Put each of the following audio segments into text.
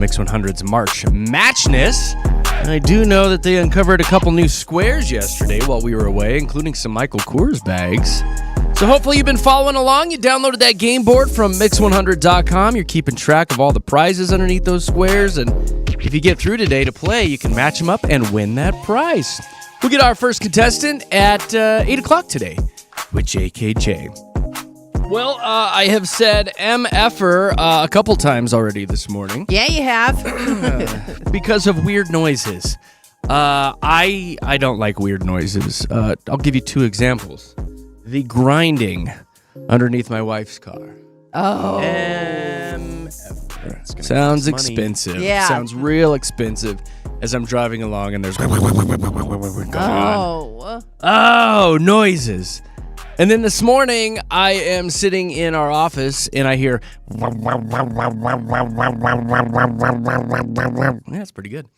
Mix 100's March Matchness. I do know that they uncovered a couple new squares yesterday while we were away, including some Michael Kors bags. So hopefully you've been following along. You downloaded that game board from mix100.com. You're keeping track of all the prizes underneath those squares. And if you get through today to play, you can match them up and win that prize. We'll get our first contestant at 8 o'clock today with JKJ. Well, I have said MFer a couple times already this morning. Yeah, you have. Because of weird noises. I don't like weird noises. I'll give you two examples. The grinding underneath my wife's car. Oh. MFer. Sounds expensive. Yeah. Sounds real expensive as I'm driving along and there's going on. Oh, noises. And then this morning, I am sitting in our office, and I hear... That's pretty good.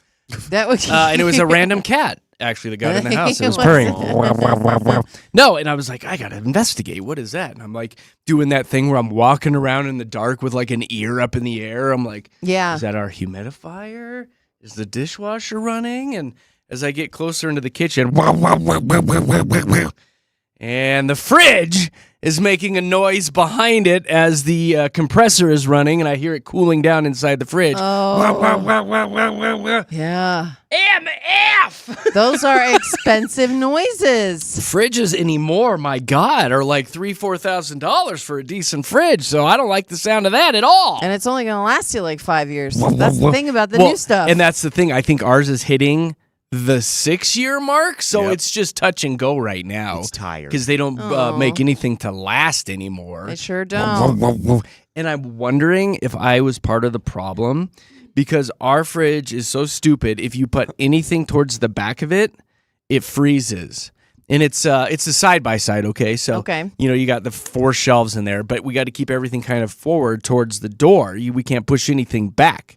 That was and it was a random cat, actually, that got in the house. It was purring. No, and I was like, I got to investigate. What is that? And I'm like doing that thing where I'm walking around in the dark with like an ear up in the air. I'm like, yeah. Is that our humidifier? Is the dishwasher running? And as I get closer into the kitchen... And the fridge is making a noise behind it as the compressor is running, and I hear it cooling down inside the fridge. Oh. Yeah. MF! Those are expensive noises. Fridges anymore, my God, are like $3,000-$4,000 for a decent fridge, so I don't like the sound of that at all. And it's only going to last you like 5 years. That's the thing about the new stuff. And that's the thing. I think ours is hitting the 6-year mark, so it's just touch and go right now. It's tired. Because they don't make anything to last anymore. They sure don't. And I'm wondering if I was part of the problem, because our fridge is so stupid. If you put anything towards the back of it, it freezes. And it's a side-by-side, okay? So, you got the 4 shelves in there, but we got to keep everything kind of forward towards the door. We can't push anything back.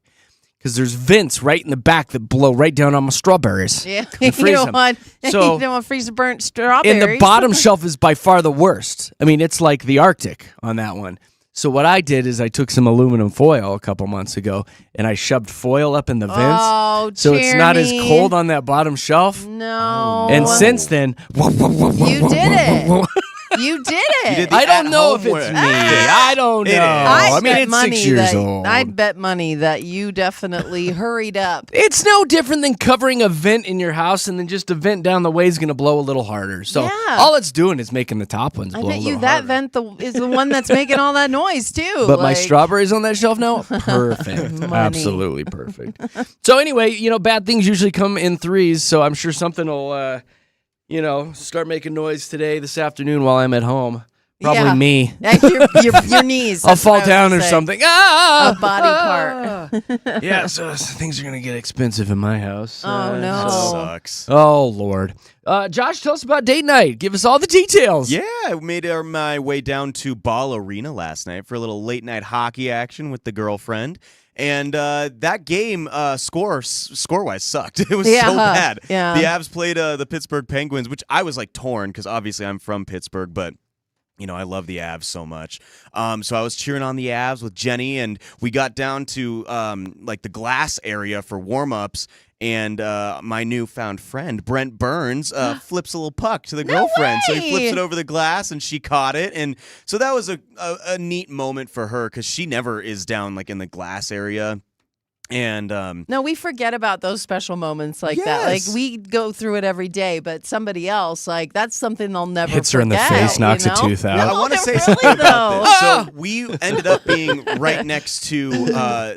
Because there's vents right in the back that blow right down on my strawberries. Yeah, you don't want to freeze burnt strawberries. And the bottom shelf is by far the worst. I mean, it's like the Arctic on that one. So what I did is I took some aluminum foil a couple months ago, and I shoved foil up in the vents. Oh, so it's not as cold on that bottom shelf. No. And since then... You did it. You did it. I don't know if it's me. I don't know. I mean, it's 6 years old. I'd bet money that you definitely hurried up. It's no different than covering a vent in your house, and then just a vent down the way is going to blow a little harder. So all it's doing is making the top ones blow a little harder. I bet you that vent is the one that's making all that noise, too. But my strawberries on that shelf now? Perfect. Absolutely perfect. So anyway, bad things usually come in threes, so I'm sure something will... start making noise today, this afternoon while I'm at home. Probably me. Your knees. I'll fall down or something. A body part. Yeah, so things are going to get expensive in my house. Oh, no. Sucks. Oh, Lord. Josh, tell us about date night. Give us all the details. Yeah, I made my way down to Ball Arena last night for a little late-night hockey action with the girlfriend. And that game, score-wise, sucked. It was so bad. Yeah. The Avs played the Pittsburgh Penguins, which I was torn because obviously I'm from Pittsburgh, but I love the Avs so much. So I was cheering on the Avs with Jenny, and we got down to the glass area for warm-ups. And my newfound friend, Brent Burns, flips a little puck to the girlfriend. So he flips it over the glass, and she caught it. And so that was a neat moment for her because she never is down in the glass area. And no, we forget about those special moments like that. Like we go through it every day, but somebody else, that's something they'll never hits forget, her in the face, knocks a tooth out. I want to say something about this. So we ended up being right next to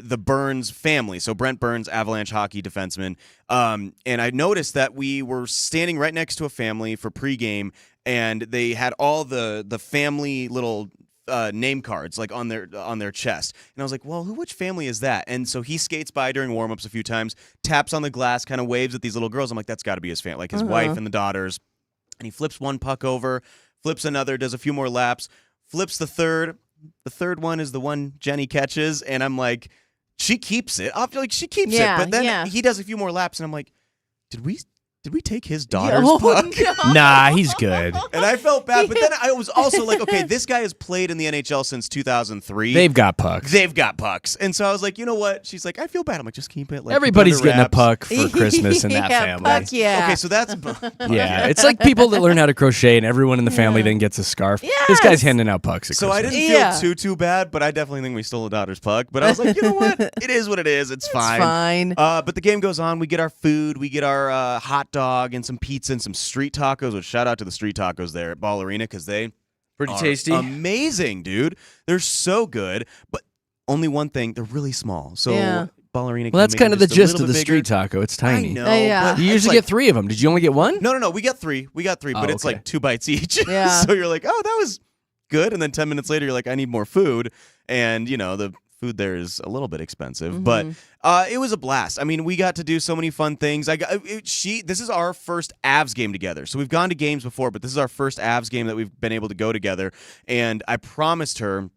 the Burns family. So Brent Burns, Avalanche hockey defenseman. And I noticed that we were standing right next to a family for pregame, and they had all the family little name cards on their chest, and I was like, well, which family is that? And so he skates by during warm-ups a few times, taps on the glass, kind of waves at these little girls. I'm like, that's got to be his family, his wife and the daughters. And he flips one puck over, flips another, does a few more laps, flips the third. The third one is the one Jenny catches, and I'm like, she keeps it. I feel like she keeps it, but then he does a few more laps, and I'm like, did we did we take his daughter's Oh, puck? no. Nah, he's good. And I felt bad, but then I was also like, okay, this guy has played in the NHL since 2003. They've got pucks. They've got pucks. And so I was like, you know what? She's like, I feel bad. I'm like, just keep it. Like, Everybody's keep it under getting a wraps. puck for Christmas in that Yeah, family. puck, yeah. Okay, so that's Yeah, it's like people that learn how to crochet and everyone in the family then gets a scarf. This guy's Yes. handing out pucks at So I Christmas. didn't feel too bad, but I definitely think we stole a daughter's puck. But I was like, you know what? It is what it is. It's fine. Fine. But the game goes on. We get our food. We get our hot dog and some pizza and some street tacos. Which shout out to the street tacos there at Ball Arena because they Pretty are tasty. amazing, dude. They're so good. But only one thing, they're really small. So Yeah. Ball Arena. Well, that's can kind of make the them just a gist of little the bit street bigger. taco. It's I tiny. know. Yeah. but You it's usually like- get 3 of them. Did you only get one? No. We got three. But Oh, it's okay. like 2 bites each. Yeah. So you're like, oh, that was good. And then 10 minutes later, you're like, I need more food. And, the food there is a little bit expensive. But it was a blast. I mean, we got to do so many fun things. This is our first Avs game together. So we've gone to games before, but this is our first Avs game that we've been able to go together. And I promised her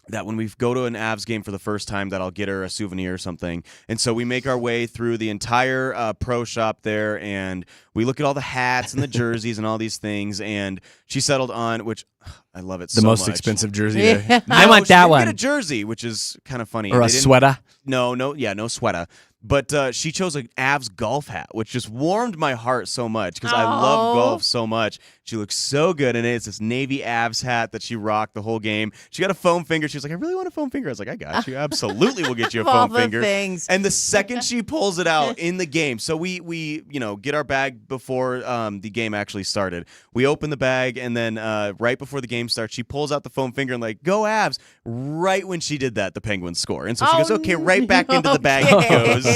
that when we go to an Avs game for the first time that I'll get her a souvenir or something. And so we make our way through the entire pro shop there, and we look at all the hats and the jerseys and all these things, and she settled on, which I love it The so most much. expensive jersey Yeah. there. No, I want she that didn't one. get a jersey, which is kind of funny. Or They a didn't- sweater. No sweater. But she chose an Avs golf hat, which just warmed my heart so much because I love Oh. golf so much. She looks so good in it. It's this navy Avs hat that she rocked the whole game. She got a foam finger. She was like, I really want a foam finger. I was like, I got you. Absolutely, we'll get you a Of all foam the finger. things. And the second she pulls it out in the game, so we get our bag before the game actually started. We open the bag, and then right before the game starts, she pulls out the foam finger and like, go Avs. Right when she did that, the Penguins score. And so she goes, okay, right back into the bag it goes.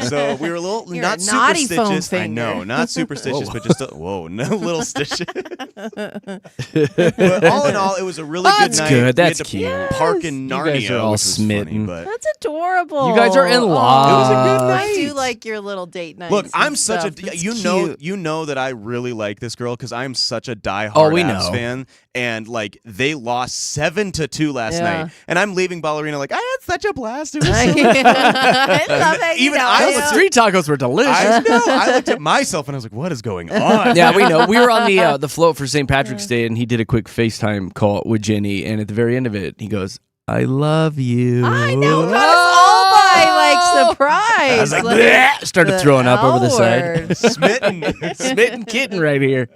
So we were a little You're not a naughty foam superstitious. I know, finger. not superstitious, but just a little stitch. But all in all, it was a really That's good night. good. We had That's to cute. Park in You Narnia, guys are all which was smitten. funny, but That's adorable. You guys are in love. It was a good I night. do like your little date nights. look, and I'm such stuff. a It's you cute. know that I really like this girl because I'm such a diehard Oh, we Avs know. fan, and like they lost 7-2 last Yeah. night, and I'm leaving Ballerina like I had such a blast. It was so I love it. Even know, I Those was yeah. street tacos were delicious. I know. I looked at myself and I was like, "What is going on?" Yeah, we know. We were on the float for St. Patrick's Day, and he did a quick FaceTime call with Jenny, and at the very end of it, he goes, "I love you." I know. Got us all by like surprise. I was like, "Bleh," started the throwing up over the L side. word. Smitten. Smitten kitten right here.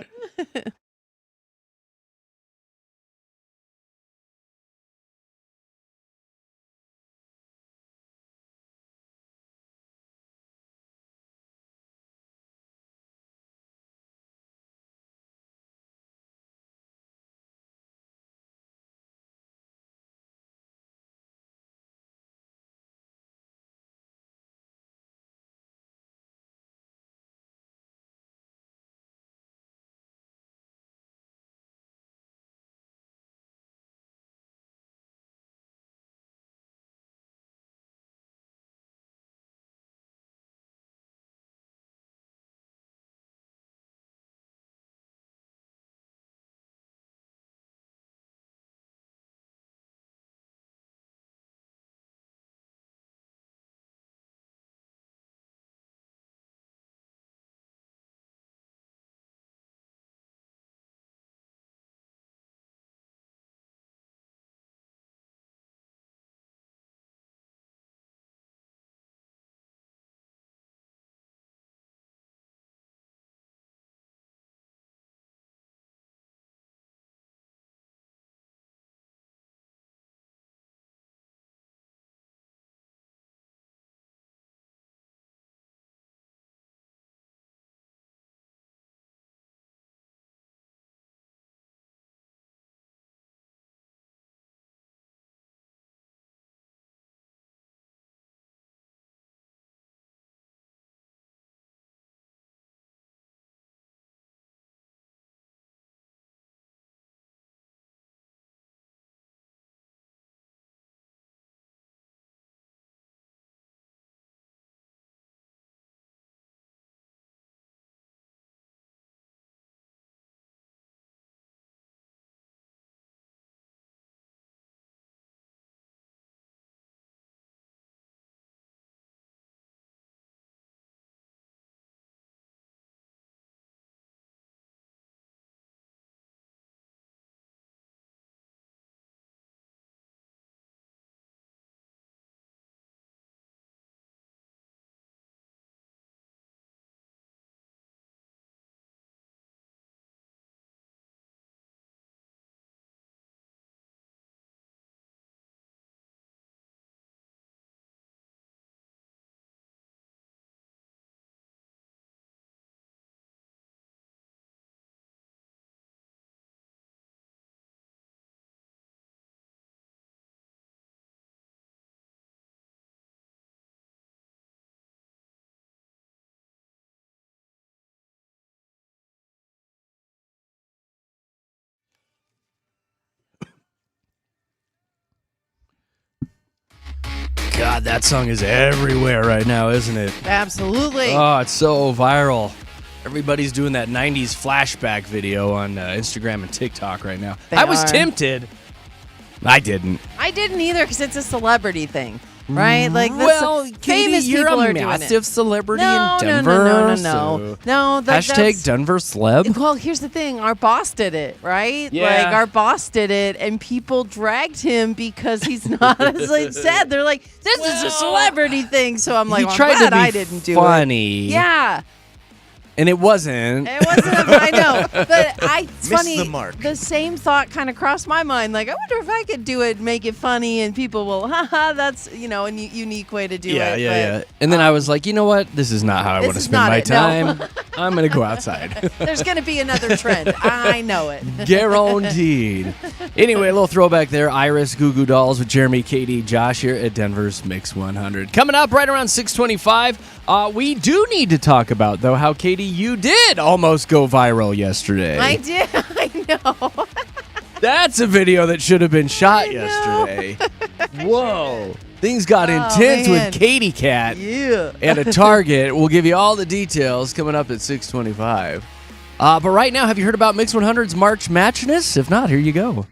God, that song is everywhere right now, isn't it? Absolutely. Oh, it's so viral. Everybody's doing that 90s flashback video on Instagram and TikTok right now. They I was are. tempted. I didn't. I didn't either because it's a celebrity thing, right? Like, Well, famous Katie, you're people a are doing massive it. celebrity No, in no, Denver. no. so- No, Hashtag that's... Denver celeb. Well, here's the thing. Our boss did it, right? Yeah. Like, our boss did it, and people dragged him because he's not as it said. They're like, this is a celebrity thing. So I'm like, He well, I'm tried to glad be I didn't do funny. it. Yeah. And it wasn't. It wasn't, I know. But it's Missed funny. the mark. The same thought kind of crossed my mind. Like, I wonder if I could do it, make it funny, and people will, haha, that's, a unique way to do Yeah, it. yeah, But yeah. And then I was like, you know what? This is not how I This want to is spend not my it, no. time. I'm going to go outside. There's going to be another trend. I know it. Guaranteed. Anyway, a little throwback there. Iris, Goo Goo Dolls with Jeremy, Katy, Josh here at Denver's Mix 100. Coming up right around 6:25, we do need to talk about, though, how, Katy, you did almost go viral yesterday. I did. I know. That's a video that should have been shot I know. yesterday. Whoa. Things got Oh, intense man. with Katy Cat Yeah. and a Target. We'll give you all the details coming up at 6:25. But right now, have you heard about Mix 100's March Matchness? If not, here you go.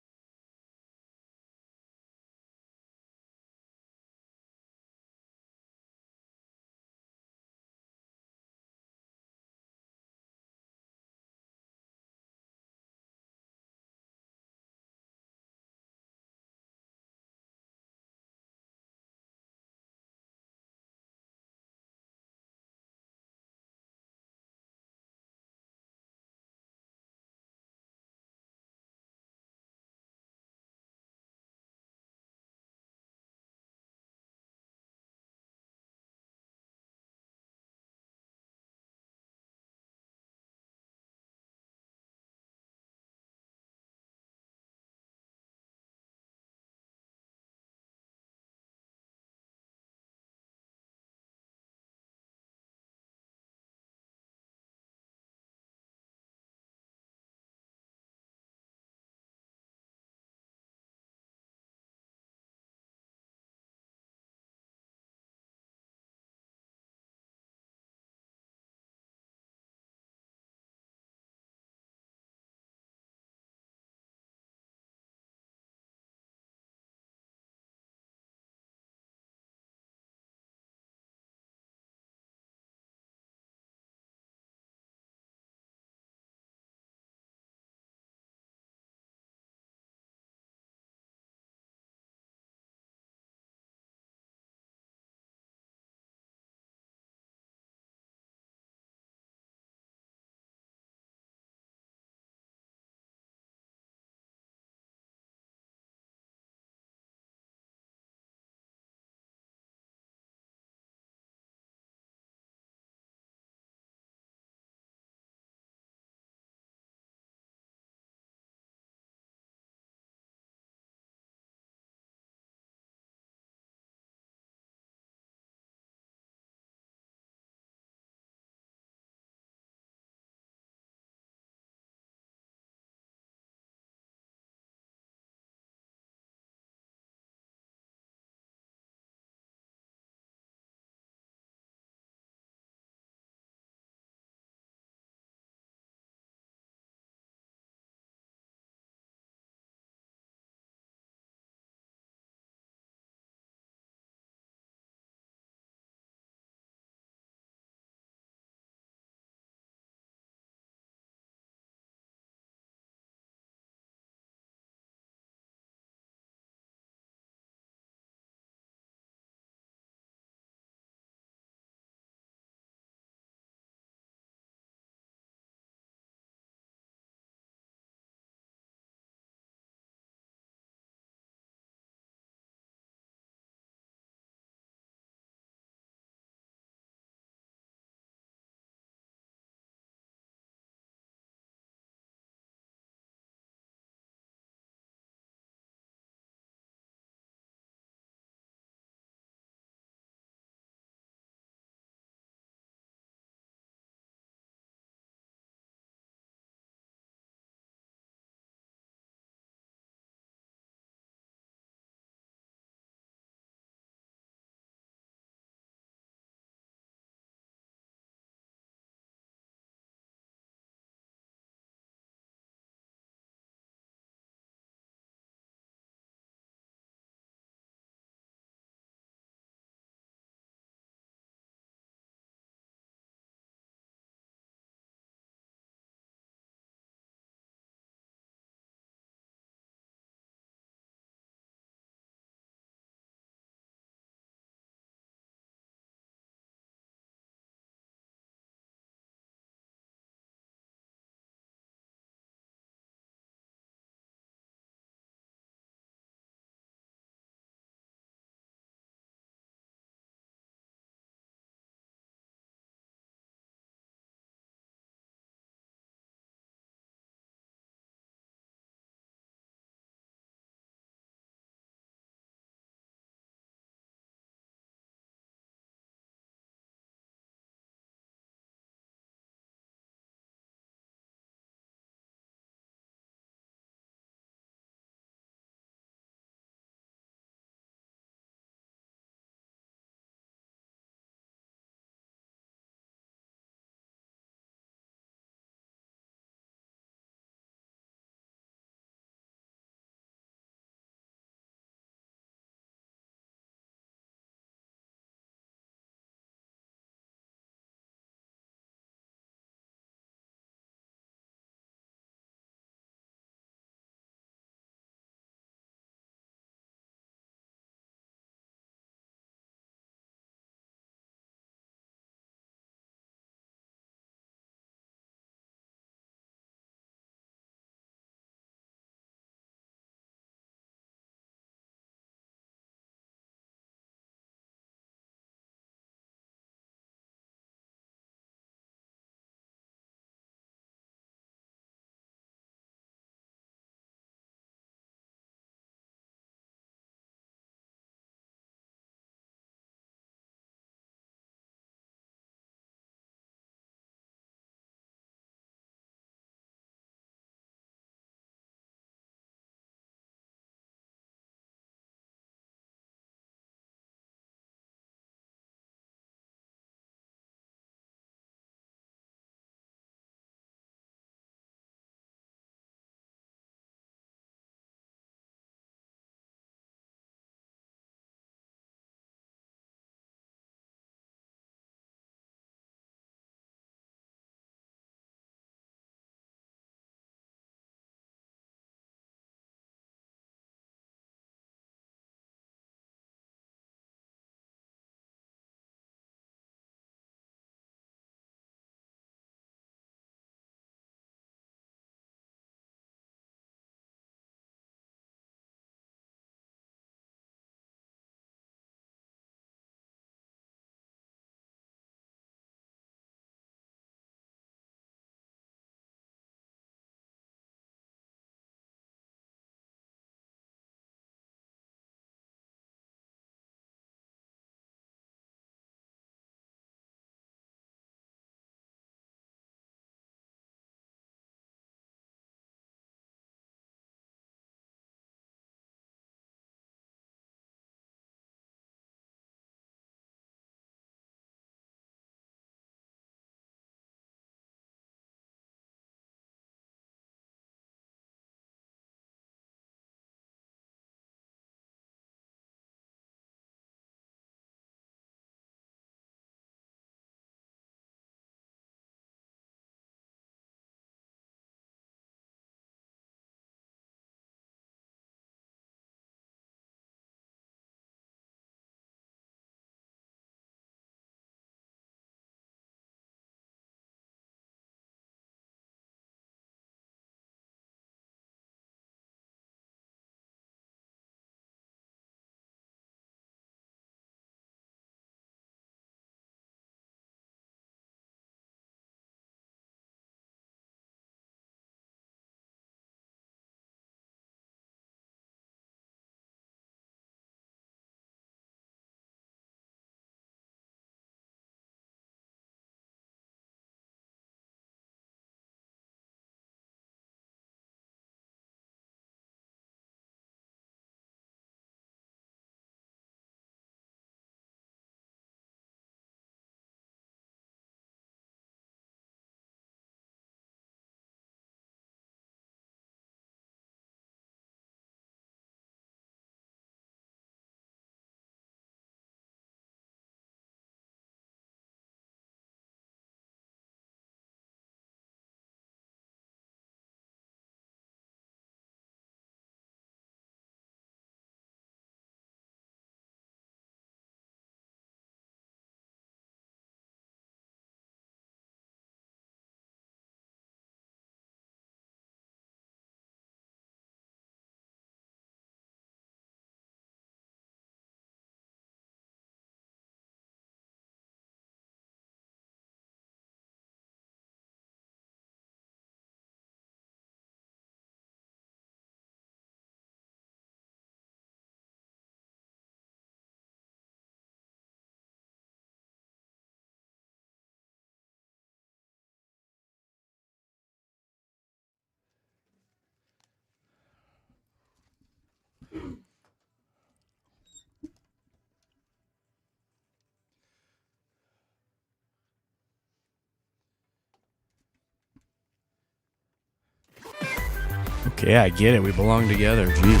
Okay, I get it. We belong together. Jeez.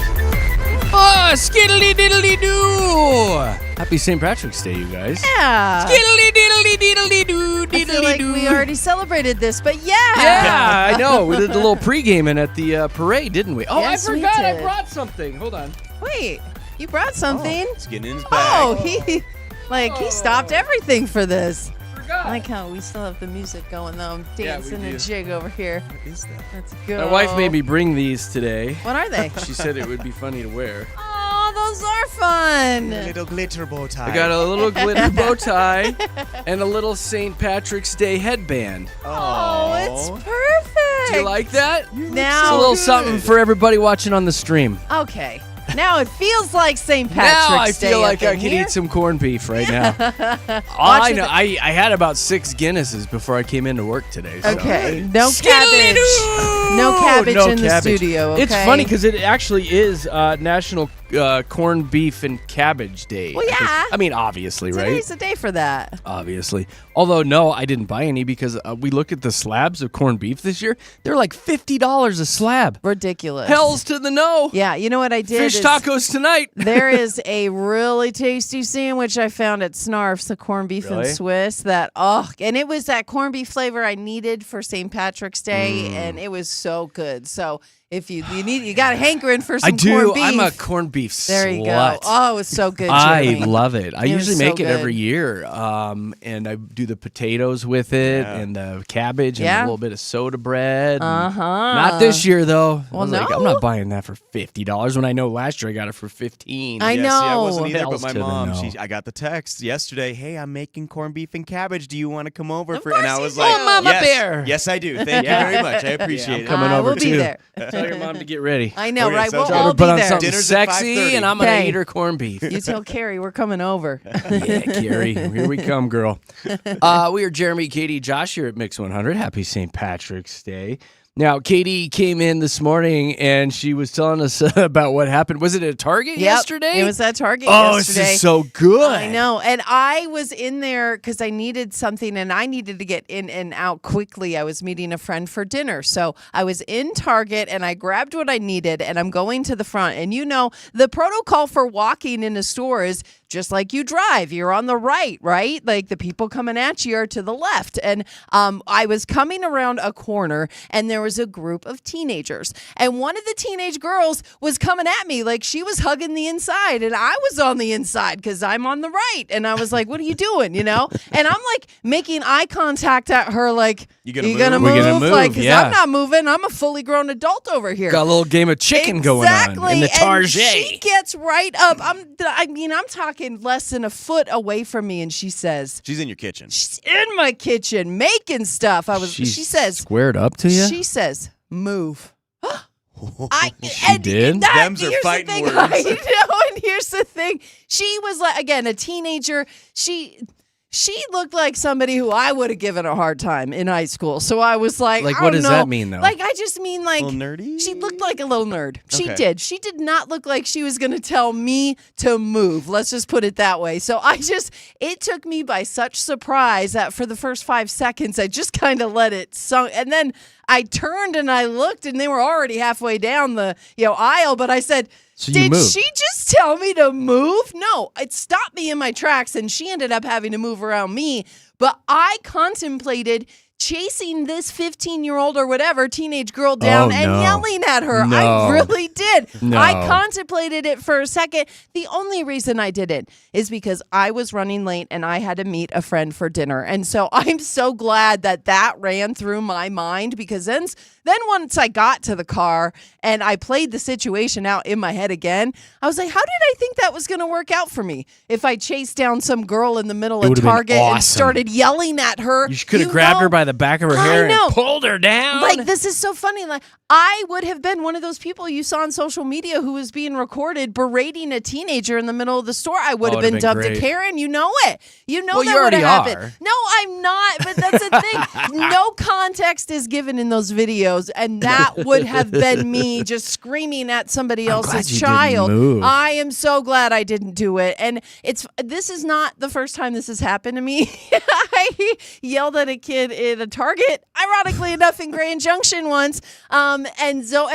Oh, skiddly diddly doo! Happy St. Patrick's Day, you guys. Yeah. Skiddly diddly diddly doo, I feel diddly like doo. we already celebrated this, but yeah. Yeah, I know. We did the little pre-gaming at the parade, didn't we? Oh, Yes, I we forgot. I did. brought something. Hold on. Wait, you brought something? It's getting in his bag. Oh, he stopped everything for this. Forgot. I like how we still have the music going though. I'm Yeah, we dancing do. a jig over here. What is that? Let's go. My wife made me bring these today. What are they? She said it would be funny to wear. Oh, those are fun. A little glitter bow tie. I got a little glitter bow tie and a little St. Patrick's Day headband. Oh, it's perfect. Do you like that? Now, It's a little good. something for everybody watching on the stream. okay. Now it feels like St. Patrick's Now I Day feel like up I in could here. eat some corned beef right now. Watch I know. I had about 6 Guinnesses before I came into work today. So. Okay, no cabbage. No cabbage No in the cabbage. studio, okay? It's funny because it actually is National Corned Beef and Cabbage Day. Well, yeah. I mean, obviously, right? Today's the day for that. Obviously. Although, no, I didn't buy any because we looked at the slabs of corned beef this year. They're like $50 a slab. Ridiculous. Hells to the no. Yeah, you know what I did? Fish is tacos tonight. there is a really tasty sandwich I found at Snarf's, the corned beef Really? and Swiss. And it was that corned beef flavor I needed for St. Patrick's Day, and it was so good. So if you got a hankering for some I do. corned beef. I'm a corned beef There you slut. go. Oh, it was so good. I Jeremy. love it. I It was usually so make it good. every year, and I do the potatoes with it, and the cabbage, and Yeah. a little bit of soda bread. Uh-huh. Not this year though. I Well, was like, no. I'm not buying that for $50 when I know last year I got it for $15. I Yeah, know. See, I wasn't either, Hells but my to the mom, no. I got the text yesterday. Hey, I'm making corned beef and cabbage. Do you want to come over Of for? And course I you was do. like, Oh, Mama yes, Bear. Yes, I do. Thank you very much. I appreciate I'm it. coming over we'll be too. there. Tell your mom to get ready. I know, Okay, right? so We'll tell Tell her all to be put on there. something Dinner's at sexy, 5:30. and I'm gonna Okay. eat her corned beef. You tell Carrie we're coming over. Yeah, Carrie, here we come, girl. We are Jeremy, Katy, Josh here at Mix 100. Happy St. Patrick's Day. Now, Katy came in this morning and she was telling us about what happened. Was it at Target Yep, yesterday? It was at Target Oh, yesterday. this is so good. I know. And I was in there because I needed something and I needed to get in and out quickly. I was meeting a friend for dinner. So I was in Target and I grabbed what I needed and I'm going to the front. And you know, the protocol for walking in a store is just like you drive. You're on the right? Like the people coming at you are to the left. And I was coming around a corner and there was a group of teenagers. And one of the teenage girls was coming at me like she was hugging the inside and I was on the inside because I'm on the right. And I was like, what are you doing? You know? And I'm like making eye contact at her like, You gonna move? We're gonna move, Like, 'cause yeah. I'm not moving. I'm a fully grown adult over here. Got a little game of chicken going on in the And Target. she gets right up. I'm talking less than a foot away from me, and she says, She's in your kitchen. "She's in my kitchen making stuff." She says, squared up to you. she says, "Move." She did? Them's are here's fighting the thing. words. I know, and here's the thing. She was like, again, a teenager. She looked like somebody who I would have given a hard time in high school. So I was like, Like, I what don't does know. that mean, though? Like, I just mean like, A little nerdy? she looked like a little nerd. She Okay. did. She did not look like she was going to tell me to move. Let's just put it that way. So it took me by such surprise that for the first 5 seconds, I just kind of let it sunk. And then I turned and I looked and they were already halfway down the aisle. But I said, So you did moved. she just tell me to move? No, it stopped me in my tracks and she ended up having to move around me. But I contemplated chasing this 15-year-old or whatever teenage girl down and no. yelling at her. No. I really did. No. I contemplated it for a second. The only reason I didn't is because I was running late and I had to meet a friend for dinner. And so I'm so glad that ran through my mind because then once I got to the car and I played the situation out in my head again, I was like, how did I think that was going to work out for me if I chased down some girl in the middle of would've been Target and awesome. started yelling at her? You could have grabbed her by the the back of her I hair know. and pulled her down. Like, this is so funny. Like, I would have been one of those people you saw on social media who was being recorded berating a teenager in the middle of the store. I would have been dubbed a Karen. You know it. You know that would have happened. No, I'm not. But that's the thing. No context is given in those videos, and that would have been me just screaming at somebody else's child. I am so glad I didn't do it. And this is not the first time this has happened to me. I yelled at a kid in a Target, ironically enough, in Grand Junction once. And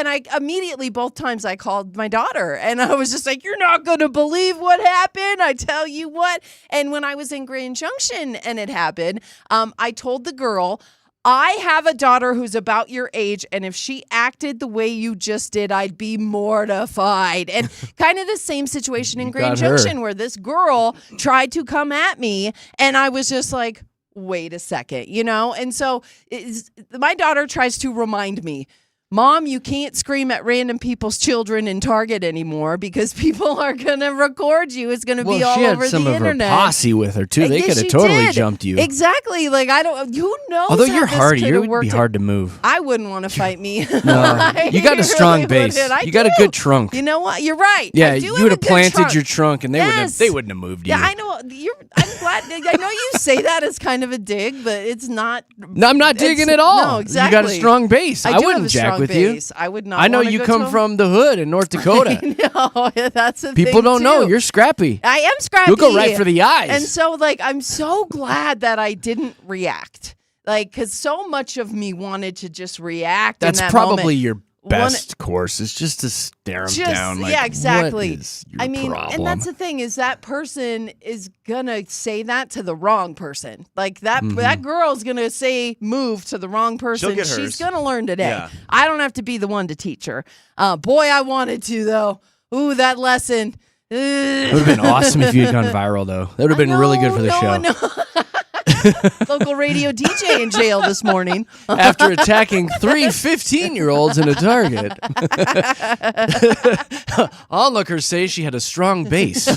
I immediately, both times, I called my daughter, and I was just like, "You're not going to believe what happened. I tell you what." And when I was in Grand Junction and it happened, I told the girl, I have a daughter who's about your age, and if she acted the way you just did, I'd be mortified. And kind of the same situation in Grand Junction where this girl tried to come at me, and I was just like, wait a second, you know? And so my daughter tries to remind me, Mom, you can't scream at random people's children in Target anymore because people are going to record you. It's going to be all over the internet. She had some of her posse with her, too. They could have totally jumped you. Exactly. Like, who knows? Although you're hardy, you would be hard to move. I wouldn't want to fight me. No. You got a strong base. You got a good trunk. You know what? You're right. Yeah, you would have planted your trunk, and they wouldn't have moved you. Yeah, I know. I'm glad. I know you say that as kind of a dig, but it's not. No, I'm not digging at all. No, exactly. You got a strong base. I wouldn't jack with you. I would not. I know you come from the hood in North Dakota. No, that's the People thing, don't too. know you're scrappy. I am scrappy. You'll go right for the eyes. And so, like, I'm so glad that I didn't react. Like, because so much of me wanted to just react. That's in that probably moment. your best course is just to stare them down. Like, yeah, exactly. What is your problem? And that's the thing is that person is gonna say that to the wrong person. Like that girl's gonna say move to the wrong person. She'll get hers. She's gonna learn today. Yeah. I don't have to be the one to teach her. Boy, I wanted to though. Ooh, that lesson. It would have been awesome if you had gone viral, though. That would have been really good for the show. Local radio DJ in jail this morning. After attacking 3 15-year-olds in a Target. Onlookers say she had a strong base.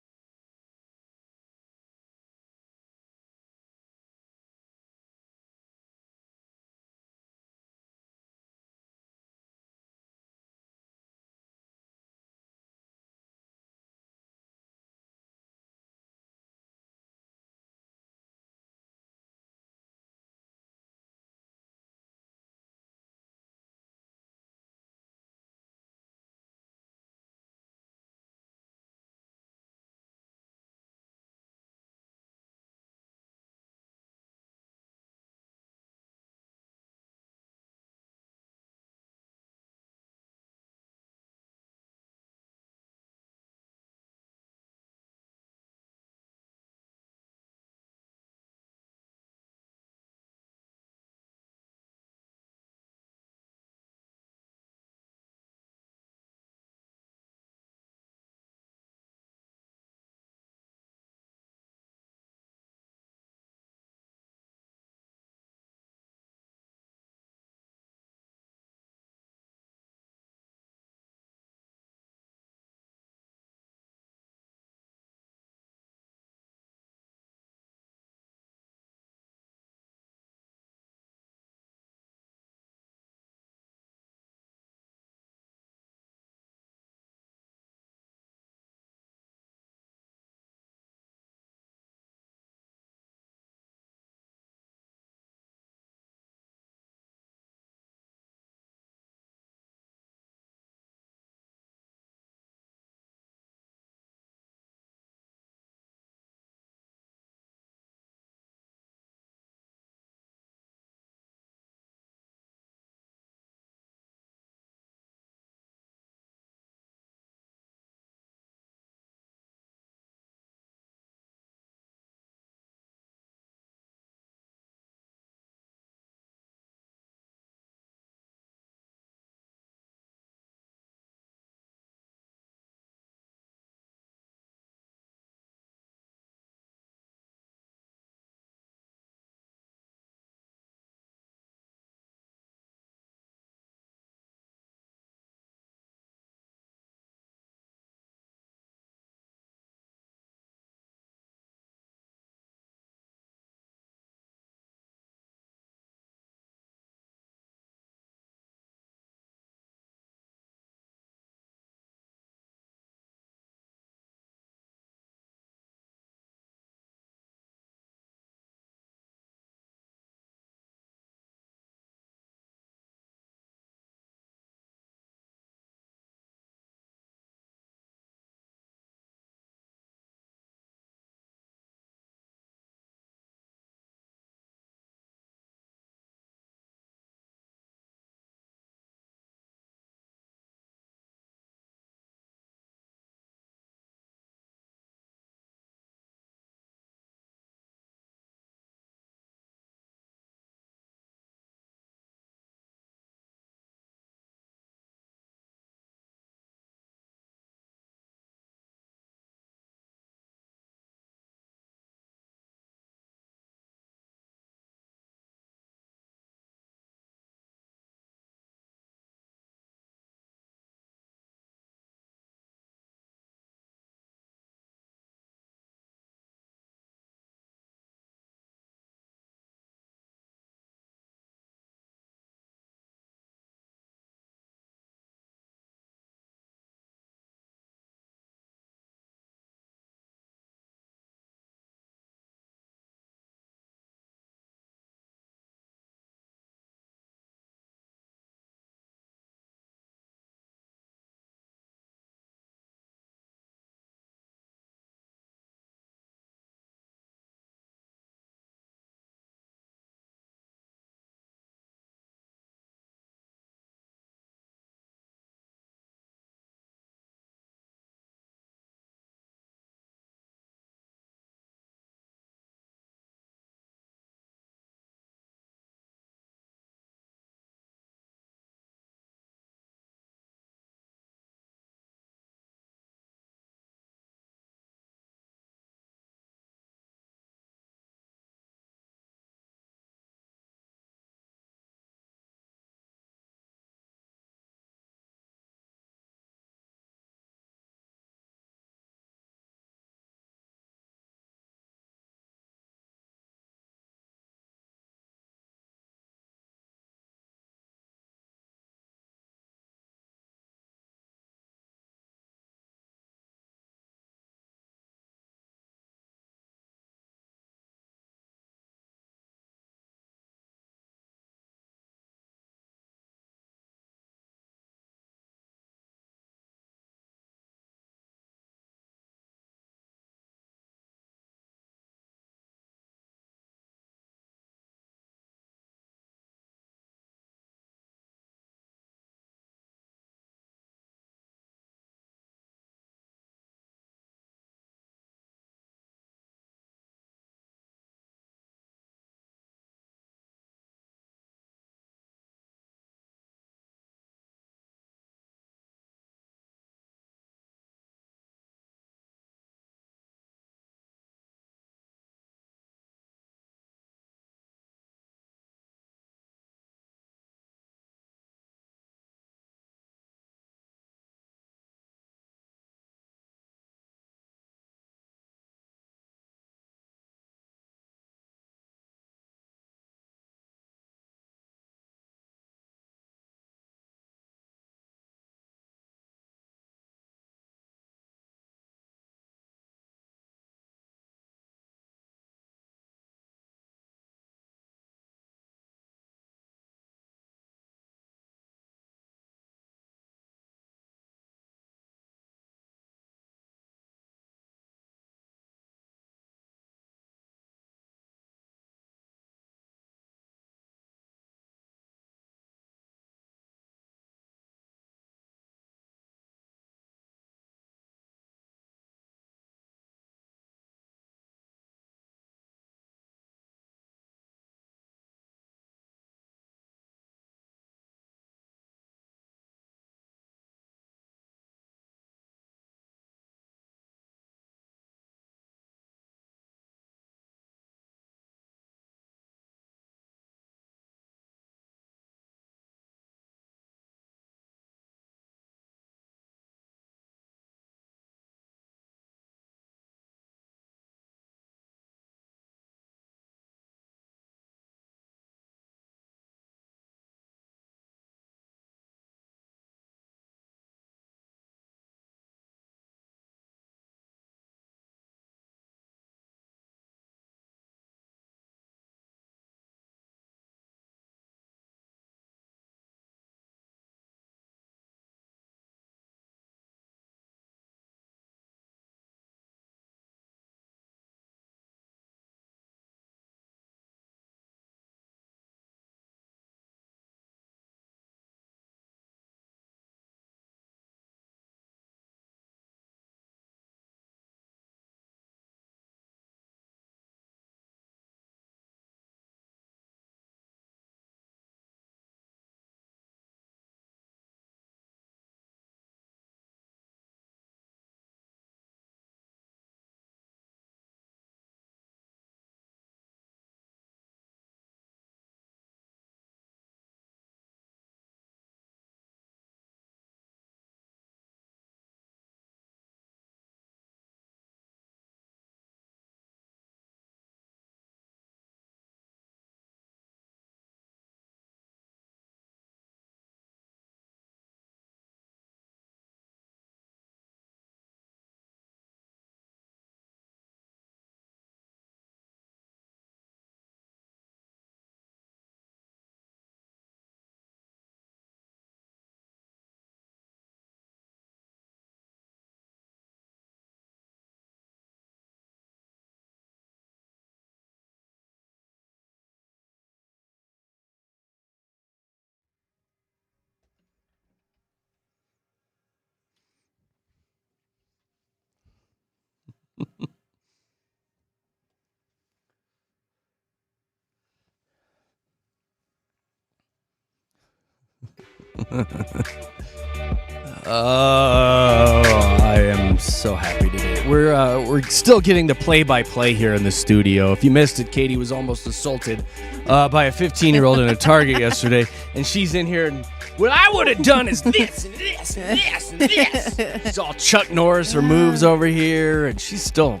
Oh, I am so happy today. We're still getting the play-by-play here in the studio. If you missed it, Katie was almost assaulted by a 15-year-old in a Target yesterday, and she's in here and what I would have done is this and this and this and this. She's all Chuck Norris her moves over here, and she's still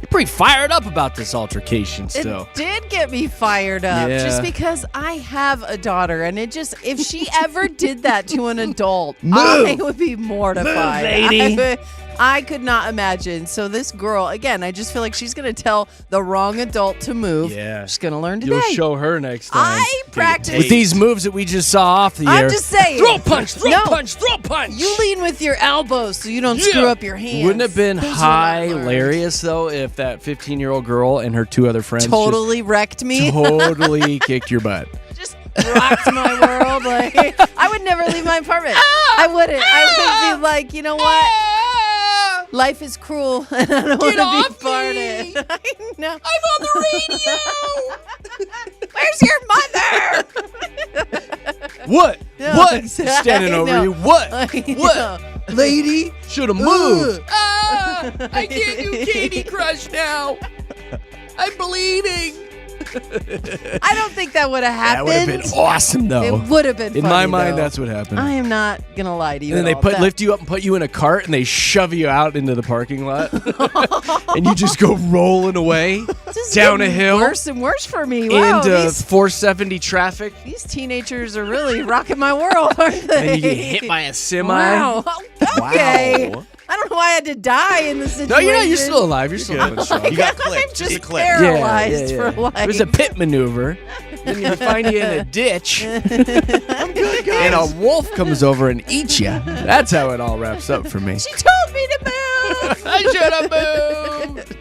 pretty fired up about this altercation still. It did get me fired up just because I have a daughter, and if she ever did that to an adult, I would be mortified. Move, lady. I could not imagine. So this girl, again, I just feel like she's going to tell the wrong adult to move. Yeah. She's going to learn today. You'll show her next time. I practice. With these moves that we just saw off the air. I'm just saying. Throw a punch, throw a punch, throw a punch. You lean with your elbows so you don't screw up your hands. Wouldn't it have been hilarious, though, if that 15-year-old girl and her two other friends totally wrecked me? Totally kicked your butt. Just rocked my world. Like, I would never leave my apartment. I wouldn't. I would be like, you know what? Life is cruel, and I don't want to be part of it. I know. I'm on the radio. Where's your mother? What? No, What? exactly. Standing over you. What? What? know. Lady should have moved. I can't do Katie Crush now. I'm bleeding. I don't think that would have happened. That would have been awesome, though. It would have been funny, in my mind, though. that's what happened. I am not going to lie to you. And then they lift you up and put you in a cart and they shove you out into the parking lot. And you just go rolling away down a hill. Worse and worse for me. Wow, into 470 traffic. These teenagers are really rocking my world, aren't they? And you get hit by a semi. Wow. Okay. Wow. I don't know why I had to die in this situation. No, you're not. You're still alive. You're still living strong. You got clipped. I'm just a clip. paralyzed for life. It was a pit maneuver. Then you find you in a ditch. And a wolf comes over and eats you. That's how it all wraps up for me. She told me to move. I should have moved.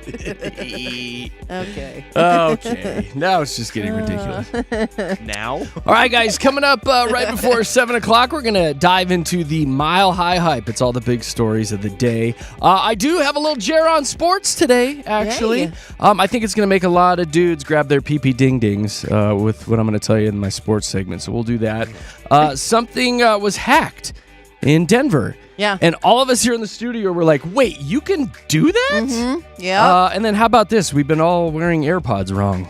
Okay. Okay. Now it's just getting ridiculous. Now? All right, guys. Coming up right before 7 o'clock, we're going to dive into the Mile High Hype. It's all the big stories of the day. I do have a little Jer on sports today, actually. Yay. I think it's going to make a lot of dudes grab their pee-pee ding-dings with what I'm going to tell you in my sports segment. So we'll do that. Something was hacked in Denver. Yeah. And all of us here in the studio were like, wait, you can do that? Mm-hmm. Yeah. And then how about this? We've been all wearing AirPods wrong.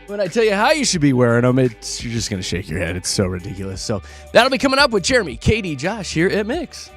When I tell you how you should be wearing them, you're just going to shake your head. It's so ridiculous. So that'll be coming up with Jeremy, Katie, Josh here at Mix.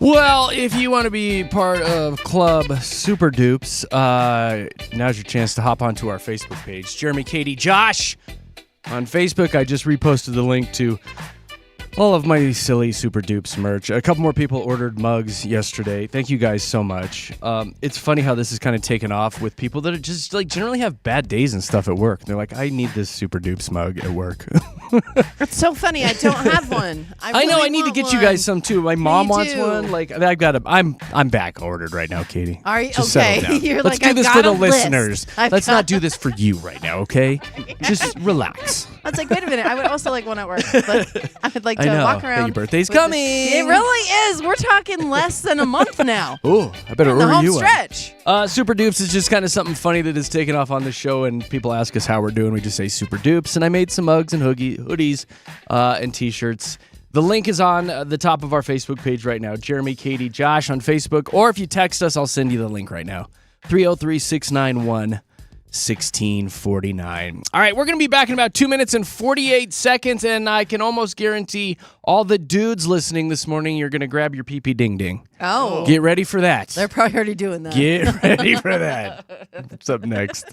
Well, if you want to be part of Club Super Dupes, now's your chance to hop onto our Facebook page. Jeremy, Katy, Josh. On Facebook, I just reposted the link to all of my silly Super Dupes merch. A couple more people ordered mugs yesterday. Thank you guys so much. It's funny how this is kind of taken off with people that are just like generally have bad days and stuff at work. They're like, I need this Super Dupes mug at work. It's so funny. I don't have one. I know. I need to get you guys some too. My mom wants one. Like I've got a. I'm back ordered right now, Katy. Are you Just okay? settle down. You're Let's like, do this I've for got the a list. listeners. Let's not do this for you right now, okay? Just relax. I was like, wait a minute. I would also like one at work. But I would like to I know. walk Hey, around. your birthday's with this- coming. It really is. We're talking less than a month now. Oh, I better The order home you one. stretch. Super Dupes is just kind of something funny that has taken off on the show, and people ask us how we're doing. We just say Super Dupes, and I made some mugs and hoodies and T-shirts. The link is on the top of our Facebook page right now. Jeremy, Katy, Josh on Facebook, or if you text us, I'll send you the link right now. 303-691-1649. All right, we're going to be back in about 2 minutes and 48 seconds, and I can almost guarantee all the dudes listening this morning, you're going to grab your pee-pee ding-ding. Oh. Get ready for that. They're probably already doing that. Get ready for that. What's up next?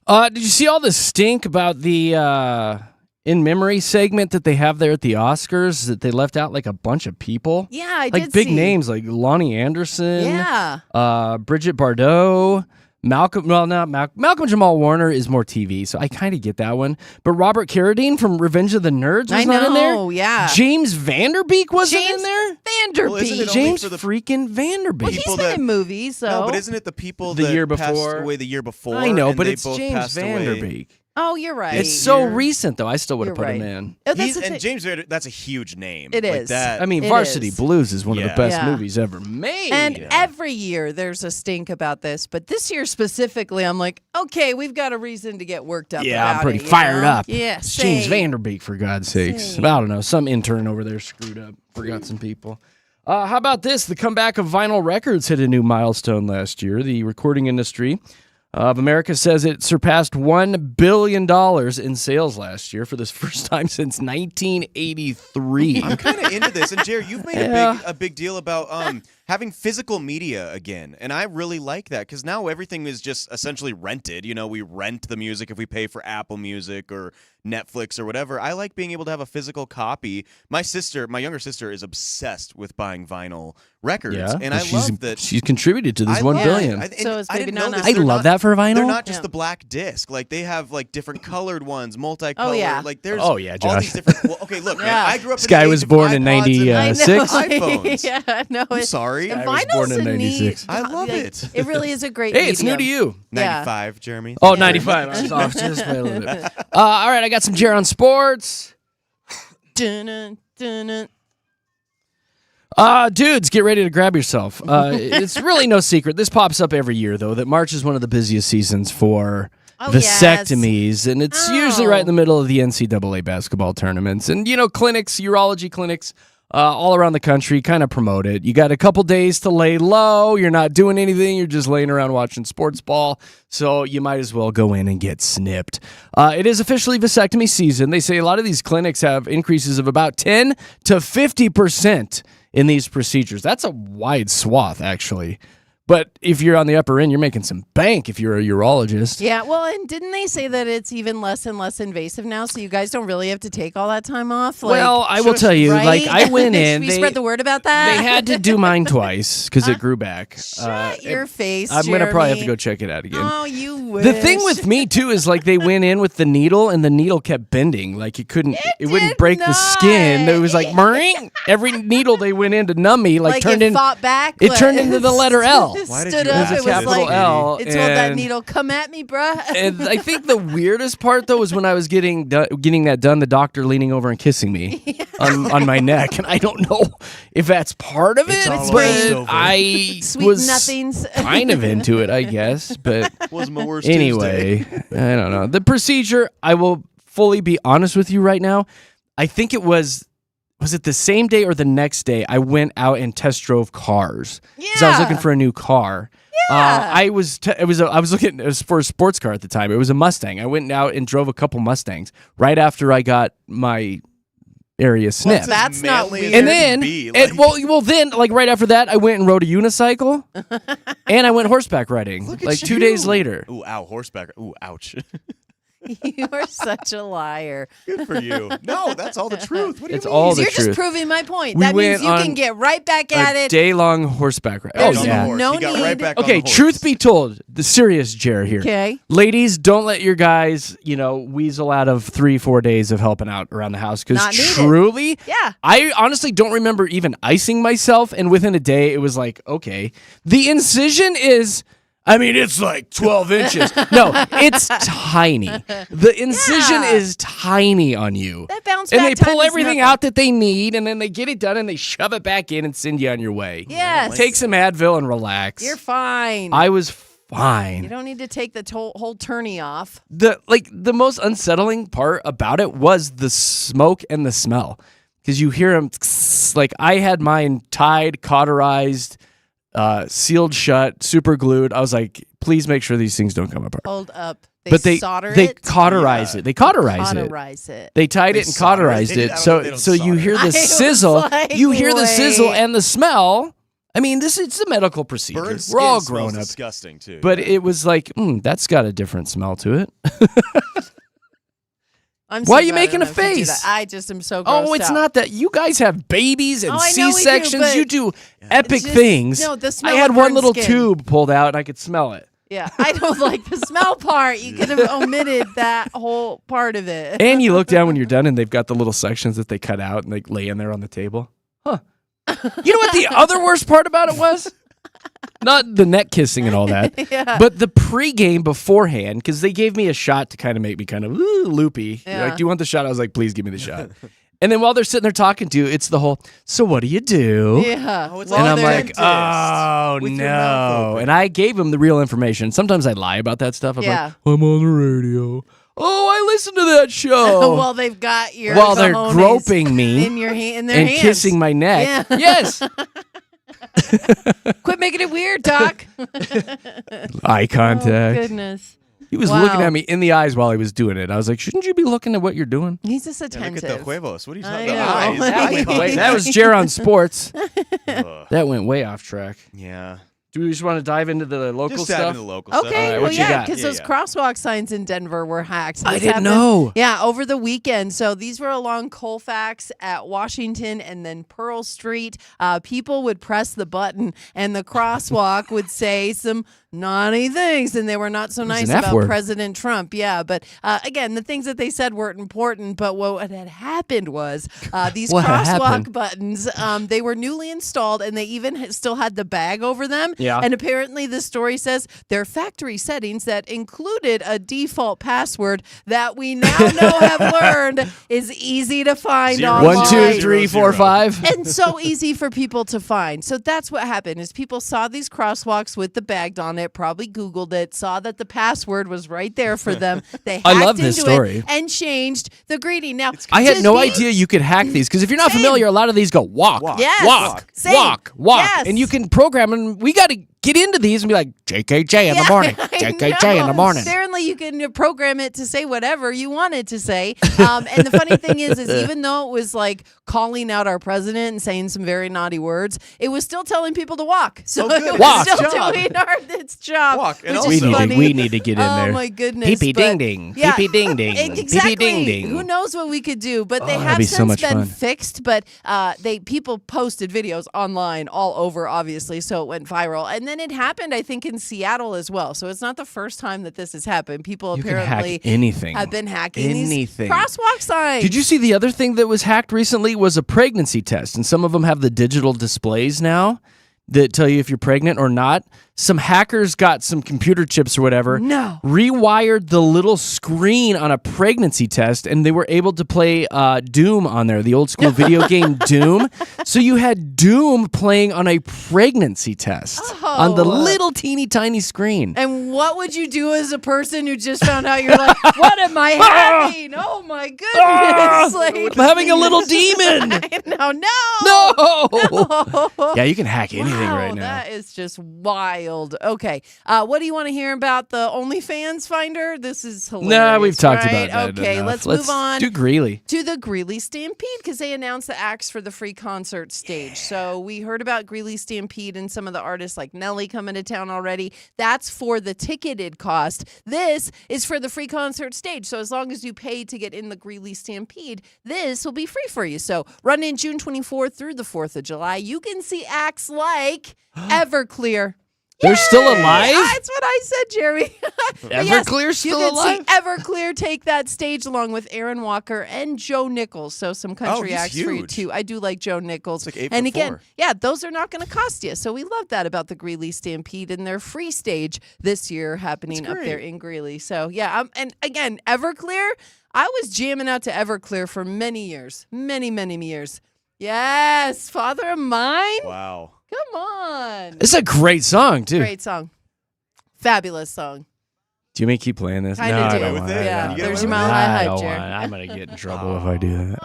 Did you see all the stink about the in memory segment that they have there at the Oscars? That they left out like a bunch of people. Yeah, I like did big see. names like Lonnie Anderson. Yeah. Bridget Bardot. Malcolm, well, not Malcolm Jamal Warner is more TV, so I kind of get that one. But Robert Carradine from Revenge of the Nerds was not in there. Yeah. James Vanderbeek wasn't in James there. Vanderbeek. Well, isn't it only James for the freaking Vanderbeek. Well, he's people been that- in movies, so. No, but isn't it the people The that year passed before? away the year before? I know, and but they it's both James passed away? Vanderbeek. Oh, you're right. It's so recent, though. I still would have You're put him right. in. Oh, that's And James Beard, that's a huge name. It Like is. that. I mean, It Varsity is. Blues is one of the Yeah. best Yeah. movies ever made. And every year there's a stink about this, but this year specifically, I'm like, okay, we've got a reason to get worked up. Yeah, I'm about pretty it, you fired know? up. Yeah, It's James same. Vanderbeek, for God's sakes. Same. I don't know. Some intern over there screwed up. Forgot some people. How about this? The comeback of vinyl records hit a new milestone last year. The recording industry of America says it surpassed $1 billion in sales last year for the first time since 1983. I'm kind of into this, and Jerry, you've made a big deal about having physical media again, and I really like that because now everything is just essentially rented. You know, we rent the music if we pay for Apple Music or Netflix or whatever. I like being able to have a physical copy. My younger sister, is obsessed with buying vinyl records, and I love that she's contributed to this I $1 love billion. it. So is I Baby didn't know Nana. this. I They're love not- that for vinyl. They're not just Yeah. the black disc. Like they have like different colored ones, multicolored. yeah. Like there's Oh, yeah, all Josh. these different. Well, okay, look, man, Yeah. I grew up. This in guy the was age of born in iPods and 96. iPhones. Yeah, no, it- sorry. and I was born vinyl's in a 96. neat- I love like, it. It really is a great. Hey, it's new medium. to you. Yeah. 95, Jeremy. Oh, 95. I was off just by a little bit. All right, I got some Jer on sports. Dun-dun, dun-dun. Dudes, get ready to grab yourself. It's really no secret. This pops up every year, though, that March is one of the busiest seasons for Oh, vasectomies, and it's usually Oh. right in the middle of the NCAA basketball tournaments. And, you know, clinics, urology clinics, all around the country kind of promote it. You got a couple days to lay low. You're not doing anything. You're just laying around watching sports ball. So you might as well go in and get snipped. It is officially vasectomy season. They say a lot of these clinics have increases of about 10 to 50% in these procedures. That's a wide swath, actually. But if you're on the upper end, you're making some bank if you're a urologist. Yeah, well, and didn't they say that it's even less and less invasive now, so you guys don't really have to take all that time off? Like, Well, I will tell you, right? like, I went in. Should we spread the word about that? They had to do mine twice because it grew back. Shut your face, I'm going to probably have to Jeremy. go check it out again. Oh, you wish. The thing with me too is like they went in with the needle and the needle kept bending. Like it couldn't, it wouldn't did break the skin. not. It was like "Mering." Every needle they went in to numb me like turned it in. fought back. It turned into the letter L. Why did Stood you up. ask It It was a was capital like L. it told that and- needle, "Come at me, bruh." And I think the weirdest part though was when I was getting that done, the doctor leaning over and kissing me on my neck, and I don't know if that's part of It's it, all but over. I Sweet was nothings. kind of into it, I guess. But Was my worst anyway, I don't know. The procedure, I will fully be honest with you right now. I think it was it the same day or the next day I went out and test drove cars because I was looking for a new car. Yeah. I was looking, it was for a sports car at the time. It was a Mustang. I went out and drove a couple Mustangs right after I got my area snipped. That's not weird. And then, then, like right after that, I went and rode a unicycle, and I went horseback riding. Look at Like 2 days later. Ooh, ow, horseback. Ooh, ouch. You are such a liar. Good for you. No, that's all the truth. What do you It's mean? all the You're just truth. proving my point. We That means went you can on get right back at A it. day-long horseback ride. There's Oh On the yeah. horse. no He got right need- back on Okay, the horse. truth be told, the serious Jer here. Okay. Ladies, don't let your guys, weasel out of 3-4 days of helping out around the house because Not needed. truly, Yeah. I honestly don't remember even icing myself, and within a day, it was like, okay, the incision is. I mean, it's like 12 inches. No, it's tiny. The incision Yeah. is tiny on you. That bounce And back they time pull is everything nothing. out that they need, and then they get it done, and they shove it back in and send you on your way. Yes. Take some Advil and relax. You're fine. I was you fine. don't need to take the whole tourney off. The most unsettling part about it was the smoke and the smell, because you hear them. Like I had mine tied, cauterized, sealed shut, super glued. I was like, please make sure these things don't come apart. Hold up. But they solder they it. cauterize Yeah. it. They cauterize it. Cauterize it. They tied They it and solder it? cauterized They- it. I don't So think they don't so you solder hear it. the I was sizzle. like, You hear the sizzle wait. and the smell. I mean, it's a medical procedure. Burned We're all skin smells grown up. disgusting too. But it was like, that's got a different smell to it. I'm Why so are you glad I making don't a have to do face? that. I just am so grossed Oh, it's out. not that. You guys have babies and Oh, I know we do, C-sections. but- You do epic Just- things. no, the I smell had of one burned little skin. tube pulled out and I could smell it. Yeah, I don't like the smell part. You could have omitted that whole part of it. And you look down when you're done and they've got the little sections that they cut out and they lay in there on the table. Huh. You know what the other worst part about it was? Not the neck kissing and all that, Yeah. but the pregame beforehand, because they gave me a shot to kind of make me kind of loopy. Yeah. Like, do you want the shot? I was like, please give me the shot. And then while they're sitting there talking to you, it's the whole, so what do you do? Yeah. Oh, it's And all I'm their like, dentist oh, with your mouth no. open. And I gave them the real information. Sometimes I lie about that stuff. I'm Yeah. like, I'm on the radio. Oh, I listened to that show. Well, they've got your While they're cojones groping me in their and hands. kissing my neck. Yeah. Yes. Quit making it weird, Doc. Eye Oh, contact. goodness. He was Wow. looking at me in the eyes while he was doing it. I was like, shouldn't you be looking at what you're doing? He's just Yeah, look attentive. at the huevos. What are you I talking know. about? Eyes. That Eye went contact. That was Jer on sports. Ugh. That went way off track. Yeah. Do we just want to dive into the local Just stuff? dive into the local stuff. Okay, All right, well, what you yeah, got? because Yeah, those yeah. crosswalk signs in Denver were hacked. I This didn't happened- know. Yeah, over the weekend. So these were along Colfax at Washington and then Pearl Street. People would press the button, and the crosswalk would say some naughty things, and they were not so was nice an F about word. President Trump. Yeah, but again, the things that they said weren't important. But what had happened was these What had crosswalk happened? buttons. They were newly installed, and they even still had the bag over them. Yeah. And apparently, the story says their factory settings that included a default password that we now know have learned is easy to find Zero, online. 1, 2, 3, 4, 5. And so easy for people to find. So that's what happened is people saw these crosswalks with the bag on it, probably Googled it, saw that the password was right there for them. They hacked I love this into story. it and changed the greeting. Now, I had to no be- idea you could hack these because if you're not Same. familiar, a lot of these go walk, Walk. Yes. walk, Same. walk, Yes. and you can program. And we got to get into these and be like JKJ in the morning, I JKJ in the know. morning. Apparently, you can program it to say whatever you want it to say. And the funny thing is even though it was like calling out our president and saying some very naughty words, it was still telling people to walk. So Oh, good. it was Walk. still Job. doing its job. Walk. And which also- is funny. We need to get in there. Oh my goodness! Pee pee but- ding ding, yeah, pee pee ding ding, Exactly. pee pee ding ding. Who knows what we could do? But they Oh, that'd have be since so much been fun. fixed. But people posted videos online all over, obviously, so it went viral. And then it happened, I think, in Seattle as well. So it's not the first time that this has happened. People You can hack apparently anything. have been hacking Anything. these crosswalk signs. Did you see the other thing that was hacked recently was a pregnancy test, and some of them have the digital displays now that tell you if you're pregnant or not. Some hackers got some computer chips or whatever, No. rewired the little screen on a pregnancy test, and they were able to play Doom on there, the old school video game Doom. So you had Doom playing on a pregnancy test on the Oh. little teeny tiny screen. And what would you do as a person who just found out you're like, what am I having? Oh my goodness. Like, I'm having a little demon. no. No. Yeah, you can hack anything Wow, right now. That is just wild. Okay. What do you want to hear about the OnlyFans finder? This is hilarious. No, we've talked right? about that. Okay, enough. let's move on Do Greeley. to the Greeley Stampede because they announced the acts for the free concert stage. So we heard about Greeley Stampede and some of the artists like Nelly coming to town already. That's for the ticketed cost. This is for the free concert stage. So as long as you pay to get in the Greeley Stampede, this will be free for you. So running June 24th through the 4th of July, you can see acts like Everclear. They're still Yay! alive? That's what I said, Jeremy. But yes, Everclear's still you can alive? see Everclear take that stage along with Aaron Walker and Joe Nichols. So some country he's acts for you huge. too. I do like Joe Nichols. It's like 8 and for again, 4. yeah, those are not going to cost you. So we love that about the Greeley Stampede and their free stage this year happening up there great. in Greeley. So yeah, and again, Everclear. I was jamming out to Everclear for many years, many years. Yes, Father of Mine. Wow. Come on. It's a great song, too. Great song. Fabulous song. Do you make keep playing this? Kinda no, do. I don't With want it? it. Yeah, You get there's away your with mile it? high I hype, don't Jared. want it. I'm going to get in trouble if I do that.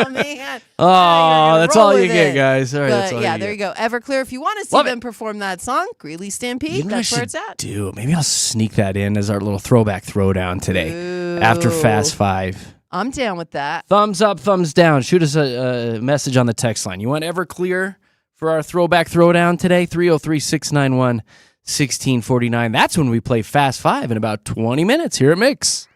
Oh, man. Oh, that's all roll you with get, it. guys. All right, that's But all yeah, you there get. you go. Everclear. If you want to see Love them it. perform that song, Greeley Stampede, You know what that's I where should it's at. do? Maybe I'll sneak that in as our little throwback throwdown today after Ooh. Fast 5. I'm down with that. Thumbs up, thumbs down. Shoot us a message on the text line. You want Everclear for our throwback throwdown today? 303-691-1649. That's when we play Fast 5 in about 20 minutes here at Mix.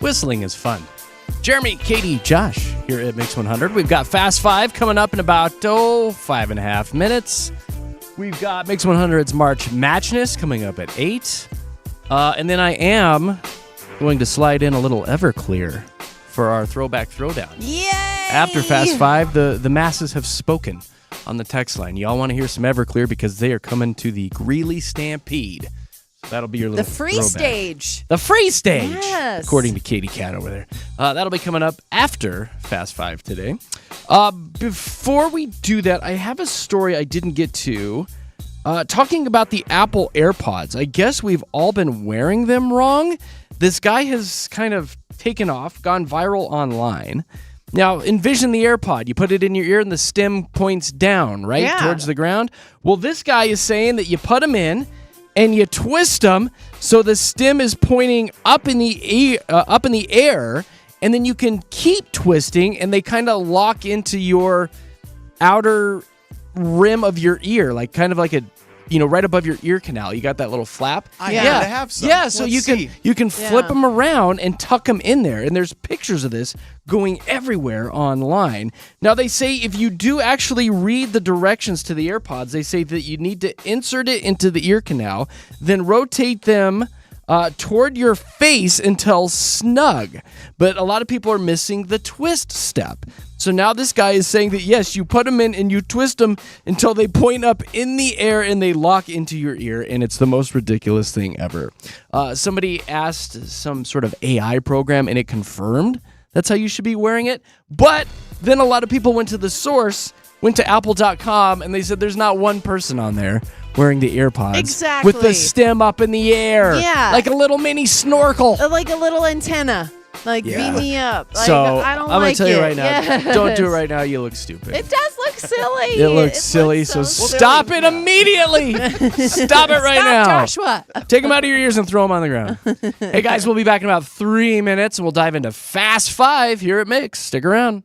Whistling is fun. Jeremy, Katy, Josh here at Mix 100. We've got Fast Five coming up in about, 5.5 minutes. We've got Mix 100's March Matchness coming up at 8. And then I am going to slide in a little Everclear for our Throwback Throwdown. Yay! After Fast Five, the masses have spoken on the text line. Y'all want to hear some Everclear because they are coming to the Greeley Stampede. So that'll be your little The free throwback. stage. The free stage, Yes. according to Katy Cat over there. That'll be coming up after Fast Five today. Before we do that, I have a story I didn't get to. Talking about the Apple AirPods. I guess we've all been wearing them wrong. This guy has kind of taken off, gone viral online. Now, envision the AirPod. You put it in your ear and the stem points down, right? Yeah. Towards the ground. Well, this guy is saying that you put them in and you twist them so the stem is pointing up in the air, and then you can keep twisting and they kind of lock into your outer rim of your ear, like kind of like a, right above your ear canal. You got that little flap. I happen to have some. Yeah, so Let's you see. can flip them around and tuck them in there. And there's pictures of this going everywhere online. Now they say if you do actually read the directions to the AirPods, they say that you need to insert it into the ear canal, then rotate them toward your face until snug. But a lot of people are missing the twist step. So now this guy is saying that, yes, you put them in and you twist them until they point up in the air and they lock into your ear, and it's the most ridiculous thing ever. Somebody asked some sort of AI program, and it confirmed that's how you should be wearing it. But then a lot of people went to the source, went to apple.com, and they said there's not one person on there wearing the AirPods. Exactly. With the stem up in the air. Yeah. Like a little mini snorkel. Like a little antenna. Like, beam me up. Like, So I don't I'm like going to tell you it. right now, Yes. don't do it right now. You look stupid. It does look silly. It looks silly, so silly. stop it immediately. Stop it right now. Joshua. Take them out of your ears and throw them on the ground. Hey, guys, we'll be back in about 3 minutes, and we'll dive into Fast Five here at Mix. Stick around.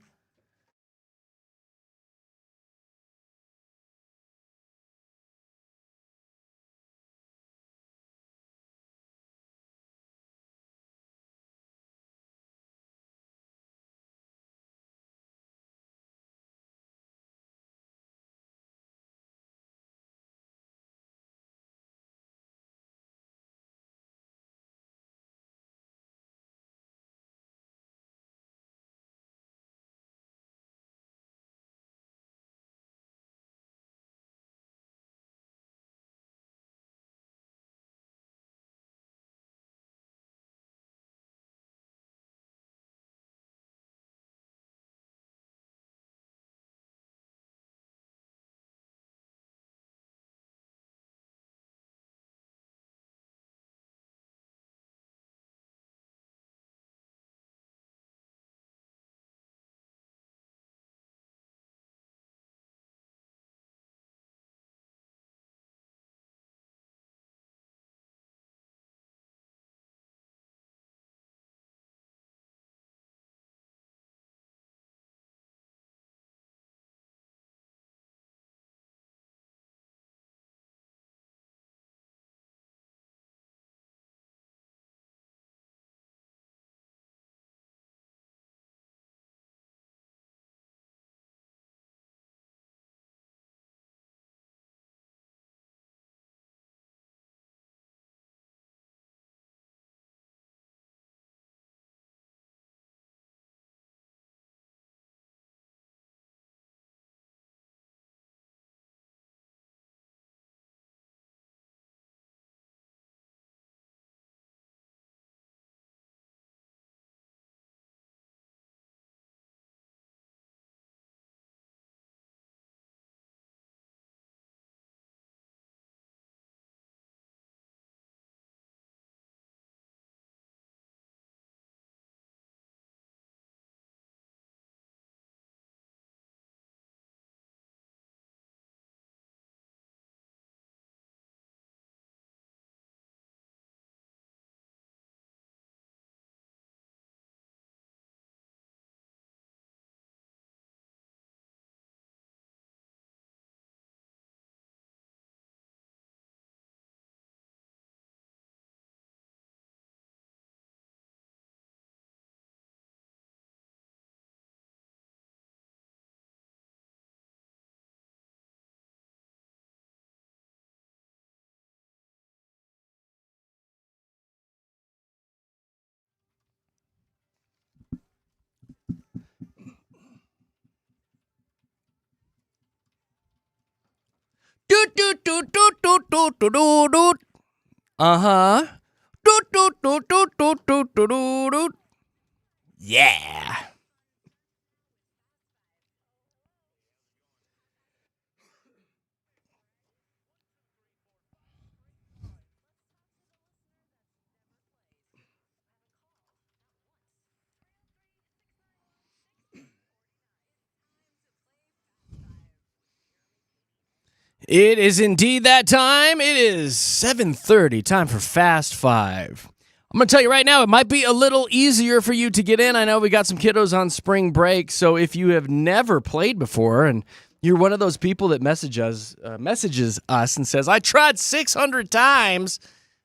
Uh-huh. Yeah. It is indeed that time. It is 7:30, time for Fast Five. I'm going to tell you right now, it might be a little easier for you to get in. I know we got some kiddos on spring break, so if you have never played before and you're one of those people that messages us and says, I tried 600 times,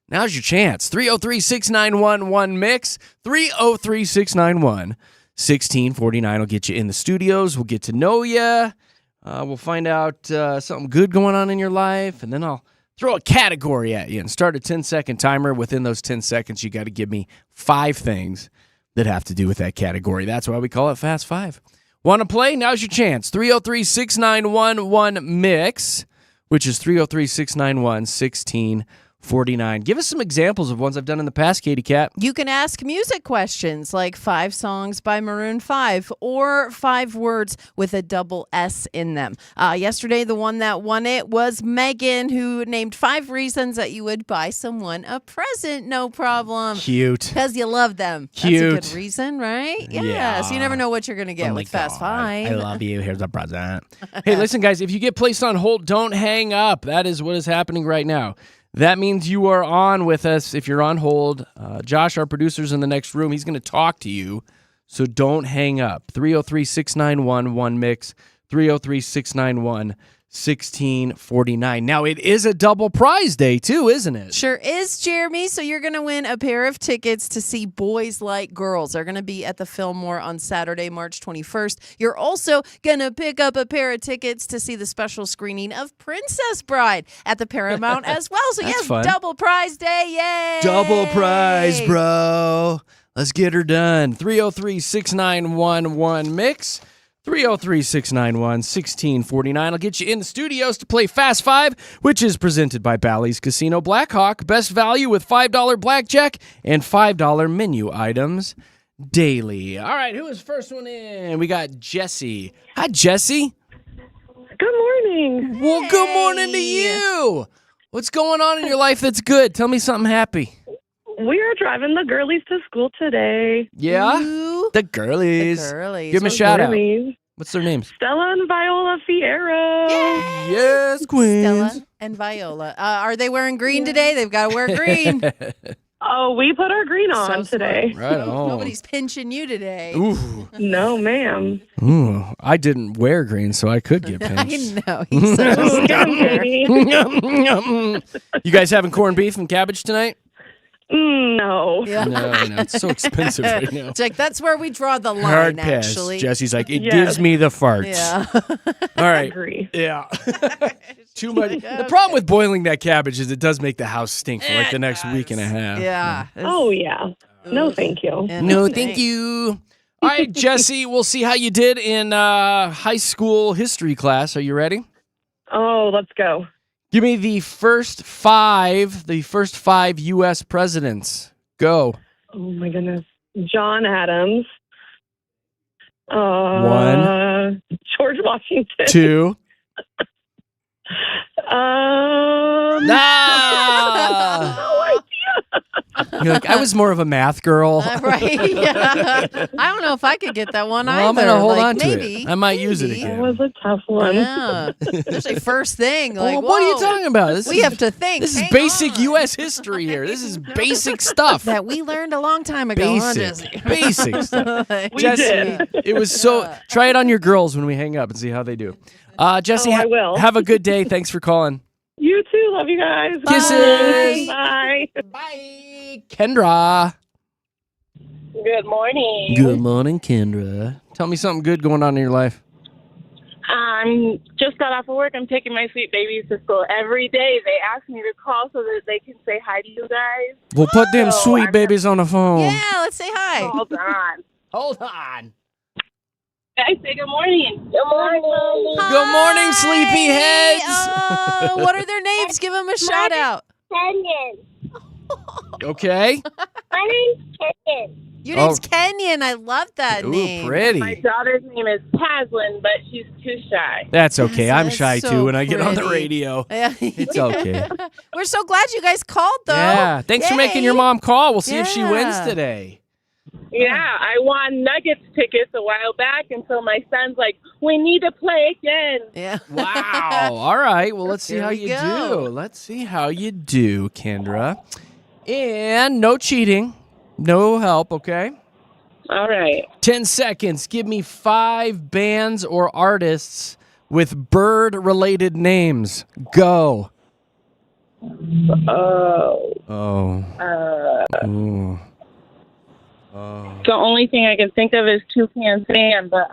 now's your chance. 303-691-1-MIX, 303-691-1649 will get you in the studios. We'll get to know you. We'll find out something good going on in your life, and then I'll throw a category at you and start a 10-second timer. Within those 10 seconds, you got to give me 5 things that have to do with that category. That's why we call it Fast Five. Want to play? Now's your chance. 303-691-1-MIX, which is 303-691-1649. Give us some examples of ones I've done in the past, Katie Cat. You can ask music questions like 5 songs by Maroon 5 or 5 words with a double S in them. Yesterday, the one that won it was Megan, who named 5 reasons that you would buy someone a present. No problem. Cute. Because you love them. Cute. That's a good reason, right? Yeah. So you never know what you're going to get with Fast Five. I love you. Here's a present. Hey, listen, guys, if you get placed on hold, don't hang up. That is what is happening right now. That means you are on with us if you're on hold. Josh, our producer's in the next room. He's going to talk to you, so don't hang up. 303-691-1-MIX, 303-691-1649. Now, it is a double prize day, too, isn't it? Sure is, Jeremy. So you're going to win a pair of tickets to see Boys Like Girls. They're going to be at the Fillmore on Saturday, March 21st. You're also going to pick up a pair of tickets to see the special screening of Princess Bride at the Paramount as well. So yes, fun. double prize day. Yay! Double prize, bro. Let's get her done. 303-691-1-MIX. 303-691-1649. I'll get you in the studios to play Fast Five, which is presented by Bally's Casino Blackhawk. Best value with $5 blackjack and $5 menu items daily. All right, who is first one in? We got Jesse. Hi, Jesse. Good morning. Well, good morning to you. What's going on in your life that's good? Tell me something happy. We are driving the girlies to school today. Yeah? Ooh. The girlies. The girlies. Give them a shout out. Girlies. What's their names? Stella and Viola Fierro. Yes, queens. Stella and Viola. Are they wearing green today? They've got to wear green. Oh, we put our green on So today. Right on. Nobody's pinching you today. Ooh. No, ma'am. Ooh. I didn't wear green, so I could get I pinched. know. He's so Ooh, get 'em, scared. baby. You guys having corned beef and cabbage tonight? No. Yeah. No, it's so expensive right now. It's like, that's where we draw the line, Hard pass. actually. Jesse's like, it Yes. gives me the farts. Yeah. All right. Agree. Yeah. Too much. The problem with boiling that cabbage is it does make the house stink for like the next week and a half. Yeah. Oh, yeah. No, thank you. Yeah, No, thanks. thank you. All right, Jesse, we'll see how you did in high school history class. Are you ready? Oh, let's go. Give me the first five U.S. presidents. Go. Oh, my goodness. John Adams. 1, George Washington. 2. No idea. You're like, I was more of a math girl. Right? Yeah. I don't know if I could get that one Well, I'm either. gonna hold Like, on to it. maybe, I might use it maybe. again. That was a tough one. Yeah. Especially first thing. Like, Well, what are you whoa, talking about? We have to think. This is Hang basic on. U.S. history here. This is basic stuff. That we learned a long time ago, huh, Basic. Jesse? Basic stuff. We Jesse, did. it was so. Try it on your girls when we hang up and see how they do. Jesse, I will. have a good day. Thanks for calling. You too. Love you guys. Kisses. Bye. Bye. Kendra. Good morning. Good morning, Kendra. Tell me something good going on in your life. Just got off of work. I'm taking my sweet babies to school every day. They ask me to call so that they can say hi to you guys. We'll put them Oh, sweet I'm- babies on the phone. Yeah, let's say hi. Hold on. Hold on. Guys, say good morning. Good morning. Good morning, sleepyheads. Oh, what are their names? Give them a shout out. Kenyon. Okay. My name's Kenyon. Your name's Kenyon. I love that Ooh, name. pretty. My daughter's name is Paslin, but she's too shy. That's okay. I'm That's shy so too when I get on the pretty. radio. It's okay. We're so glad you guys called, though. Yeah. Thanks for making your Yay. mom call. We'll see if she wins Yeah. today. Yeah, I won Nuggets tickets a while back, and so my son's like, we need to play again. Yeah. Wow. All right. Well, let's see Here how we you go. do. Let's see how you do, Kendra. And no cheating. No help, okay? All right. 10 seconds. Give me 5 bands or artists with bird-related names. Go. Oh. Ooh. The only thing I can think of is Toucan Sam, but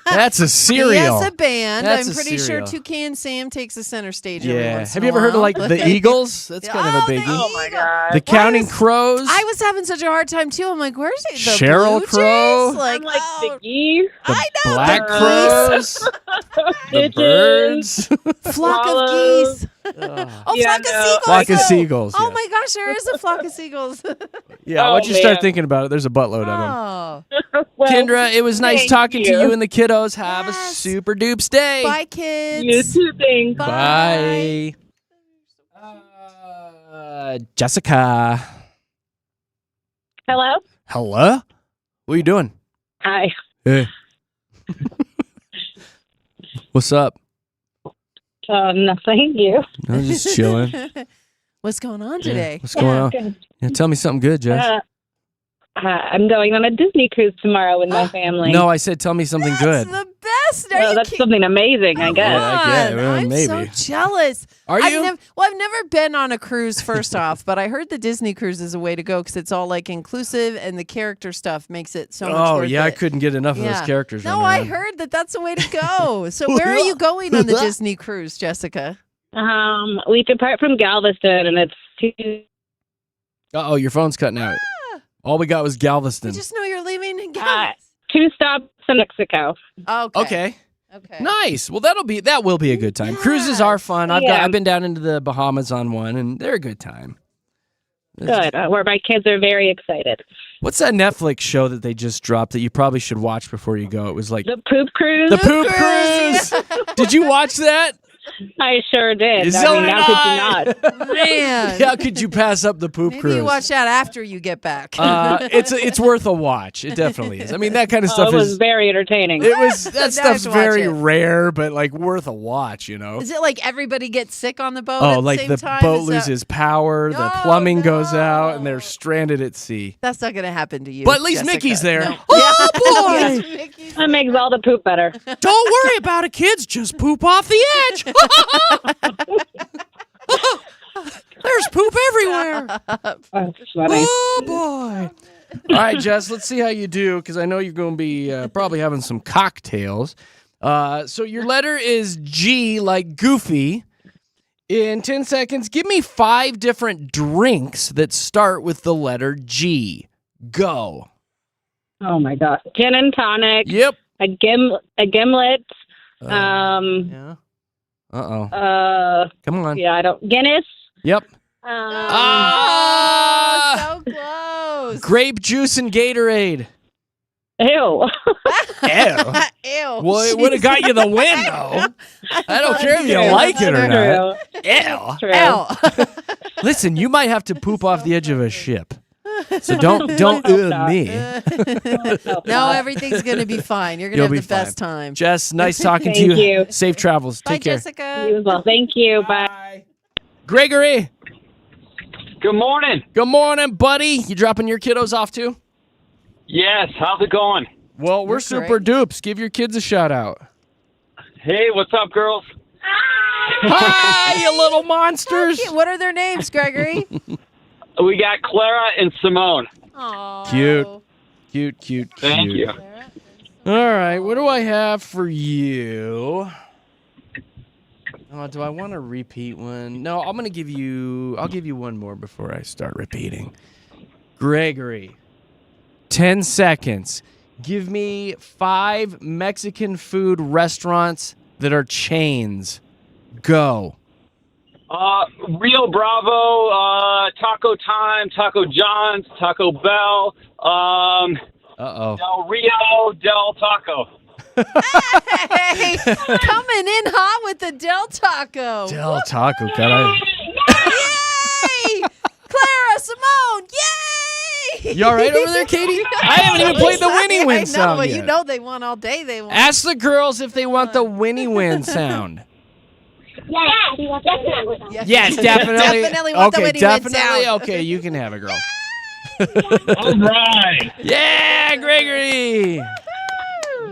That's a He cereal. has a band. That's I'm a pretty cereal. sure Toucan Sam takes the center stage every Yeah. once Have in you a ever heard of while. like the Eagles? That's kind of a Oh, the biggie. oh my God. The Counting Crows. I was having such a hard time, too. I'm like, where's it? The Sheryl Blue Crow? Jays? Like, I'm like oh, the geese, I know. Black the Crows. The pigeons. birds. Flock of Swallows. geese. Oh, Yeah, flock of no. seagulls. Flock of Oh. seagulls, Oh yeah. my gosh, there is a flock of seagulls. Yeah, Oh, once you start man. thinking about it, there's a buttload of them. Oh. Well, Kendra, it was nice thank talking to you. you and the kiddos. Have a Yes. super dupes day. Bye, kids. You too, thanks. Bye. Jessica. Hello? Hello? What are you doing? Hi. Hey. What's up? Nothing. You? I'm just chilling. What's going on Yeah, today? what's going on? Good. Yeah, tell me something good, Jess. I'm going on a Disney cruise tomorrow with my family. No, I said tell me something That's good. the best. Are you that's kidding? something amazing, I guess. Yeah, I get it. Well, I'm so maybe. jealous. Are you? I've never been on a cruise, first off, but I heard the Disney cruise is a way to go because it's all like inclusive and the character stuff makes it so much Oh, worth yeah, I it. couldn't get enough of Yeah. those characters. No, running I around. heard that that's the way to go. So where are you going on the Disney cruise, Jessica? We depart from Galveston, and it's Uh-oh, your phone's cutting out. All we got was I Galveston. just know you're leaving in 2 stops in Mexico. Okay. Okay. Nice. Well, that will be a good time. Cruises are fun. Yeah. I've been down into the Bahamas on one, and they're a good time. Good. Where my kids are very excited. What's that Netflix show that they just dropped that you probably should watch before you go? It was like The Poop Cruise. the Poop Cruise. Did you watch that? I sure did. So I mean, did how could I. you not? Man. How could you pass up the Poop Maybe Cruise? you watch that after you get back. It's worth a watch. It definitely is. I mean, that kind of stuff it was is. very entertaining. It was Now I that have stuff's to watch very it. rare, but like worth a watch. You know. Is it like everybody gets sick on the boat? Oh, at the like same the time? boat Is that- loses power, the Oh, plumbing goes out, and no. they're stranded at sea. That's not going to happen to you. But at least Jessica. Mickey's there. No. Oh, boy! Yes, Mickey's- That makes all the poop better. Don't worry about it, kids. Just poop off the edge. There's poop everywhere. That's funny. Oh, boy. All right, Jess, let's see how you do because I know you're going to be probably having some cocktails. So your letter is G, like Goofy. In 10 seconds, give me 5 different drinks that start with the letter G. Go. Oh my god. Gin and tonic. Yep. A gimlet. Yeah. Uh-oh. Come on. Yeah, I don't. Guinness. Yep. Oh, so close. Grape juice and Gatorade. Ew. Ew. Ew. Well, it would have got you the win, though. I don't care if you True. like it or not. True. Ew. Ew. Listen, you might have to poop off the edge of a ship. So don't Hope not. me. No, everything's going to be fine. You're going to You'll have be the best fine. time. Jess, nice talking to Thank you. you. Safe travels. Bye, Take care. Jessica. You as well. Thank you. Bye. Gregory. Good morning. Good morning, buddy. You dropping your kiddos off too? Yes, how's it going? Well, we're You're super dupes. Give your kids a shout out. Hey, what's up, girls? Hi, you little monsters. What are their names, Gregory? We got Clara and Simone. Aww. Cute. Thank you. All right, what do I have for you? Oh, do I want to repeat one? No, I'll give you one more before I start repeating. Gregory, 10 seconds. Give me 5 Mexican food restaurants that are chains. Go. Rio Bravo, Taco Time, Taco John's, Taco Bell, Uh-oh. Del Rio, Del Taco. Hey, coming in hot with the Del Taco. Del Taco, God. Yay! Clara, Simone, yay! You all right over there, Katie? I haven't even played the Winnie Win sound but yet. you know they won all day. They won. Ask the girls if they want the Winnie Win sound. Yes, definitely. Yes, definitely. Definitely want the okay, Winnie Win definitely. sound. Okay, you can have it, girl. All right. Yeah, Gregory.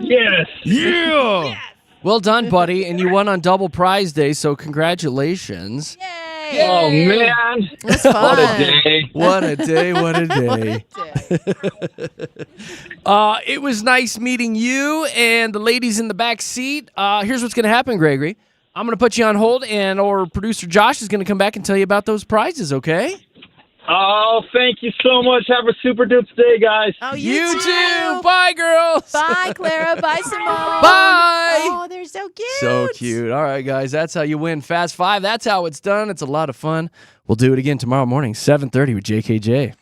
Yes. Yeah. Well done, buddy. And you won on double prize day, so congratulations. Yay! Oh, man. That's fun. What a day. What a day, what a day. It was nice meeting you and the ladies in the back seat. Here's what's going to happen, Gregory. I'm going to put you on hold, and our producer Josh is going to come back and tell you about those prizes, okay? Oh, thank you so much. Have a super duper day, guys. Oh, You too. Bye, girls. Bye, Clara. Bye, Simone. Bye. Oh, they're so cute. So cute. All right, guys, that's how you win Fast 5. That's how it's done. It's a lot of fun. We'll do it again tomorrow morning, 7:30 with JKJ.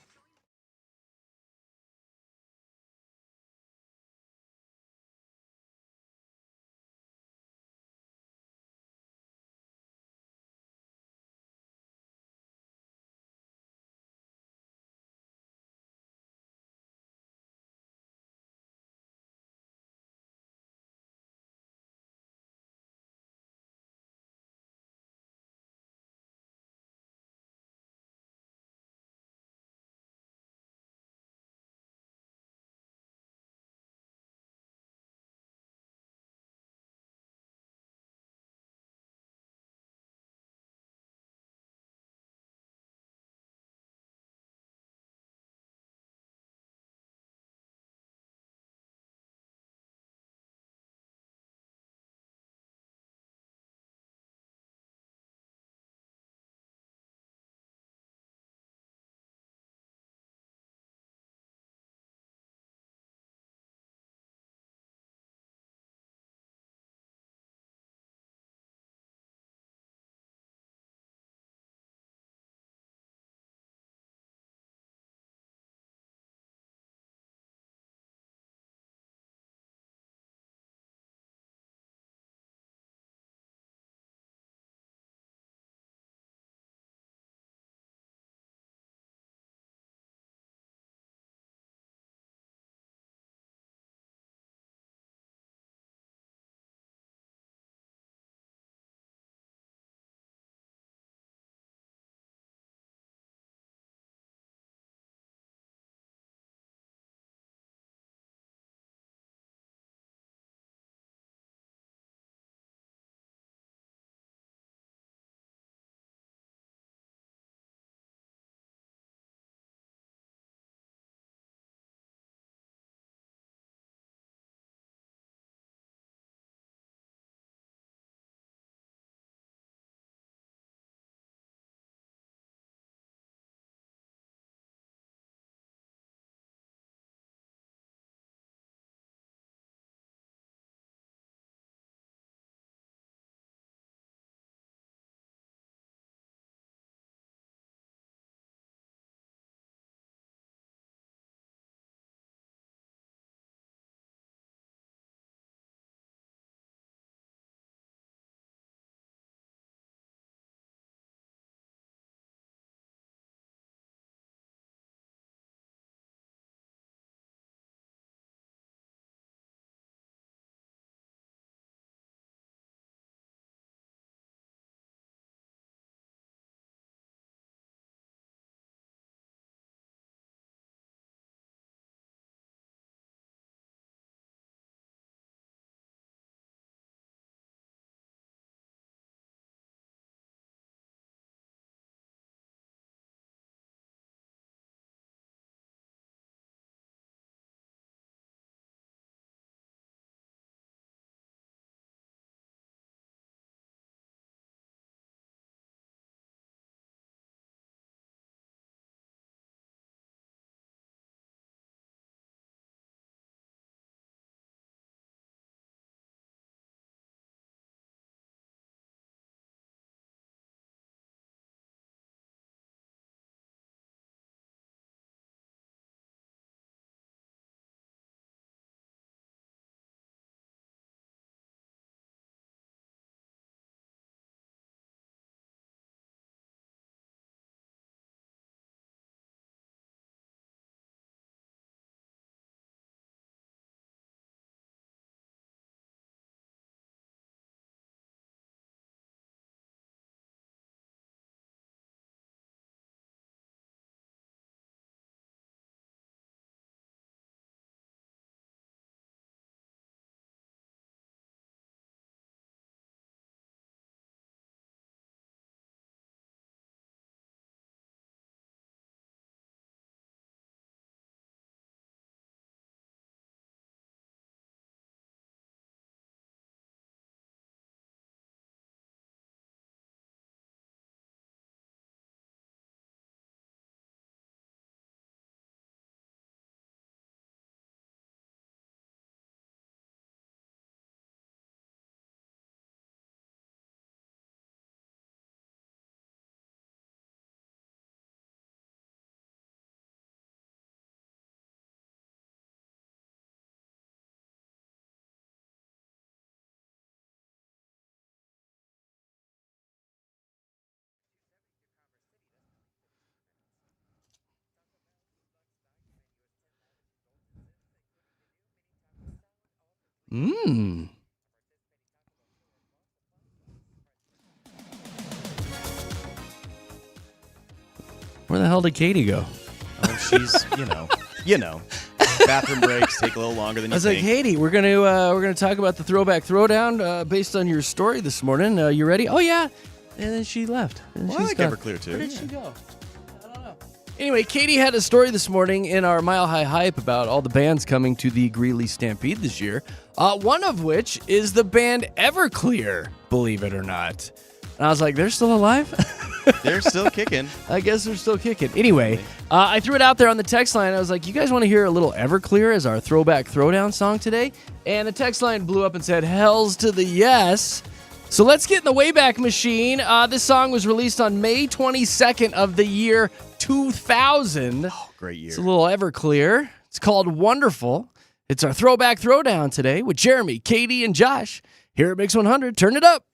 Mmm. Where the hell did Katie go? Oh, she's, you know, bathroom breaks take a little longer than I you was like, think. Katie, we're gonna talk about the throwback throwdown based on your story this morning. You ready? Oh yeah. And then she left. And Well, she's I gave her clear too. Where did she go? I don't know. Anyway, Katie had a story this morning in our Mile High Hype about all the bands coming to the Greeley Stampede this year. One of which is the band Everclear, believe it or not. And I was like, they're still alive? They're still kicking. I guess they're still kicking. Anyway, I threw it out there on the text line. I was like, you guys want to hear a little Everclear as our throwback throwdown song today? And the text line blew up and said, hells to the yes. So let's get in the Wayback Machine. This song was released on May 22nd of the year 2000. Oh, great year. It's a little Everclear. It's called Wonderful. It's our throwback throwdown today with Jeremy, Katy, and Josh here at Mix 100. Turn it up.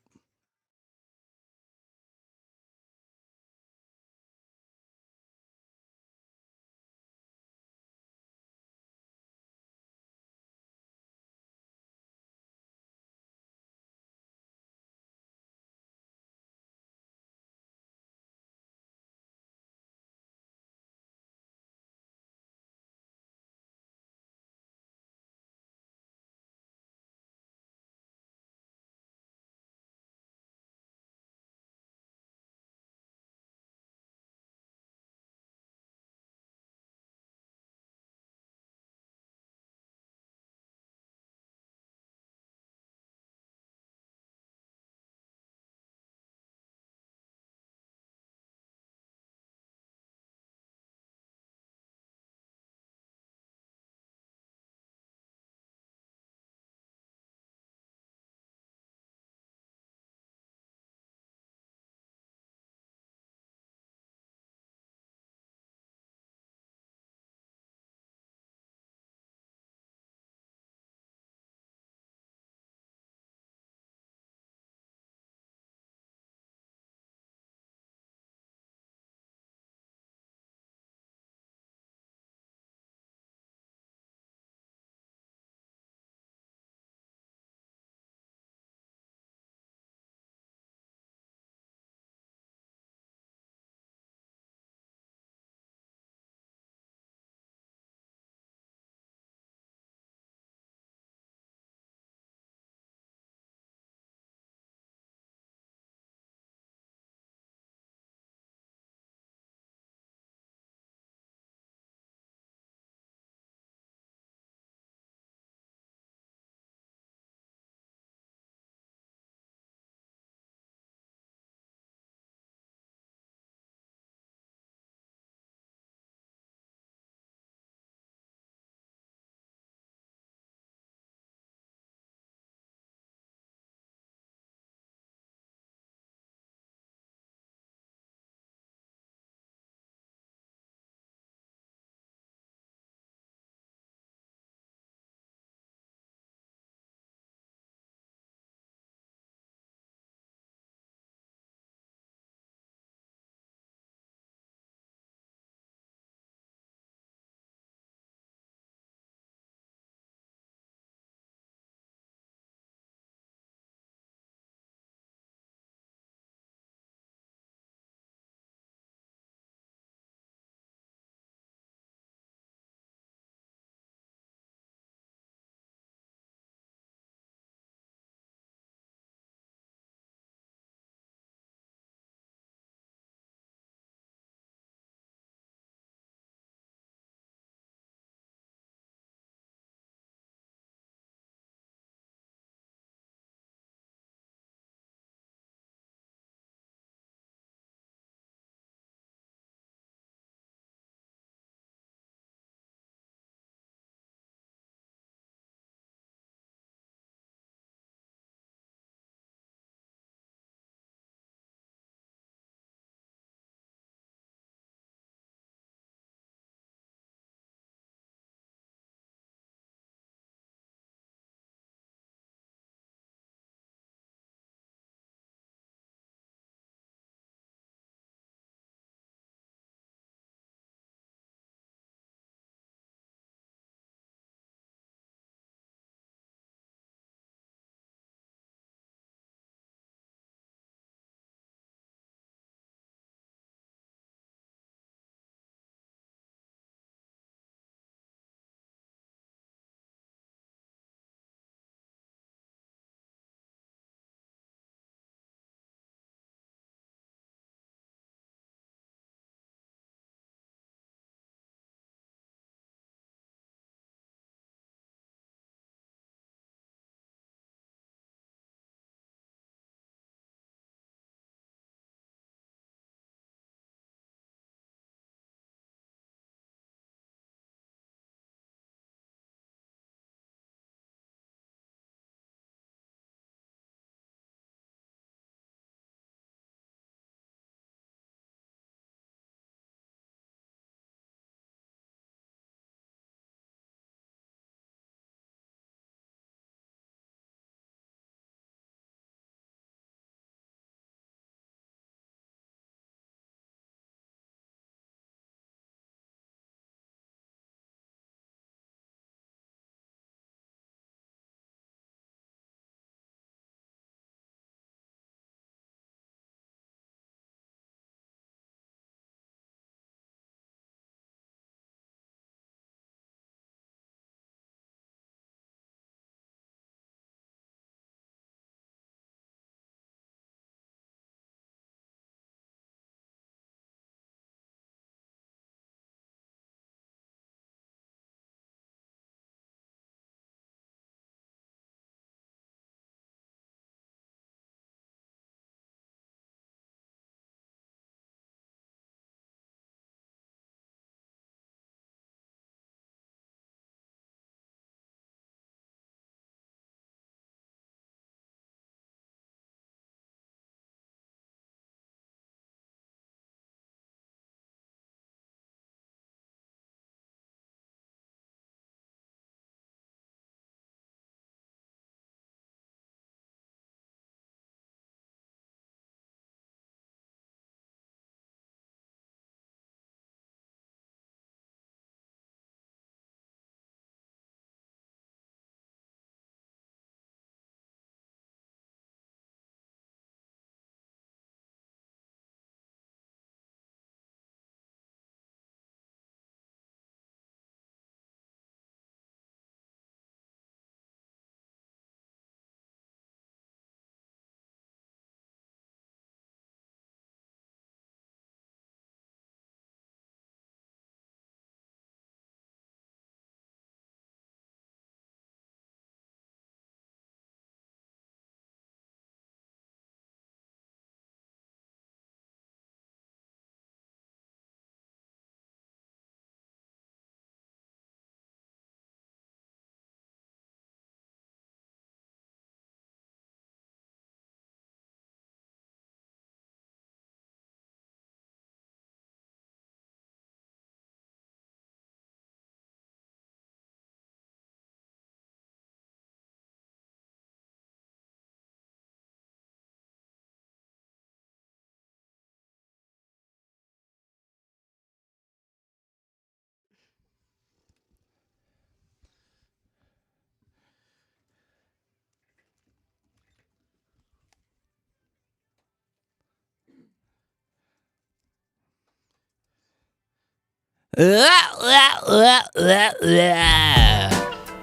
Well,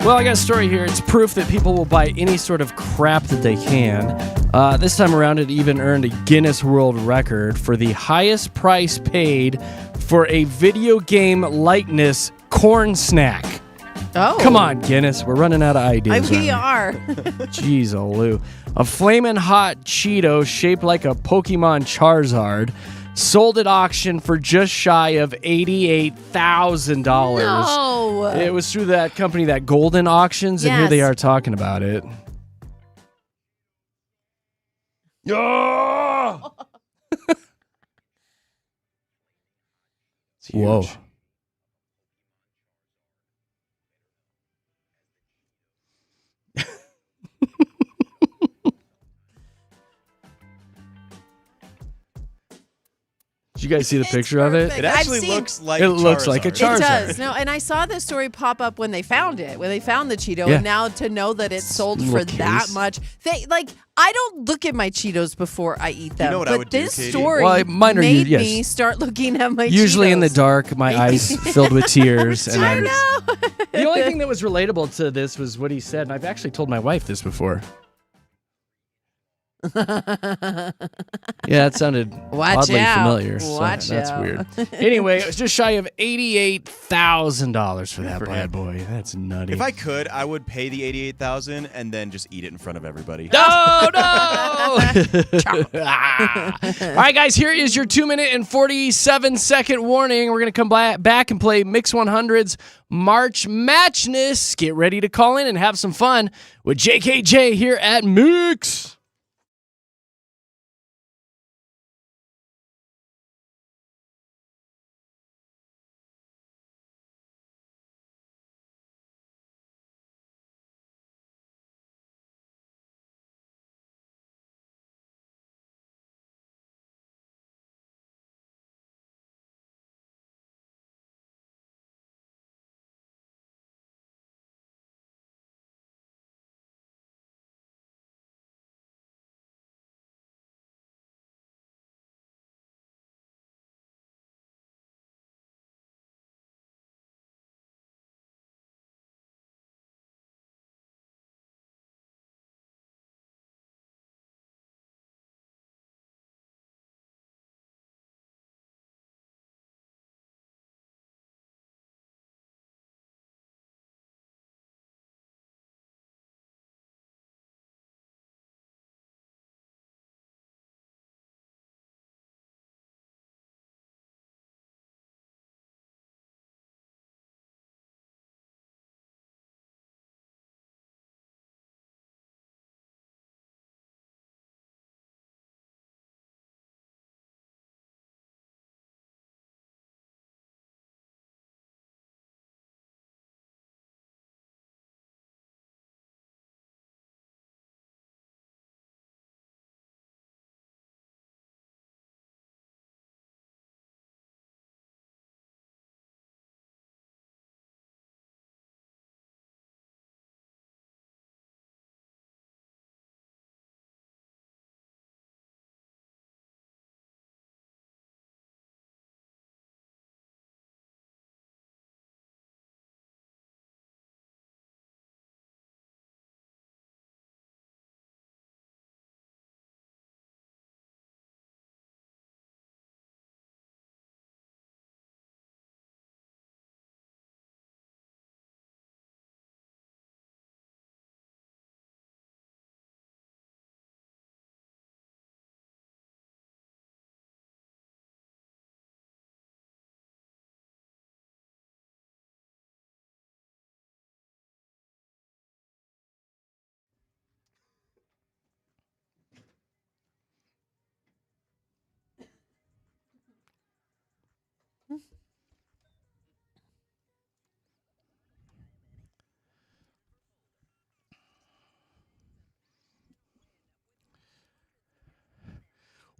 I got a story here. It's proof that people will buy any sort of crap that they can. This time around, it even earned a Guinness World Record for the highest price paid for a video game likeness corn snack. Oh. Come on, Guinness. We're running out of ideas. We aren't are. Jeez, Lou. A flamin' hot Cheeto shaped like a Pokemon Charizard sold at auction for just shy of $88,000. No. It was through that company, that Golden Auctions, and here they Yes. are talking about it. Oh! It's huge. Whoa. Did you guys see the picture of it? It actually looks like It looks like a Charizard. It Charizard. does. No, and I saw this story pop up when they found it, when they found the Cheeto, Yeah. and now to know that it's sold Little for that case. much. I don't look at my Cheetos before I eat them. know what but I would do, this Katie? story Well, mine are made yes. me start looking at my Usually in the Cheetos. dark, my eyes filled with tears. And I I'm know. The only thing that was relatable to this was what he said, and I've actually told my wife this before. Yeah, it sounded Watch oddly out. familiar. Watch so that's out. weird. Anyway, it was just shy of $88,000 for that for bad him. boy. That's nutty. If I could, I would pay the $88,000 and then just eat it in front of everybody. No! All right, guys, here is your 2-minute and 47-second warning. We're going to come back and play Mix 100's March Matchness. Get ready to call in and have some fun with JKJ here at Mix.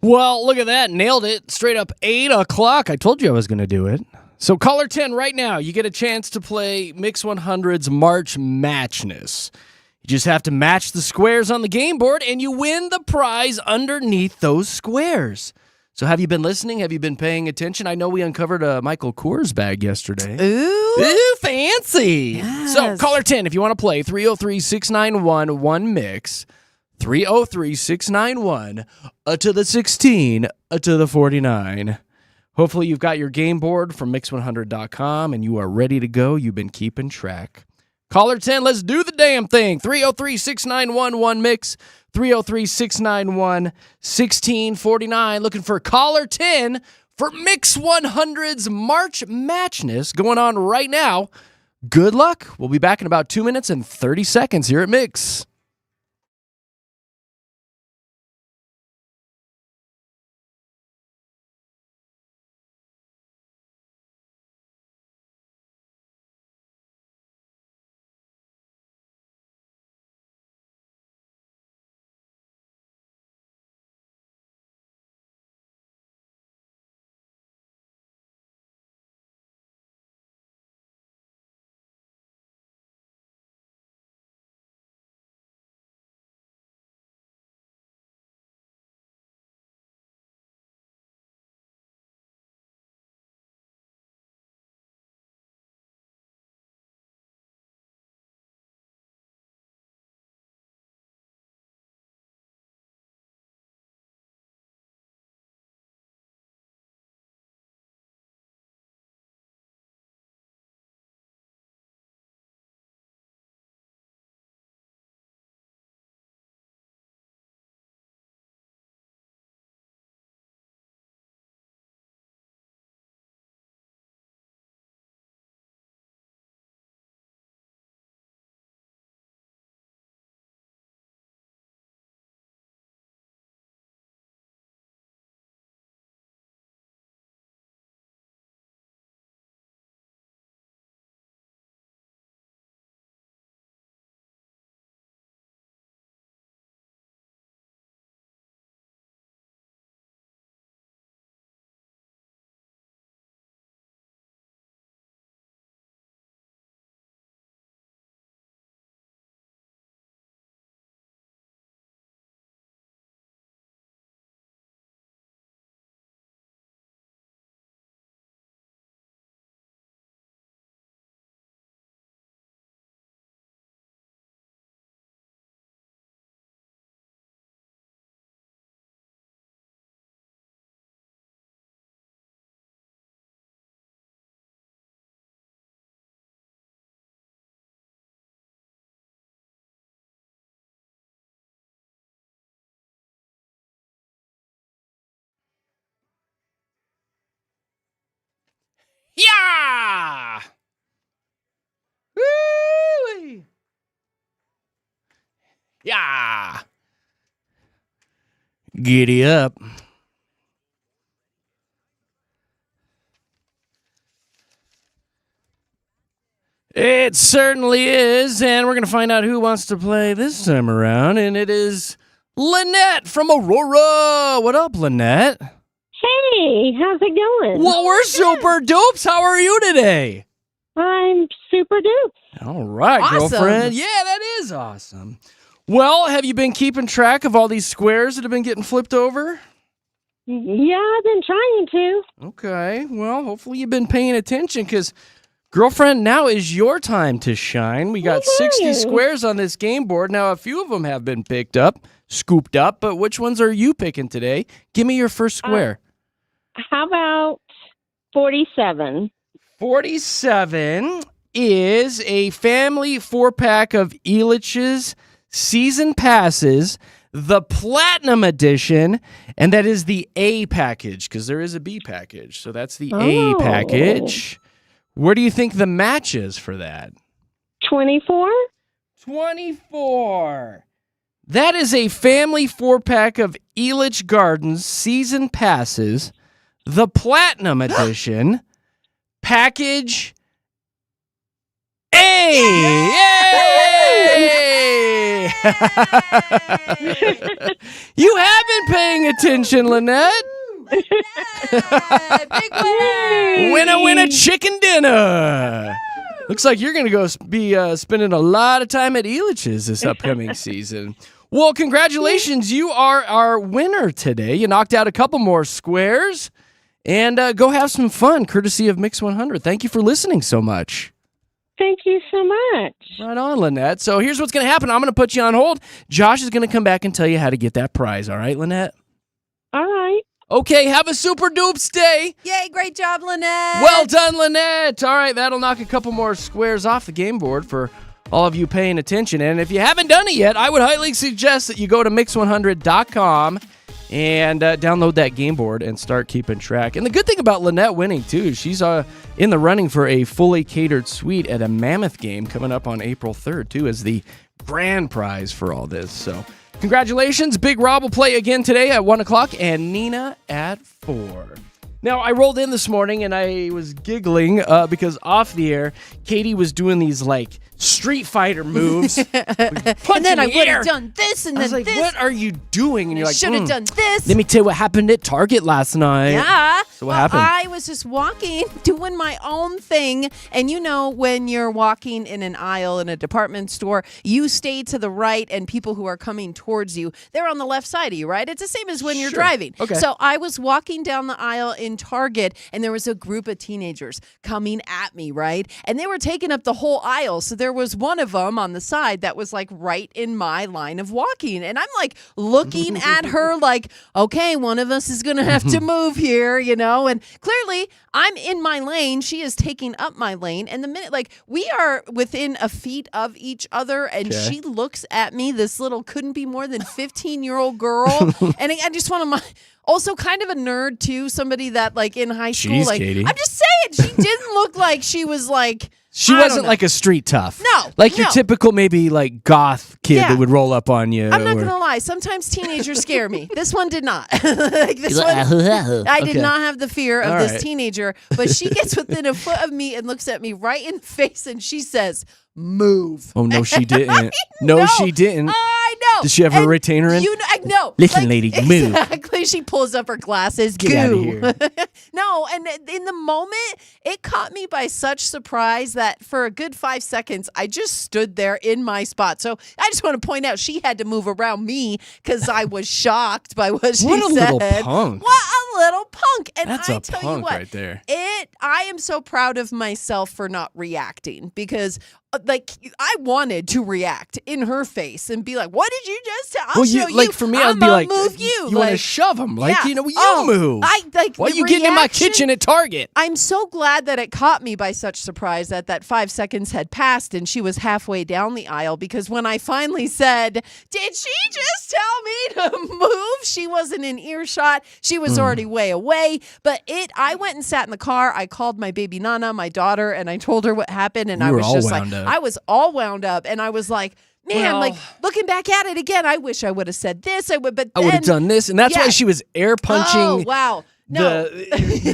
Well, look at that. Nailed it. Straight up 8 o'clock. I told you I was going to do it. So caller 10 right now, you get a chance to play Mix 100's March Matchness. You just have to match the squares on the game board, and you win the prize underneath those squares. So have you been listening? Have you been paying attention? I know we uncovered a Michael Kors bag yesterday. Ooh. Fancy. Yes. So caller 10, if you want to play, 303-691-1mix. 303-691 to the 16 to the 49. Hopefully you've got your game board from mix100.com and you are ready to go. You've been keeping track. Caller 10, let's do the damn thing. 303-691-1mix. 303-691-1649. Looking for caller 10 for Mix 100's March Matchness going on right now. Good luck. We'll be back in about 2 minutes and 30 seconds here at Mix. Yeah! Woo-wee. Yeah! Giddy up. It certainly is, and we're going to find out who wants to play this time around, and it is Lynette from Aurora. What up, Lynette? Hey, how's it going? Well, we're super dopes. How are you today? I'm super dupe. All right, Awesome. girlfriend. Yeah, that is awesome. Well, have you been keeping track of all these squares that have been getting flipped over? Yeah, I've been trying to. Okay, well, hopefully you've been paying attention because, girlfriend, now is your time to shine. We got 60 squares on this game board. Now, a few of them have been picked up, scooped up, but which ones are you picking today? Give me your first square. How about 47? 47 is a family 4-pack of Elitch's season passes, the Platinum Edition, and that is the A package because there is a B package. So that's the A package. Where do you think the match is for that? 24? 24. That is a family 4-pack of Elitch Gardens season passes, the Platinum Edition, package A. Yay! You have been paying attention, Lynette. Big winner. Winner, chicken dinner. Looks like you're going to go be spending a lot of time at Elitch's this upcoming season. Well, congratulations. You are our winner today. You knocked out a couple more squares. And go have some fun, courtesy of Mix 100. Thank you for listening so much. Thank you so much. Right on, Lynette. So here's what's going to happen. I'm going to put you on hold. Josh is going to come back and tell you how to get that prize. All right, Lynette? All right. Okay, have a super dupes day. Yay, great job, Lynette. Well done, Lynette. All right, that'll knock a couple more squares off the game board for all of you paying attention. And if you haven't done it yet, I would highly suggest that you go to mix100.com and download that game board and start keeping track. And the good thing about Lynette winning, too, is she's in the running for a fully catered suite at a Mammoth game coming up on April 3rd, too, as the grand prize for all this. So congratulations. Big Rob will play again today at 1 o'clock and Nina at 4. Now, I rolled in this morning and I was giggling because off the air, Katie was doing these, like, Street Fighter moves. And then I would have done this and I was then like, this. what are you doing? And you're like, should have done this. Let me tell you what happened at Target last night. Yeah. So what happened? I was just walking, doing my own thing. And you know, when you're walking in an aisle in a department store, you stay to the right and people who are coming towards you, they're on the left side of you, right? It's the same as when you're Sure. driving. Okay. So I was walking down the aisle in Target and there was a group of teenagers coming at me, right? And they were taking up the whole aisle. So there was one of them on the side that was like right in my line of walking. And I'm like looking at her like, okay, one of us is going to have to move here, you know? And clearly I'm in my lane. She is taking up my lane. And the minute, like, we are within a feet of each other and Okay. she looks at me, this little couldn't be more than 15-year-old girl. And I just want to... Also kind of a nerd, too. Somebody that, like, in high school. Jeez, like, Katie. I'm just saying, she didn't look like she was, like... She I don't wasn't know. like a street tough. No, Like your no. typical maybe like goth kid Yeah. that would roll up on you. I'm not or- going to lie. Sometimes teenagers scare me. This one did not. Like this one, I did Okay. not have the fear of All this right. teenager. But she gets within a foot of me and looks at me right in the face and she says, move. Oh, no, she didn't. No, No, she didn't. I know. Did she have her And retainer in? You know, I know. Listen, lady, move. Exactly. She pulls up her glasses. Get outta here. No, and in the moment, it caught me by such surprise that for a good 5 seconds, I just stood there in my spot. So I just want to point out she had to move around me because I was shocked by what she What a said. little punk. What a little punk. And That's I a tell you punk what, right there. I am so proud of myself for not reacting because like I wanted to react in her face and be like, "What did you just tell? I'll show you." like for me, I'd be I'ma like, move you. You want to Like, shove him? Like yeah. you Oh, move. I like. Why are the you getting in my reaction- kitchen at Target? I'm so glad that it caught me by such surprise that 5 seconds had passed and she was halfway down the aisle because when I finally said, "Did she just tell me to move?" She wasn't in earshot. She was already way away. But I went and sat in the car. I called my baby Nana, my daughter, and I told her what happened. And You I were was all just wound like, up. I was all wound up, and I was like, man, Well- like looking back at it again, I wish I would have said this. I would, but I would have then- done this, and that's why Yeah. she was air punching. Oh wow. No.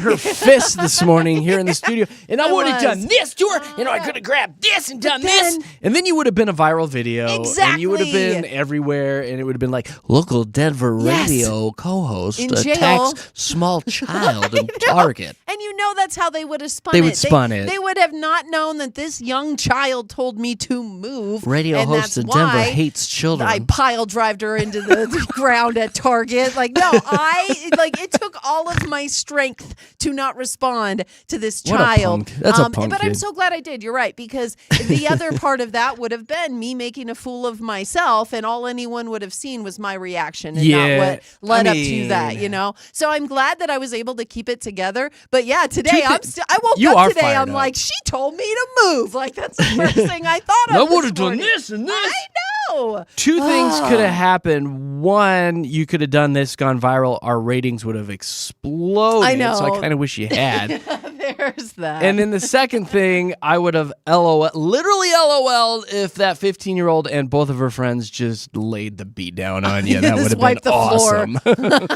her fist this morning here in the studio, and I I would have was. done this to her. I could have grabbed this and done this, then- and then you would have been a viral video, and you would have been Exactly. everywhere, and it would have been like local Denver Yes. radio co-host In jail. attacks small child in Target. And you know that's how they would have spun They it. would spun it. They would have not known that this young child told me to move. Radio and host that's in Denver why hates children. I pile drived her into the ground at Target. Like, no, it took all of my strength to not respond to this What a child. punk. That's a punk But I'm kid. so glad I did. You're right, because the other part of that would have been me making a fool of myself, and all anyone would have seen was my reaction and Yeah, not what led I up to that, mean- you know? So I'm glad that I was able to keep it together. But yeah, today Two I woke you up are today, fired I'm up. like, she told me to move. Like, that's the first thing I thought of. I this would have done morning. this and this. I know. Two things could have happened. One, you could have done this, gone viral. Our ratings would have exploded. I know. So I kind of wish you had. There's that. And then the second thing, I would have literally LOL'd if that 15-year-old and both of her friends just laid the beat down on you. That would Just have been wiped the floor.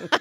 awesome.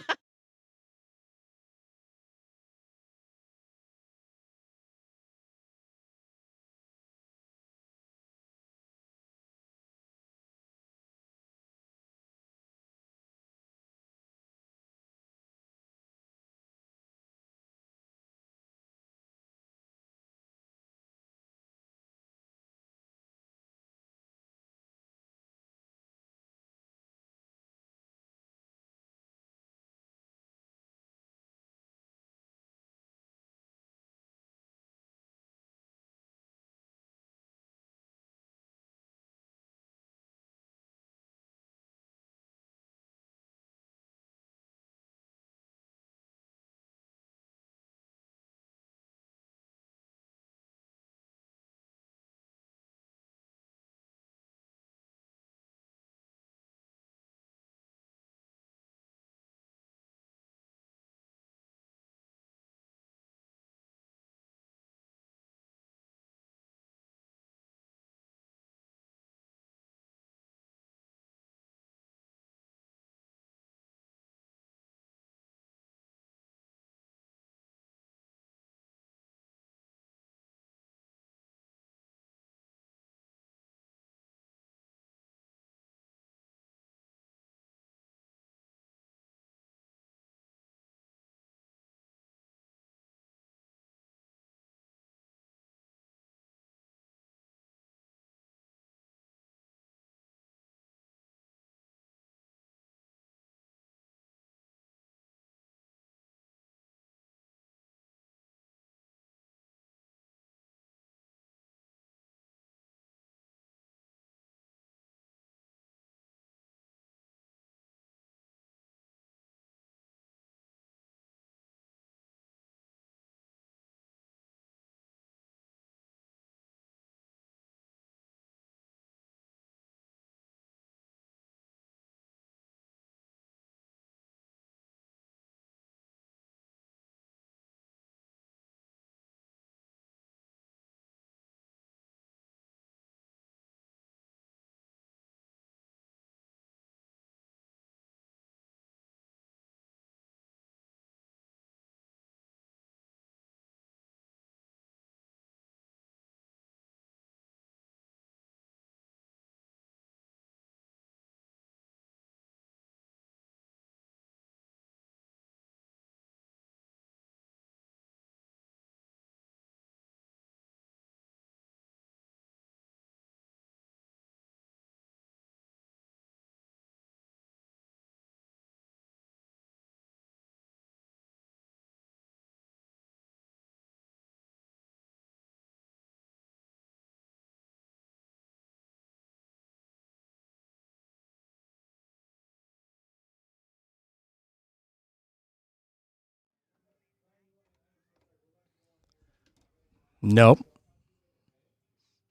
Nope.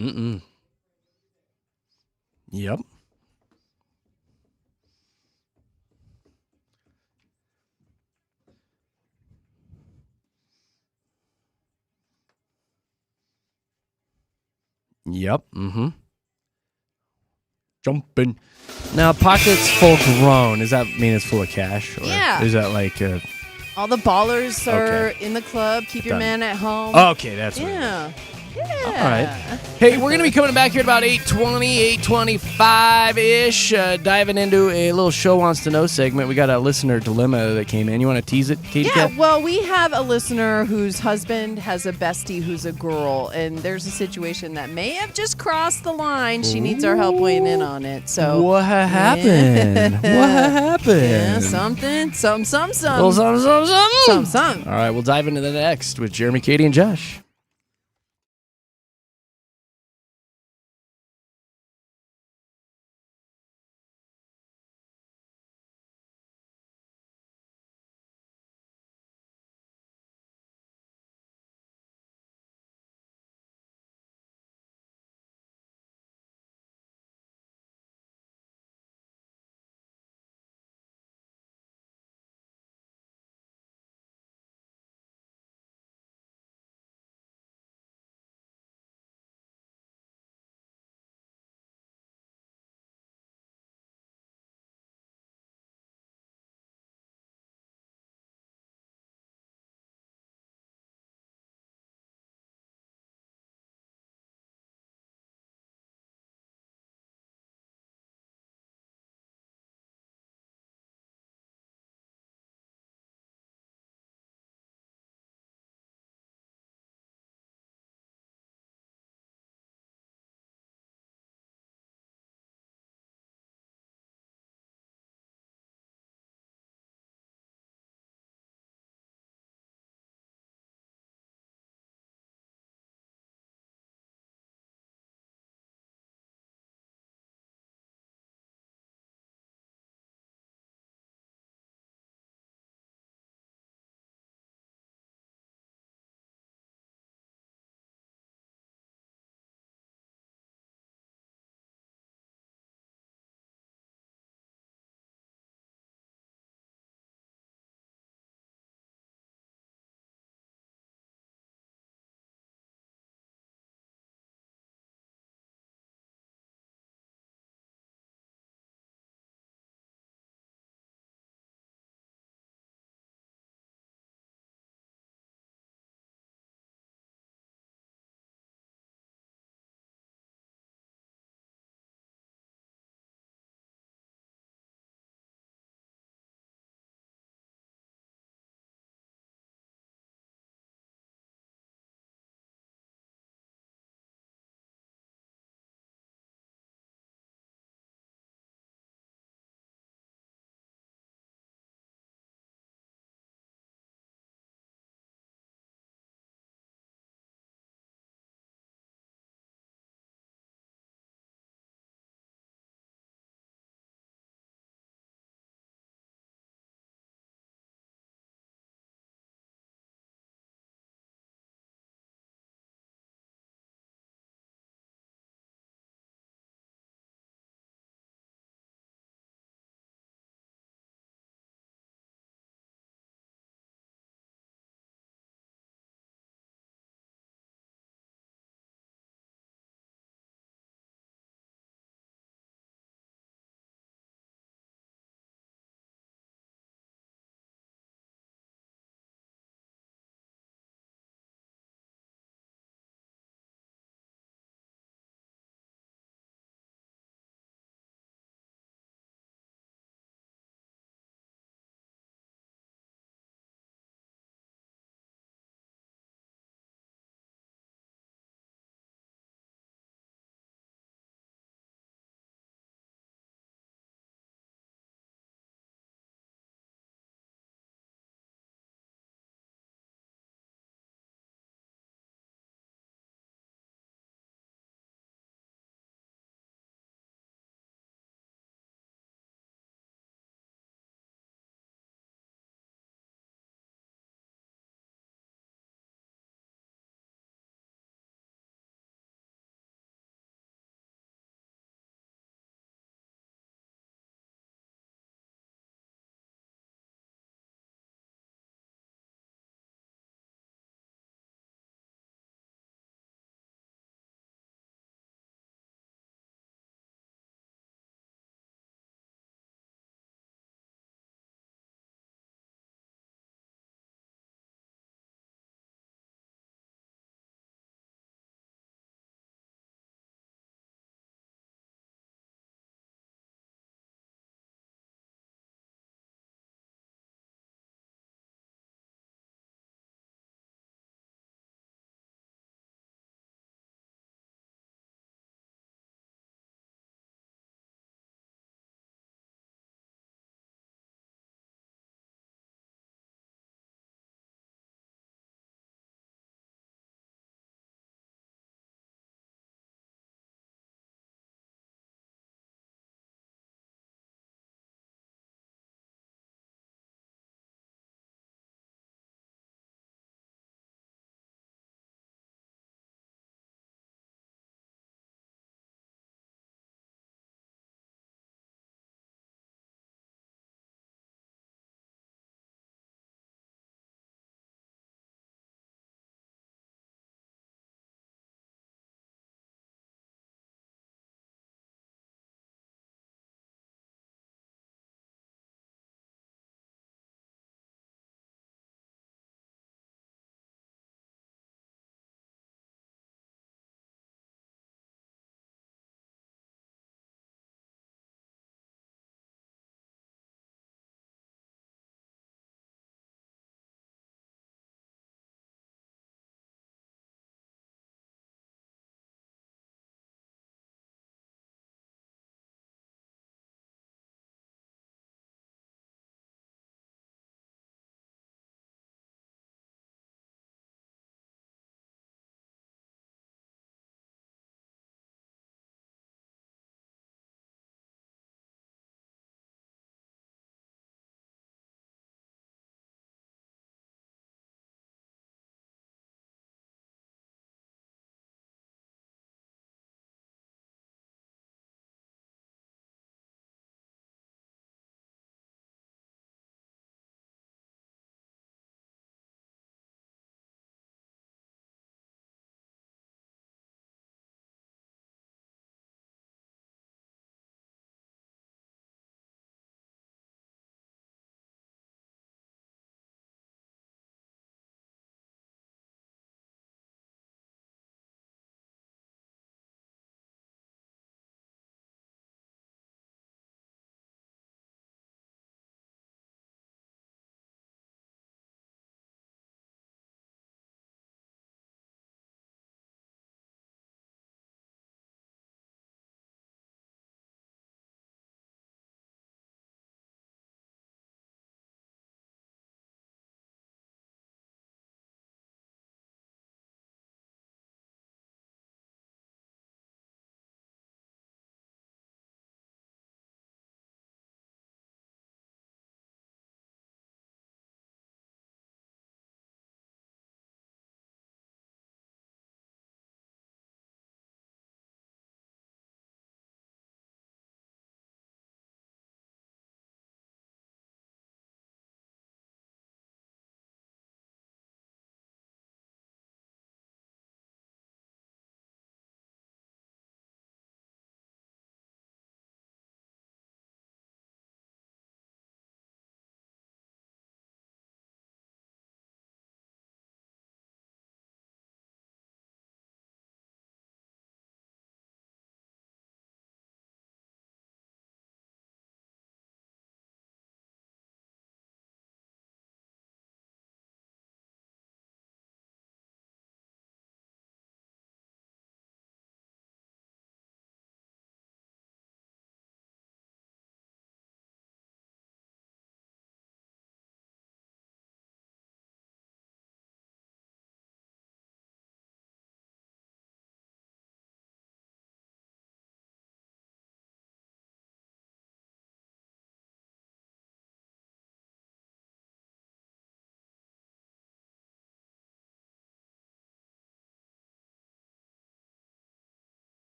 Mm-mm. Yep. Yep. Mm-hmm. Jumping. Now, pockets full grown. Does that mean it's full of cash? Or Yeah. Is that like All the ballers are Okay. in the club. Keep your Done. man at home. okay, that's what it is. Yeah. Yeah. All right. Hey, we're going to be coming back here at about 8:20, 8:25-ish, diving into a little Show Wants to Know segment. We got a listener dilemma that came in. You want to tease it, Katie? Yeah, well, we have a listener whose husband has a bestie who's a girl, and there's a situation that may have just crossed the line. She needs our help weighing in on it. So What happened? What happened? Yeah, something, some. Little something. Some. All right, we'll dive into the next with Jeremy, Katie, and Josh.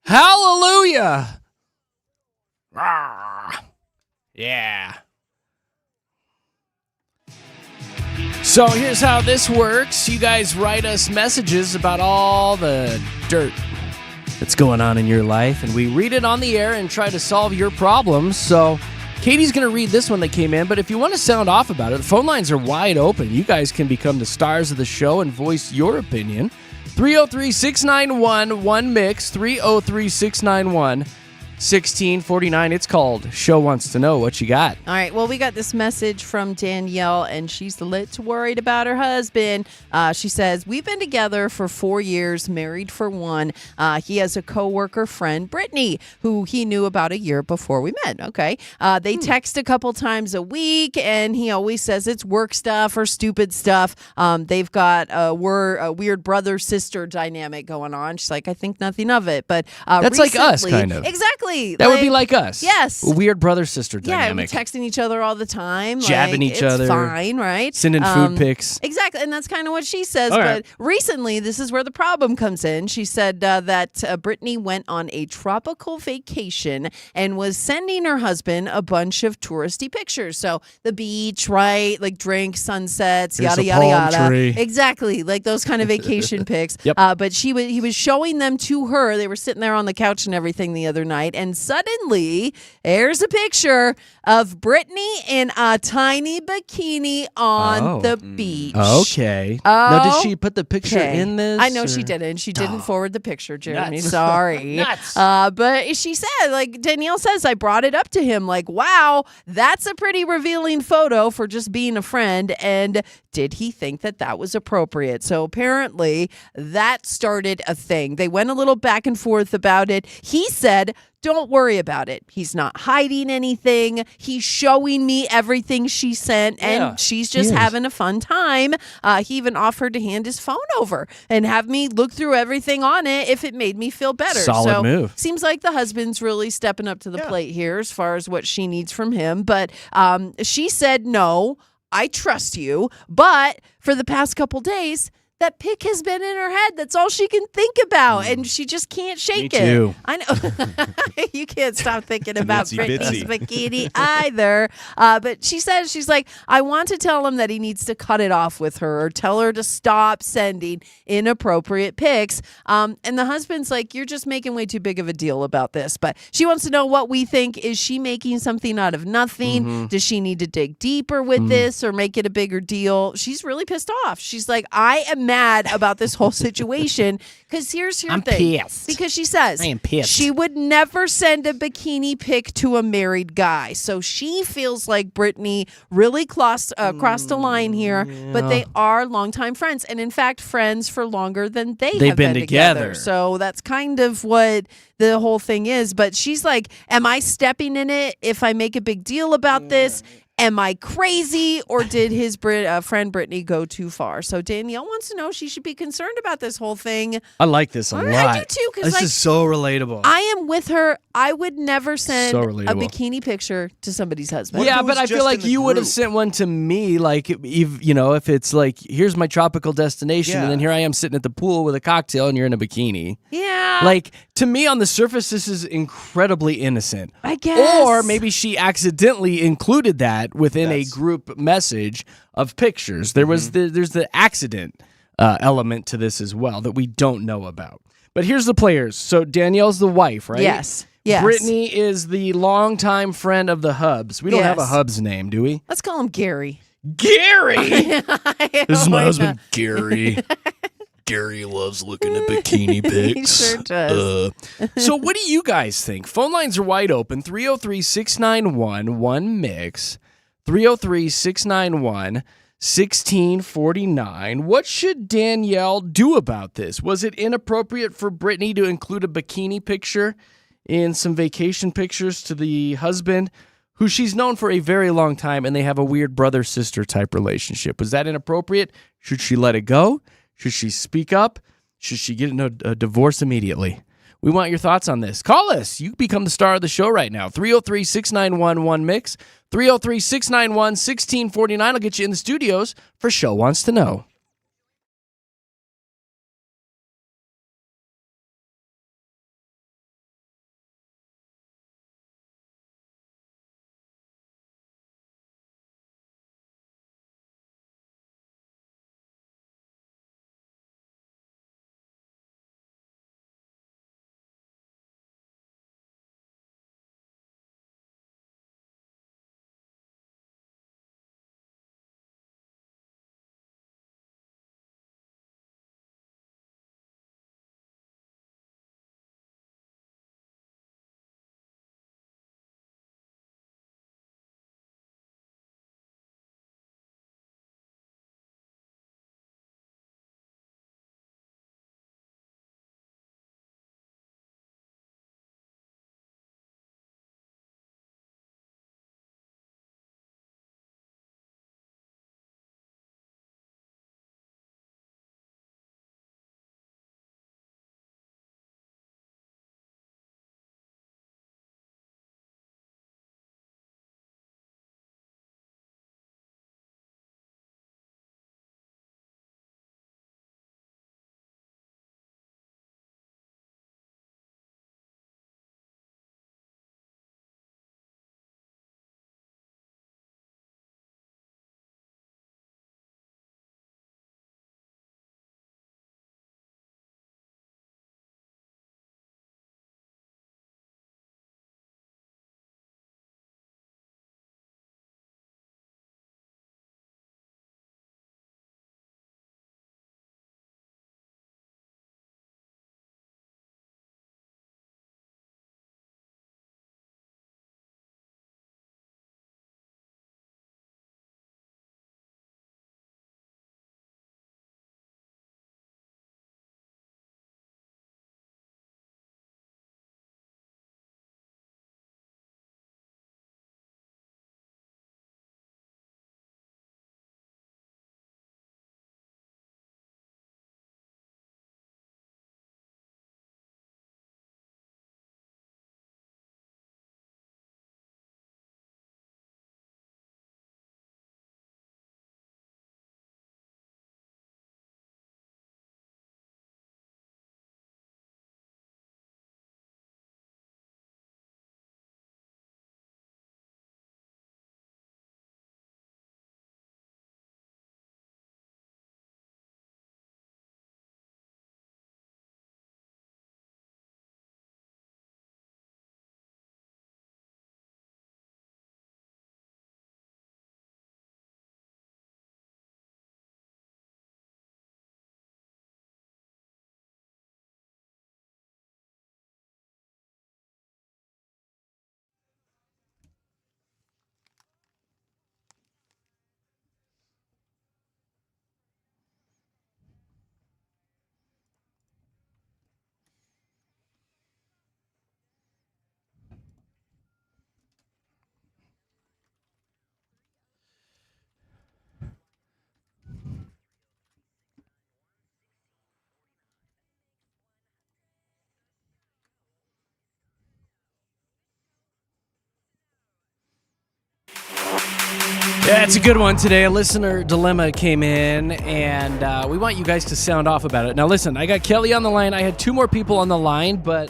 Hallelujah. Rawr. Yeah. So here's how this works. You guys write us messages about all the dirt that's going on in your life, and we read it on the air and try to solve your problems. So Katie's going to read this one that came in, but if you want to sound off about it, the phone lines are wide open. You guys can become the stars of the show and voice your opinion. 303-691-1MIX, 303-691-1649. It's called Show Wants to Know. What you got? All right. Well, we got this message from Danielle, and she's a little worried about her husband. She says, we've been together for 4 years, married for 1. He has a coworker friend, Brittany, who he knew about a year before we met. Okay. They text a couple times a week, and he always says it's work stuff or stupid stuff. They've got a weird brother-sister dynamic going on. She's like, I think nothing of it. But that's like us, kind of. Exactly. That would be like us. Yes. A weird brother-sister Yeah, dynamic. we're texting each other all the time. Jabbing each other. It's fine, right? Sending food pics. Exactly, and that's kind of what she says. All But right. recently, this is where the problem comes in. She said that Brittany went on a tropical vacation and was sending her husband a bunch of touristy pictures. So the beach, right? Like drinks, sunsets, Here's yada, a yada, palm yada. tree. Exactly, like those kind of vacation pics. Yep. But he was showing them to her. They were sitting there on the couch and everything the other night, and suddenly there's a picture of Brittany in a tiny bikini on the beach. Okay. Now, did she put the picture Okay. in this? I know or- she didn't. She didn't forward the picture, Jeremy. Nuts. Sorry. Nuts. But she said, like Danielle says, I brought it up to him, like, wow, that's a pretty revealing photo for just being a friend. And did he think that that was appropriate? So apparently that started a thing. They went a little back and forth about it. He said, don't worry about it. He's not hiding anything. He's showing me everything she sent, and Yeah, she's just he is. having a fun time. He even offered to hand his phone over and have me look through everything on it if it made me feel better. Solid move. Seems like the husband's really stepping up to the plate here as far as what she needs from him. But she said, no, I trust you. But for the past couple days, that pic has been in her head. That's all she can think about, and she just can't shake Me it. too. I know. You can't stop thinking about Itsy Brittany's bitsy. bikini either. But she says, she's like, I want to tell him that he needs to cut it off with her or tell her to stop sending inappropriate pics. And the husband's like, you're just making way too big of a deal about this. But she wants to know what we think. Is she making something out of nothing? Does she need to dig deeper with this or make it a bigger deal? She's really pissed off. She's like, I am mad about this whole situation because here's your I'm thing. pissed. Because she says I am pissed. she would never send a bikini pic to a married guy. So she feels like Brittany really crossed a line here, but they are longtime friends. And in fact, friends for longer than they've been been together. So that's kind of what the whole thing is. But she's like, am I stepping in it if I make a big deal about this? Am I crazy, or did his friend Brittany go too far? So Danielle wants to know if she should be concerned about this whole thing. I like this a lot. I do too, because This is so relatable. I am with her. I would never send So a relatable. bikini picture to somebody's husband. What if Yeah, it but was I just feel like in the you would have group? sent one to me, like, if it's like, here's my tropical destination, Yeah. and then here I am sitting at the pool with a cocktail, and you're in a bikini. Yeah. Like, to me, on the surface, this is incredibly innocent. I guess. Or maybe she accidentally included that within That's- a group message of pictures. There was there's the accident element to this as well that we don't know about. But here's the players. So Danielle's the wife, right? Yes. Yes. Brittany is the longtime friend of the Hubs. We don't have a Yes. Hubs name, do we? Let's call him Gary. Gary! This is my Why husband, Gary. Gary loves looking at bikini pics. He sure does. So what do you guys think? Phone lines are wide open. 303-691-1MIX. 303-691-1649. What should Danielle do about this? Was it inappropriate for Brittany to include a bikini picture in some vacation pictures to the husband, who she's known for a very long time, and they have a weird brother-sister type relationship? Was that inappropriate? Should she let it go? Should she speak up? Should she get a divorce immediately? We want your thoughts on this. Call us. You become the star of the show right now. 303-691-1MIX. 303-691-1649. I'll get you in the studios for Show Wants to Know. Yeah, it's a good one today. A listener dilemma came in, and we want you guys to sound off about it. Now, listen, I got Kelly on the line. I had 2 more people on the line, but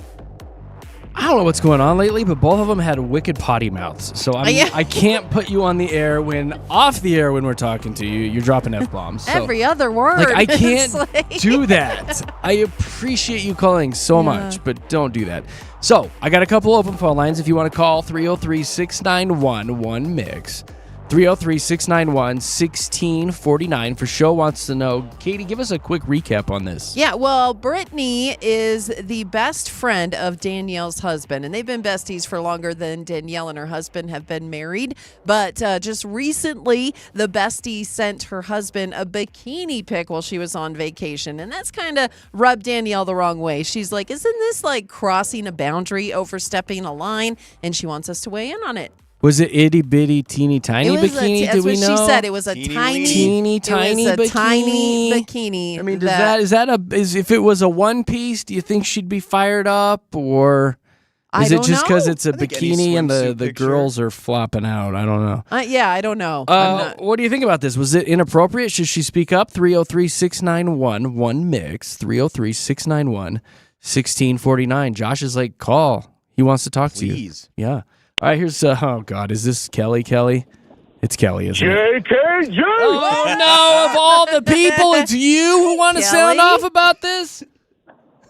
I don't know what's going on lately, but both of them had wicked potty mouths. So I can't put you on the air off the air when we're talking to you. You're dropping F-bombs. So, Every other word. I can't It's do that. I appreciate you calling so much, but don't do that. So I got a couple open phone lines. If you want to call, 303-691-1MIX. 303-691-1649 for show wants to know. Katie, give us a quick recap on this. Yeah, well, Brittany is the best friend of Danielle's husband, and they've been besties for longer than Danielle and her husband have been married. But just recently, the bestie sent her husband a bikini pic while she was on vacation, and that's kind of rubbed Danielle the wrong way. She's like, isn't this like crossing a boundary, overstepping a line? And she wants us to weigh in on it. Was it itty bitty teeny tiny bikini? That's Do we what know? she said. It was a Teeny tiny bikini. I mean, that- if it was a one piece, do you think she'd be fired up, or is it just because it's a I think any bikini and the swimsuit picture. girls are flopping out? I don't know. Yeah, I don't know. I'm not- What do you think about this? Was it inappropriate? Should she speak up? 303-691-1MIX. 303-691-1649. Josh is like, call. He wants to talk to you. Please. Yeah. All right, here's, oh, God, is this Kelly? It's Kelly, isn't it? K.K. Josh. Oh, no, of all the people, it's you who want to sound Kelly? off about this?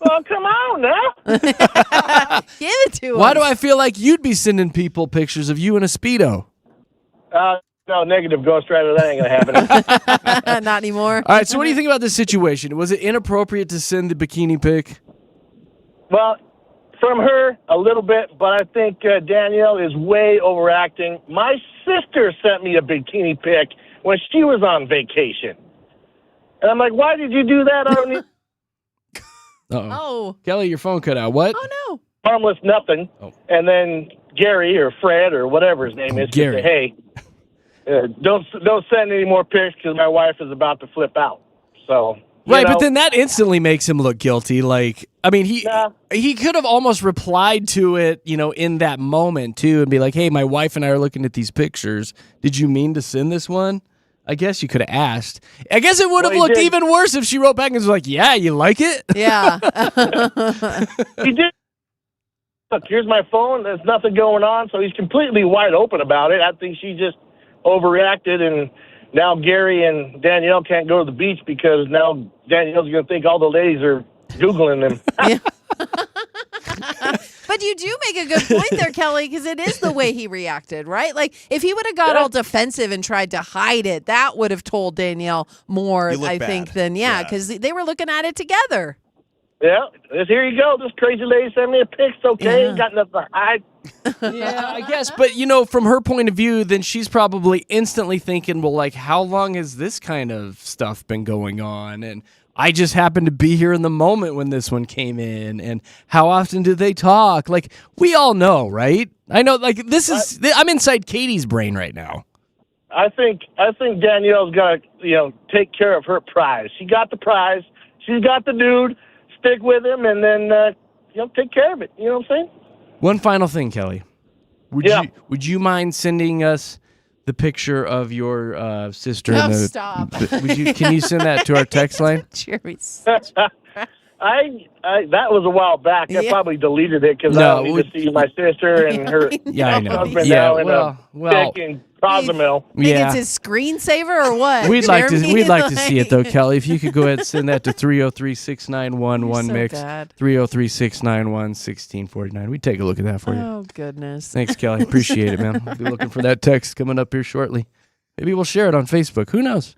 Oh, come on now. Give it to us. Why do I feel like you'd be sending people pictures of you in a Speedo? No, negative Ghost Rider. That ain't going to happen. Not anymore. All right, so what do you think about this situation? Was it inappropriate to send the bikini pic? Well, from her, a little bit, but I think Danielle is way overacting. My sister sent me a bikini pic when she was on vacation. And I'm like, why did you do that? I don't need Uh-oh. Oh. Kelly, your phone cut out. What? Oh, no. harmless nothing. Oh. And then Gary or Fred or whatever his name is, Gary. said, hey, don't send any more pics because my wife is about to flip out. So... Right, but then that instantly makes him look guilty. Like, I mean, he could have almost replied to it, in that moment too, and be like, "Hey, my wife and I are looking at these pictures. Did you mean to send this one?" I guess you could have asked. I guess it would have looked even worse if she wrote back and was like, "Yeah, you like it?" Yeah. He did. Look, here's my phone. There's nothing going on, so he's completely wide open about it. I think she just overreacted, and now Gary and Danielle can't go to the beach because now Danielle's going to think all the ladies are Googling them. But you do make a good point there, Kelly, because it is the way he reacted, right? Like, if he would have got all defensive and tried to hide it, that would have told Danielle more, You look I bad. think, than, because they were looking at it together. Yeah, here you go. This crazy lady sent me a pic. It's okay. Yeah. Ain't got nothing to hide. Yeah, I guess. But, from her point of view, then she's probably instantly thinking, well, like, how long has this kind of stuff been going on? And I just happened to be here in the moment when this one came in. And how often do they talk? Like, we all know, right? I know, like, I'm inside Katie's brain right now. I think Danielle's got to, take care of her prize. She got the prize. She's got the dude. Stick with him, and then, take care of it. You know what I'm saying? One final thing, Kelly. Would you mind sending us the picture of your sister? Oh, stop. Can you send that to our text line? Jerry's. I that was a while back. I probably deleted it because I No, don't need to see my sister and her Yeah, I know. husband Yeah, now in a thick and Cozumel. Think Yeah. it's his screensaver or what? We'd like to Jeremy? see it though, Kelly. If you could go ahead and send that to 303-691-1MIX, so bad. 303-691-1649. We'd take a look at that for you. Oh, goodness. Thanks, Kelly. Appreciate it, man. I'll be looking for that text coming up here shortly. Maybe we'll share it on Facebook. Who knows?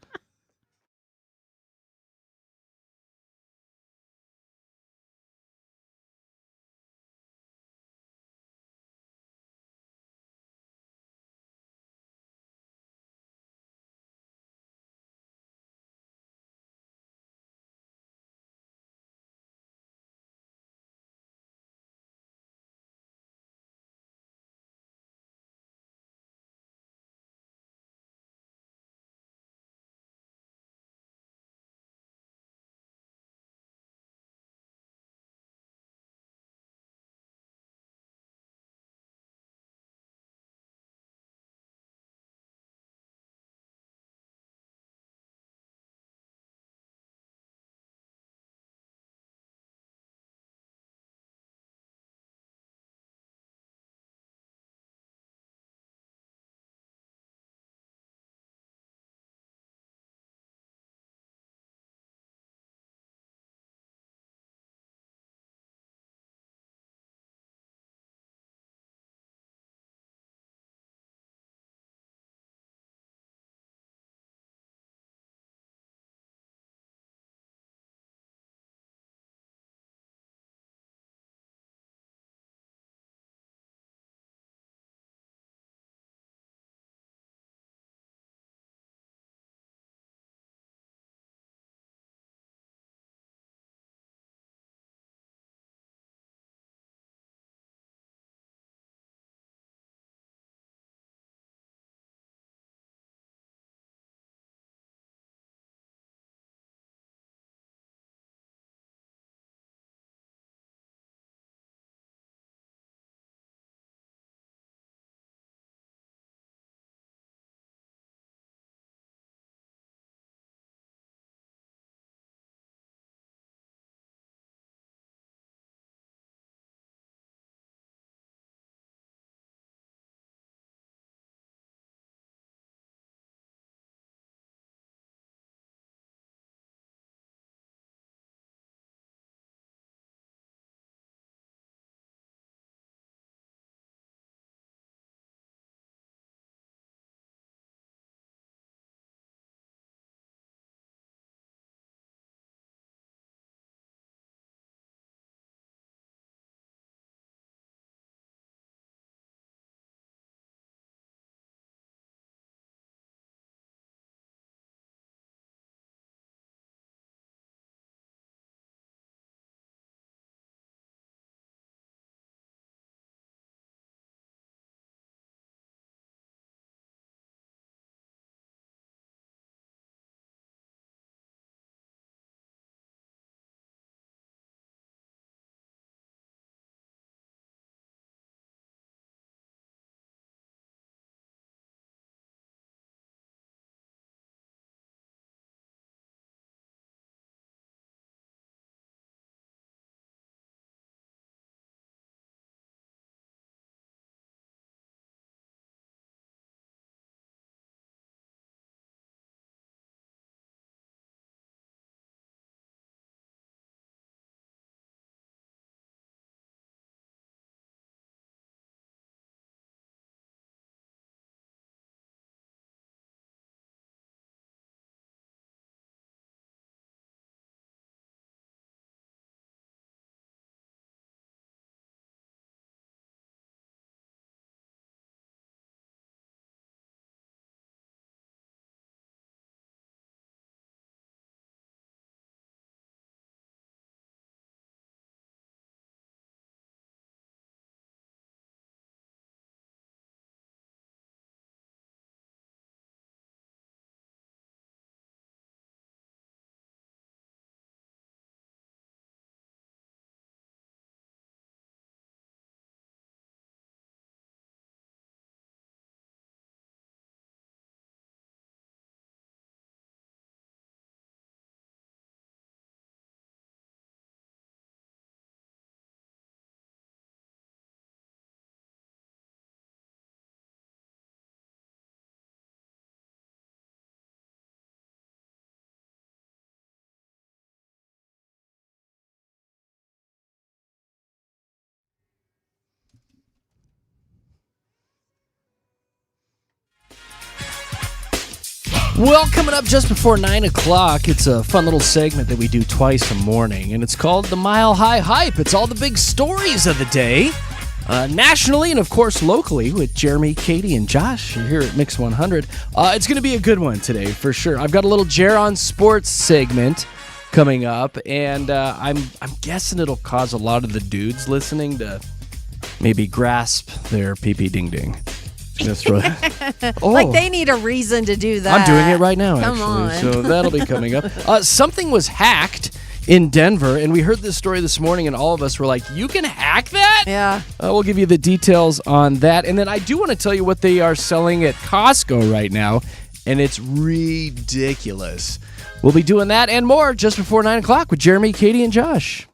Well, coming up just before 9 o'clock, it's a fun little segment that we do twice a morning, and it's called the Mile High Hype. It's all the big stories of the day, nationally and, of course, locally with Jeremy, Katy, and Josh here at Mix 100. It's going to be a good one today, for sure. I've got a little Jer on Sports segment coming up, and I'm guessing it'll cause a lot of the dudes listening to maybe grasp their pee-pee ding-ding. That's right. Oh. Like they need a reason to do that. I'm doing it right now, Come actually. on. So that'll be coming up. Something was hacked in Denver, and we heard this story this morning, and all of us were like, you can hack that? Yeah. We'll give you the details on that. And then I do want to tell you what they are selling at Costco right now, and it's ridiculous. We'll be doing that and more just before 9 o'clock with Jeremy, Katy, and Josh.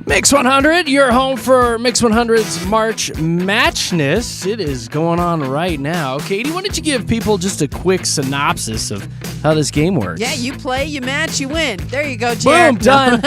Mix 100, your home for Mix 100's March Matchness. It is going on right now. Katie, why don't you give people just a quick synopsis of how this game works? Yeah, you play, you match, you win. There you go, Jared. Boom, done.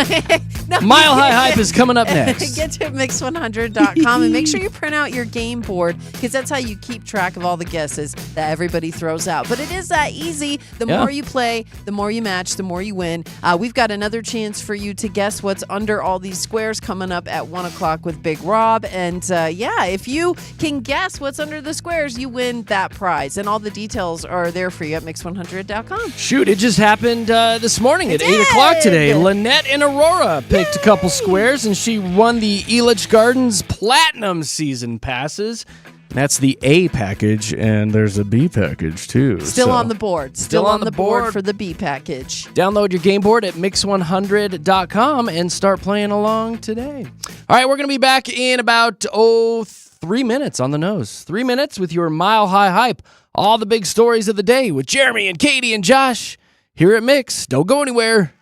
No, Mile High Hype is coming up next. Get to mix100.com and make sure you print out your game board because that's how you keep track of all the guesses that everybody throws out. But it is that easy. The more you play, the more you match, the more you win. We've got another chance for you to guess what's under all these squares coming up at 1 o'clock with Big Rob. And if you can guess what's under the squares, you win that prize. And all the details are there for you at mix100.com. Shoot, it just happened this morning at 8 o'clock today. Lynette and Aurora picked a couple squares, and she won the Elitch Gardens Platinum Season Passes. That's the A package, and there's a B package, too. Still on the board. Still on the board for the B package. Download your game board at mix100.com and start playing along today. All right, we're going to be back in about, 3 minutes on the nose. 3 minutes with your Mile High Hype. All the big stories of the day with Jeremy and Katy and Josh here at Mix. Don't go anywhere.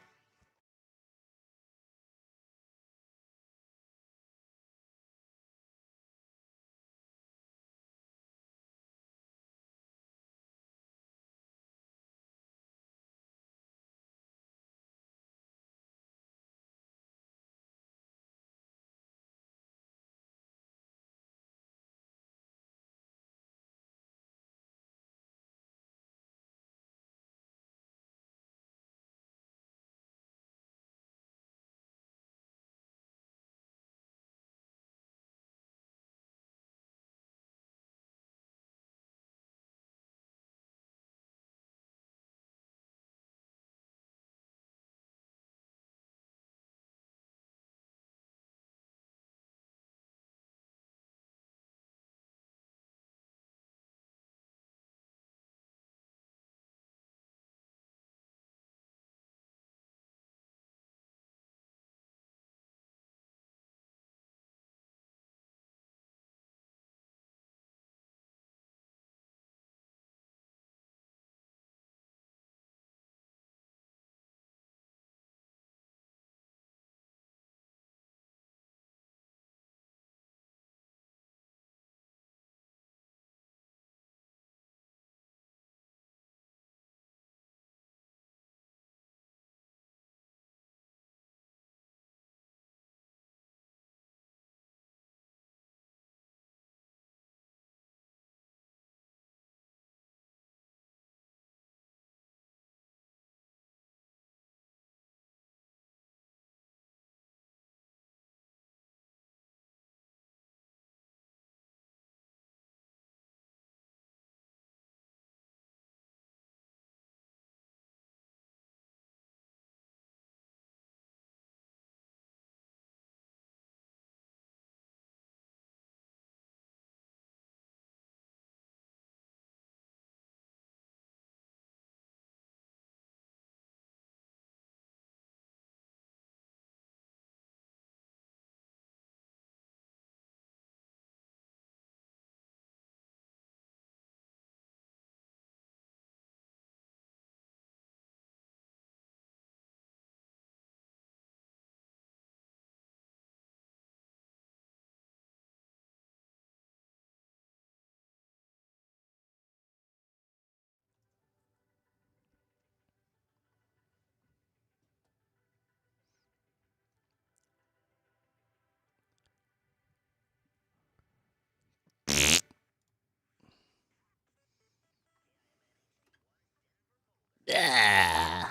Yeah.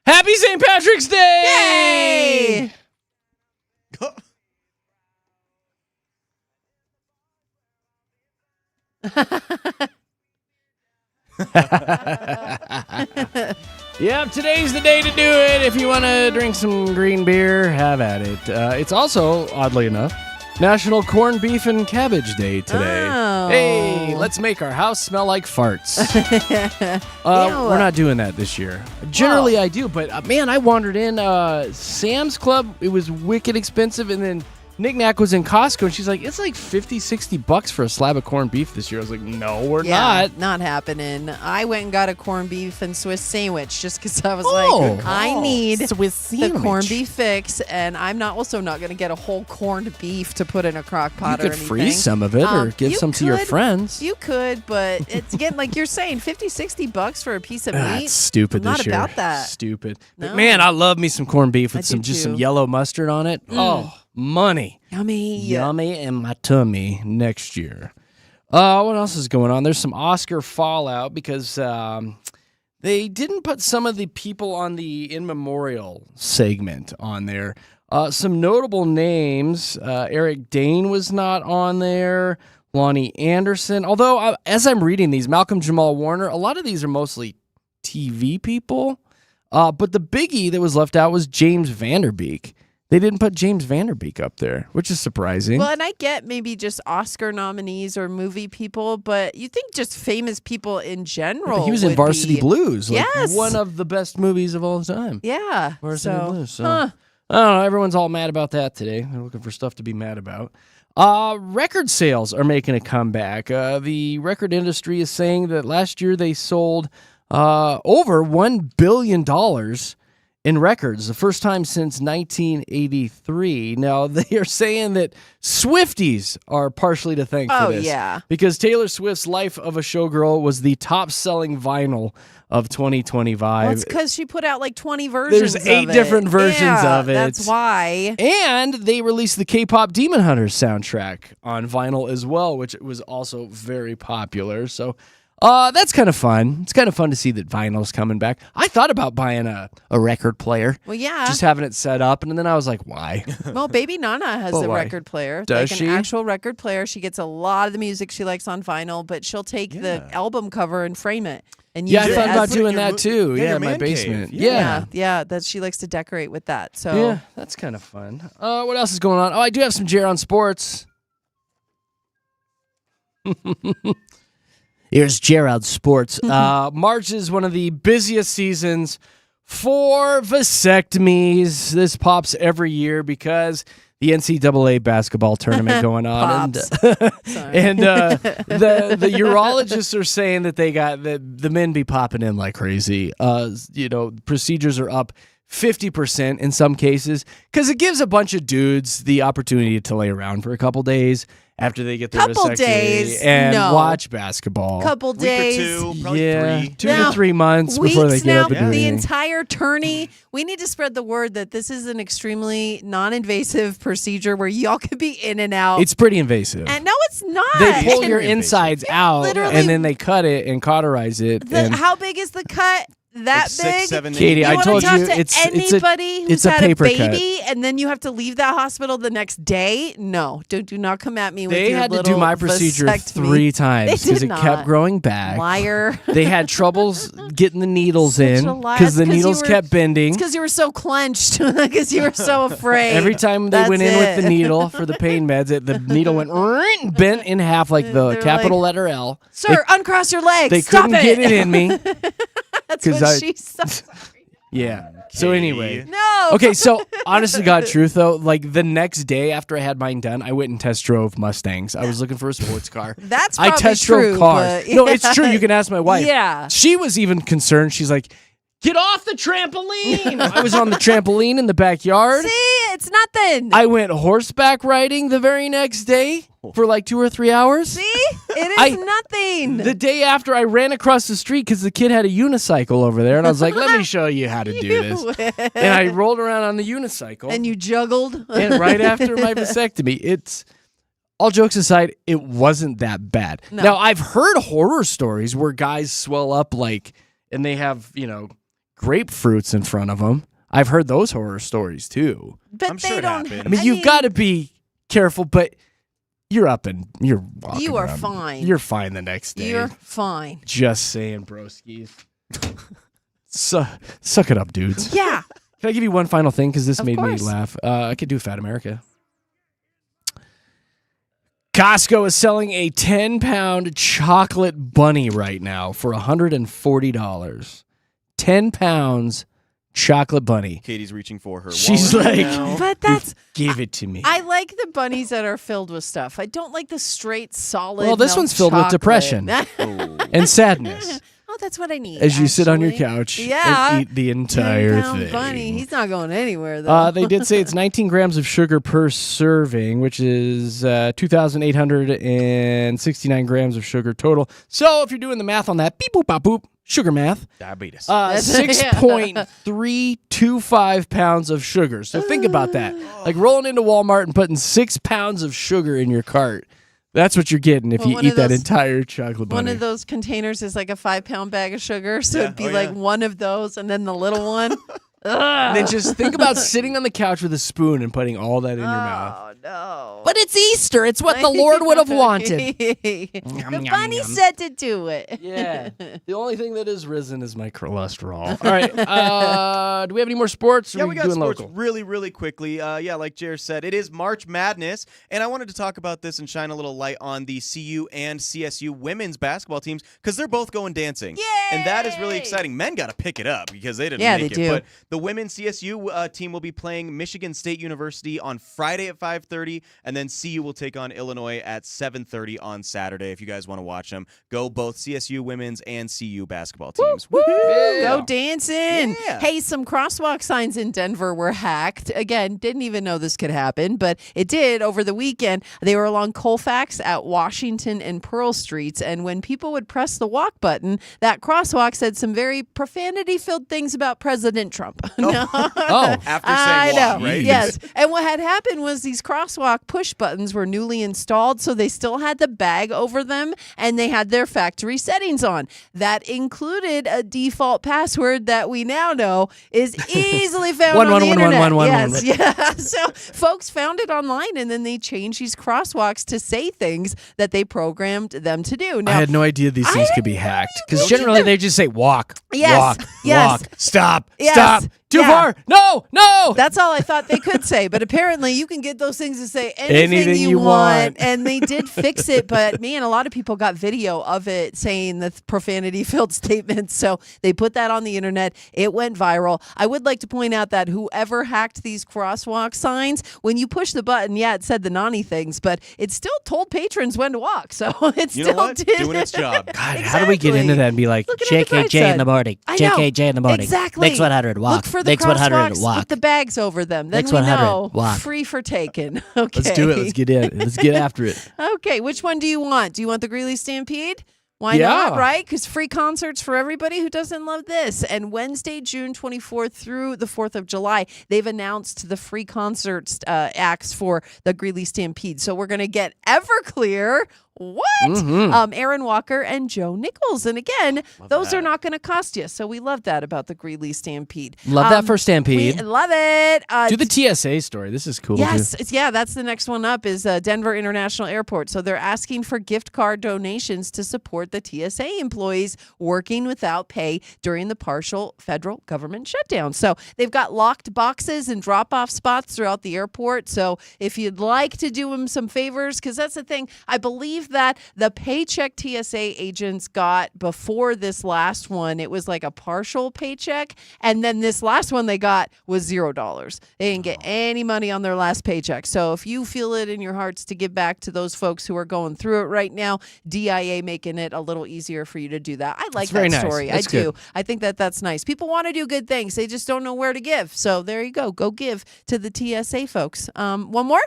Happy St. Patrick's Day! Yay! Yep, today's the day to do it. If you want to drink some green beer, have at it. It's also, oddly enough, National Corned Beef and Cabbage Day today. Oh. Hey! Hey, let's make our house smell like farts. Ew. We're not doing that this year. Generally, I do, but man, I wandered in Sam's Club. It was wicked expensive, and then Nick Nack was in Costco, and she's like, it's like $50-$60 for a slab of corned beef this year. I was like, no, we're not. Not happening. I went and got a corned beef and Swiss sandwich just because I was like, I need Swiss the corned beef fix, and I'm also not going to get a whole corned beef to put in a crock pot You or could anything. freeze some of it or give you some to your could- friends. You could, but it's again like you're saying, $50-$60 for a piece of meat. That's stupid I'm this not year. about that. Stupid. But No. man, I love me some corned beef with I do some too. yellow mustard on it. Oh, money. Yummy. Yummy in my tummy next year. What else is going on? There's some Oscar fallout because they didn't put some of the people on the in memorial segment on there. Some notable names. Eric Dane was not on there. Lonnie Anderson. Although, as I'm reading these, Malcolm Jamal Warner, a lot of these are mostly TV people. But the biggie that was left out was James Vanderbeek. They didn't put James Vanderbeek up there, which is surprising. Well, and I get maybe just Oscar nominees or movie people, but you think just famous people in general. He was in would Varsity be- Blues, like Yes. one of the best movies of all time. Yeah. Varsity Blues. So, huh. I don't know. Everyone's all mad about that today. They're looking for stuff to be mad about. Record sales are making a comeback. The record industry is saying that last year they sold over $1 billion in records, the first time since 1983. Now, they are saying that Swifties are partially to thank for this. Yeah. Because Taylor Swift's Life of a Showgirl was the top-selling vinyl of 2025. Well, it's because she put out like 20 versions. There's 8 of it. different versions Yeah, of it. That's why. And they released the K-pop Demon Hunters soundtrack on vinyl as well, which was also very popular. So that's kind of fun. It's kind of fun to see that vinyl's coming back. I thought about buying a record player. Well, yeah. Just having it set up, and then I was like, why? Well, Baby Nana has Well, a why? record player. Does like she? an actual record player. She gets a lot of the music she likes on vinyl, but she'll take the album cover and frame it. And Yeah, I use it thought as about Put it in doing your that too. yeah, Yeah, your in my man cave. basement. Yeah, that she likes to decorate with that. So Yeah, that's kind of fun. What else is going on? Oh, I do have some Jer on sports. Here's Gerald Sports. March is one of the busiest seasons for vasectomies. This pops every year because the NCAA basketball tournament going on. Pops. And the urologists are saying that they got the men be popping in like crazy. Procedures are up 50% in some cases because it gives a bunch of dudes the opportunity to lay around for a couple days after they get their Couple vasectomy days? and No. watch basketball. couple Week days. or 2, probably Yeah, 3. 2 Now, to 3 months before they Weeks get now, up and do the anything. entire tourney. We need to spread the word that this is an extremely non-invasive procedure where y'all could be in and out. It's pretty invasive. and no, it's not. They pull And your insides out literally- and then they cut it and cauterize it. and how big is the cut? That Like 6, big? 7, 8. Katie, You I wanna told talk you to anybody who's it's a had paper a cut. baby and then you have to leave that hospital the next day. No, do not come at me with They your had to little do my procedure vasectomy. 3 times They because did it not. kept growing back. Liar. They had troubles getting the needles Such in a lie. because the It's 'cause you needles were- kept bending. It's because you were so clenched. Because you were so afraid. Every time they That's went in with the it. needle for the pain meds, the needle went bent in half like the They're capital like, letter L. Sir, uncross your legs. They Stop couldn't get it in me. That's 'cause what I- she said. Yeah. So anyway. No. Okay, so honest to God truth though, like the next day after I had mine done, I went and test drove Mustangs. I was looking for a sports car. That's I probably test drove true, cars. but- No, it's true. You can ask my wife. Yeah. She was even concerned. She's like, "Get off the trampoline." I was on the trampoline in the backyard. See, it's nothing. I went horseback riding the very next day for like 2 or 3 hours. See, it is nothing. The day after, I ran across the street because the kid had a unicycle over there, and I was like, "Let me show you how to do this." And I rolled around on the unicycle. And you juggled. And right after my vasectomy, it's all jokes aside, it wasn't that bad. No. Now, I've heard horror stories where guys swell up and they have, grapefruits in front of them. I've heard those horror stories too. But I'm they sure it don't. happened. I mean, you've got to be careful, but you're up and you're walking You are around. fine. You're fine the next day. You're fine. Just saying, broskies. Suck it up, dudes. Yeah. Can I give you one final thing? Because this Of made course. me laugh. I could do Fat America. Costco is selling a 10-pound chocolate bunny right now for $140. 10 pounds chocolate bunny. Katie's reaching for her. She's wallet like, now. But that's give it to me. I like the bunnies that are filled with stuff. I don't like the straight solid. Well, this milk one's filled with chocolate. depression. Oh. And sadness Oh, that's what I need. as you sit on your actually. couch Yeah. and eat the entire 10-pound thing. bunny. He's not going anywhere though. They did say it's 19 grams of sugar per serving, which is 2,869 grams of sugar total. So if you're doing the math on that, beep boop bop boop, sugar math, Diabetes. 6.325 pounds of sugar. So think about that. Like rolling into Walmart and putting 6 pounds of sugar in your cart. That's what you're getting if Well, you one eat of that those- entire chocolate bunny. One of those containers is like a 5-pound bag of sugar, so Yeah. it'd be Oh, like yeah. one of those, and then the little one. And then just think about sitting on the couch with a spoon and putting all that in your mouth. Oh no! But it's Easter. It's what the Lord would have wanted. The Yum, bunny yum. said to do it. Yeah. The only thing that is risen is my cholesterol. All right. Do we have any more sports? Or Yeah, are we got doing sports local? really, really quickly. Like Jer said, it is March Madness, and I wanted to talk about this and shine a little light on the CU and CSU women's basketball teams because they're both going dancing. And that is really Yay! exciting. Men got to pick it up because they didn't Yeah, make they it. do. But the women's CSU team will be playing Michigan State University on Friday at 5:30, and then CU will take on Illinois at 7:30 on Saturday. If you guys want to watch them, go both CSU women's and CU basketball teams. Yeah. Go dancing. Yeah. Hey, some crosswalk signs in Denver were hacked. Again, didn't even know this could happen, but it did over the weekend. They were along Colfax at Washington and Pearl Streets, and when people would press the walk button, that crosswalk said some very profanity-filled things about President Trump. No. Oh. After I saying know. walk, right? Yes. And what had happened was these crosswalk push buttons were newly installed, so they still had the bag over them and they had their factory settings on. That included a default password that we now know is easily found on the internet. Yes. Yeah. So folks found it online and then they changed these crosswalks to say things that they programmed them to do. I Now, had no idea these things could be hacked because generally they just say walk, Yes, walk, yes. walk, stop, Yes, stop, too yeah. far, no, no. that's all I thought they could say, but apparently you can get those things to say anything you want, and they did fix it. But man, a lot of people got video of it saying the profanity-filled statements, so they put that on the internet. It went viral. I would like to point out that whoever hacked these crosswalk signs, when you push the button, yeah, it said the naughty things, but it still told patrons when to walk. So it You still know what? did Doing its job. God, how do we get into that and be like, Looking at the bright JKJ in side. the morning. I know. JKJ in the morning. Exactly. Next 100, walk. Look for the Next 100, crosswalks walk. with the bags over them. Then Next we 100, know. walk. Free for taken. Okay. let's do it. Let's get in. Let's get after it. Okay, which one do you want? Do you want the Greeley Stampede? Why Yeah. not, right? Because free concerts for everybody who doesn't love this. And Wednesday, June 24th through the 4th of July, they've announced the free concerts acts for the Greeley Stampede. So we're going to get Everclear. What? Aaron Walker and Joe Nichols. And again, those are not going to cost you. So we love that about the Greeley Stampede. Love that for Stampede. We love it. Do the TSA story. This is cool. Yes, Too. yeah, that's the next one up is Denver International Airport. So they're asking for gift card donations to support the TSA employees working without pay during the partial federal government shutdown. So they've got locked boxes and drop-off spots throughout the airport. So if you'd like to do them some favors, because that's the thing, I believe that the paycheck TSA agents got before this last one, it was like a partial paycheck. And then this last one they got was $0. They didn't get any money on their last paycheck. So if you feel it in your hearts to give back to those folks who are going through it right now, DIA making it a little easier for you to do that. I like That's very that nice. story. That's I do. good. I think that that's nice. People want to do good things. They just don't know where to give. So there you go. Go give to the TSA folks. One more?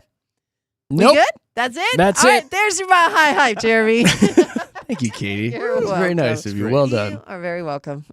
Nope. We good? That's it? That's All it. right, there's your high hype, Jeremy. Thank you, Katie. You're That was very welcome. nice of you. Well done. You are very welcome.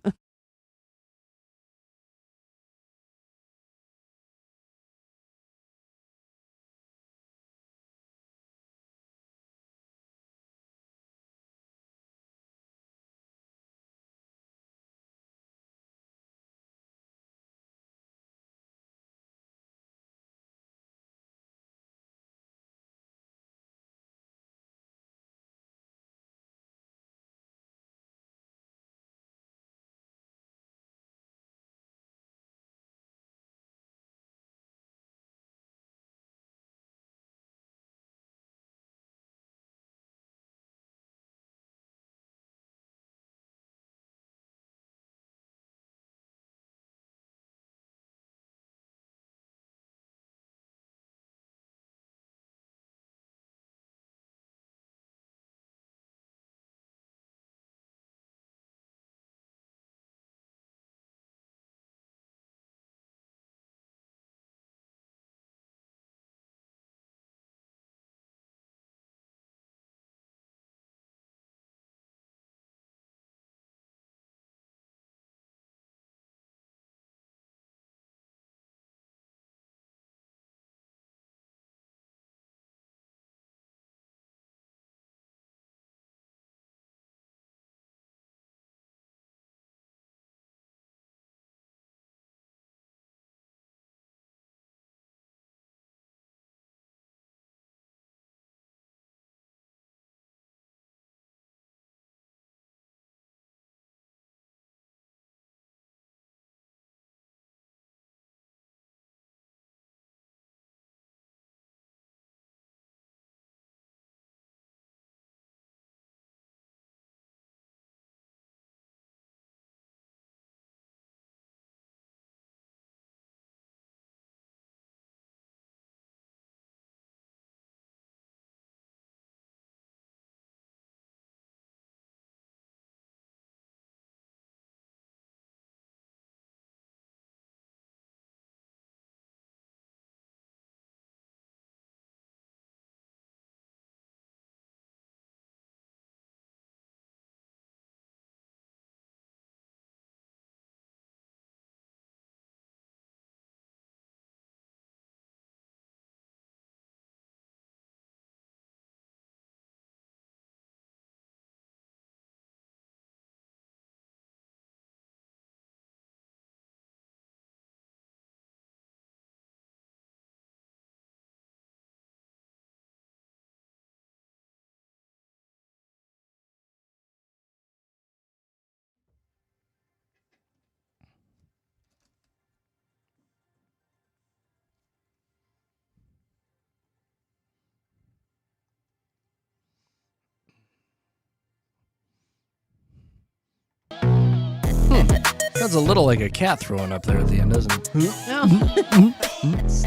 Sounds a little like a cat throwing up there at the end, doesn't it? No.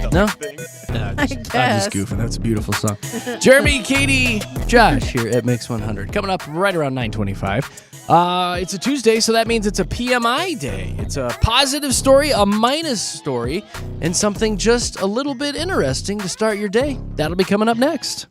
No? I I'm guess. just goofing. That's a beautiful song. Jeremy, Katie, Josh here at Mix 100. Coming up right around 9:25. It's a Tuesday, so that means it's a PMI day. It's a positive story, a minus story, and something just a little bit interesting to start your day. That'll be coming up next.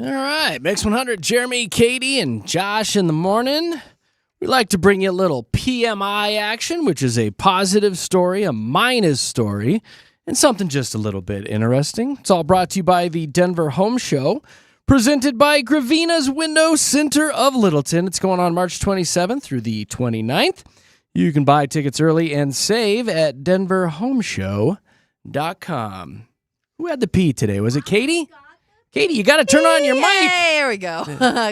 All right, Mix 100, Jeremy, Katy, and Josh in the morning. We like to bring you a little PMI action, which is a positive story, a minus story, and something just a little bit interesting. It's all brought to you by the Denver Home Show, presented by Gravina's Window Center of Littleton. It's going on March 27th through the 29th. You can buy tickets early and save at denverhomeshow.com. Who had the P today? Was it Katy? Katy, you got to turn on your mic. There we go.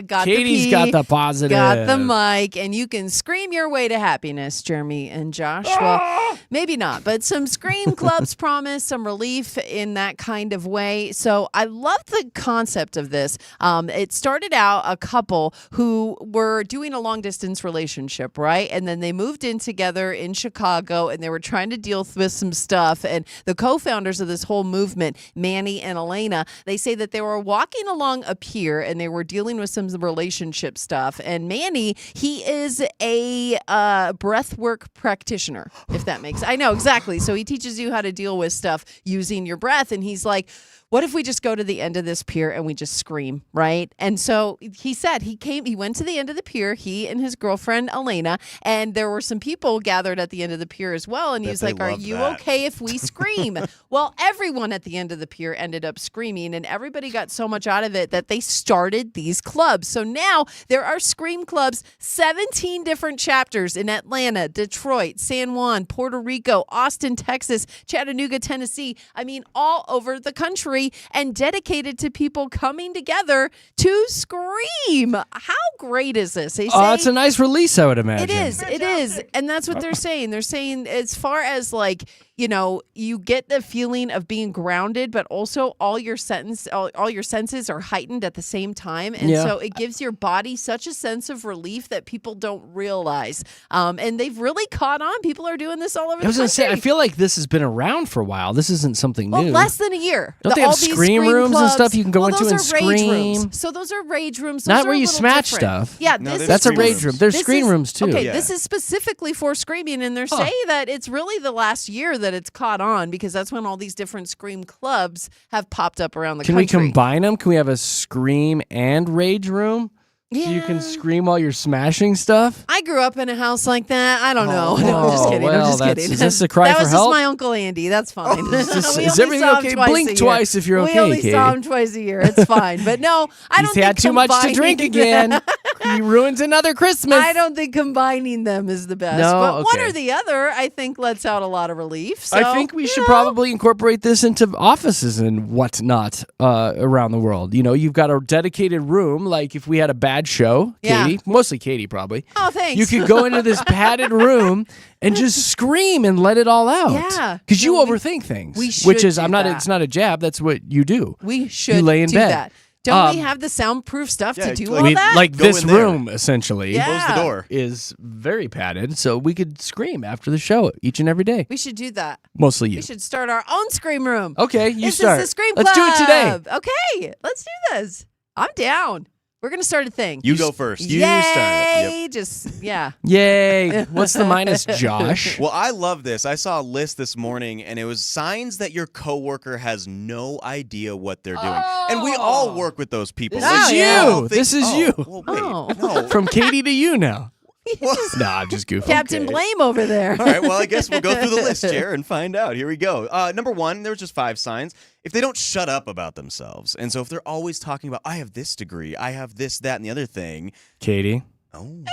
Got Katy's the P, got the positive. Got the mic, and you can scream your way to happiness, Jeremy and Josh. Well, maybe not, but some scream clubs promise some relief in that kind of way. So I love the concept of this. It started out a couple who were doing a long-distance relationship, right? And then they moved in together in Chicago, and they were trying to deal with some stuff. And the co-founders of this whole movement, Manny and Elena, they say that they were walking along a pier and they were dealing with some relationship stuff. And Manny, he is a breathwork practitioner, if that makes sense. I know, exactly. So he teaches you how to deal with stuff using your breath. And he's like, what if we just go to the end of this pier and we just scream, right? And so he said he went to the end of the pier, he and his girlfriend, Elena, and there were some people gathered at the end of the pier as well. And he was like, are you okay if we scream? Well, everyone at the end of the pier ended up screaming, and everybody got so much out of it that they started these clubs. So now there are scream clubs, 17 different chapters in Atlanta, Detroit, San Juan, Puerto Rico, Austin, Texas, Chattanooga, Tennessee. I mean, all over the country, and dedicated to people coming together to scream. How great is this? They say, it's a nice release, I would imagine. It is. And that's what they're saying. They're saying as far as like, you know, you get the feeling of being grounded, but also all your senses are heightened at the same time. And so it gives your body such a sense of relief that people don't realize. And they've really caught on. People are doing this all over the country. I was going to say, I feel like this has been around for a while. This isn't something new. Less than a year. Don't they have scream rooms and stuff you can go into and scream? So those are rage rooms. Not where you smash stuff. Yeah, that's a rage room. There's screen rooms too. Okay, this is specifically for screaming, and they're saying that it's really the last year that it's caught on, because that's when all these different scream clubs have popped up around the country. Can we combine them? Can we have a scream and rage room? Yeah. So you can scream while you're smashing stuff? I grew up in a house like that. I don't know. No, I'm just kidding. Well, I'm just kidding. Is this a cry for help? That was just my Uncle Andy. That's fine. Is everything okay? Blink twice if you're okay, We only Katy. saw him twice a year. It's fine. But no, I don't think He's had too much to drink again. He ruins another Christmas. I don't think combining them is the best. No, but one okay. or the other, I think, lets out a lot of relief. So, I think we should probably incorporate this into offices and whatnot around the world. You know, you've got a dedicated room, like if we had a bad show, Katy, mostly Katy probably. Oh, thanks. You could go into this padded room and just scream and let it all out. Yeah. Because you overthink things. we should which is, do I'm not, that. it's not a jab, that's what you do. We should You lay in do bed. that. Don't we have the soundproof stuff to do all that? Like Go this in there. room, essentially, Close the door. is very padded, so we could scream after the show each and every day. We should do that. Mostly you. We should start our own scream room. Okay, you this start. This is the Scream Let's do it today. Club. Okay, let's do this. I'm down. We're going to start a thing. You go first. You Yay! start it. Just, yeah. Yay. What's the minus, Josh? Well, I love this. I saw a list this morning, and it was signs that your coworker has no idea what they're doing. And we all work with those people. This Oh, is yeah. you. This is you. Well, wait, Oh. no. From Katy to you now. Well, No, I'm just goofing. Captain Okay. Blame over there. all right, well, I guess we'll go through the list here and find out. Here we go. Number one, there was just 5 signs. If they don't shut up about themselves. And so if they're always talking about, I have this degree, I have this, that, and the other thing. Katy. Oh.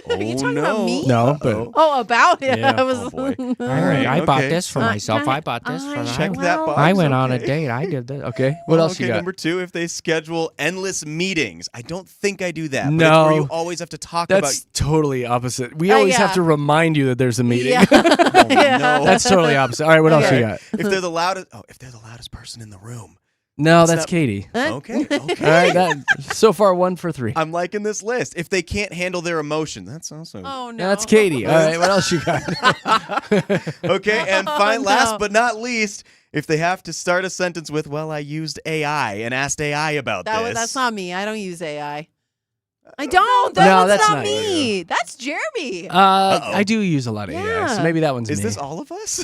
Are you talking about me? No, but Oh, about it. Yeah. I was, Oh, boy. all right, I bought Okay. this for myself. I bought this for Check that box. I went on a okay. date. I did that. Okay. What else okay, you got? number 2, if they schedule endless meetings. I don't think I do that. But No. it's where you always have to talk That's totally opposite. We always yeah. have to remind you that there's a meeting. Yeah. about. Yeah. That's totally opposite. All right, what else you Okay. got? If they're the loudest person in the room. No, What's that's that? Katy. Okay. All right, so far 1 for 3. I'm liking this list. If they can't handle their emotion, that's also Oh, no. That's Katy. All right, what else you got? okay. And no. last but not least, if they have to start a sentence with, "Well, I used AI and asked AI about this." That's not me. I don't use AI. I don't. No, That one's that's not not me. That's Jeremy. I do use a lot of AI, so Yeah. maybe that one's Is me. this all of us?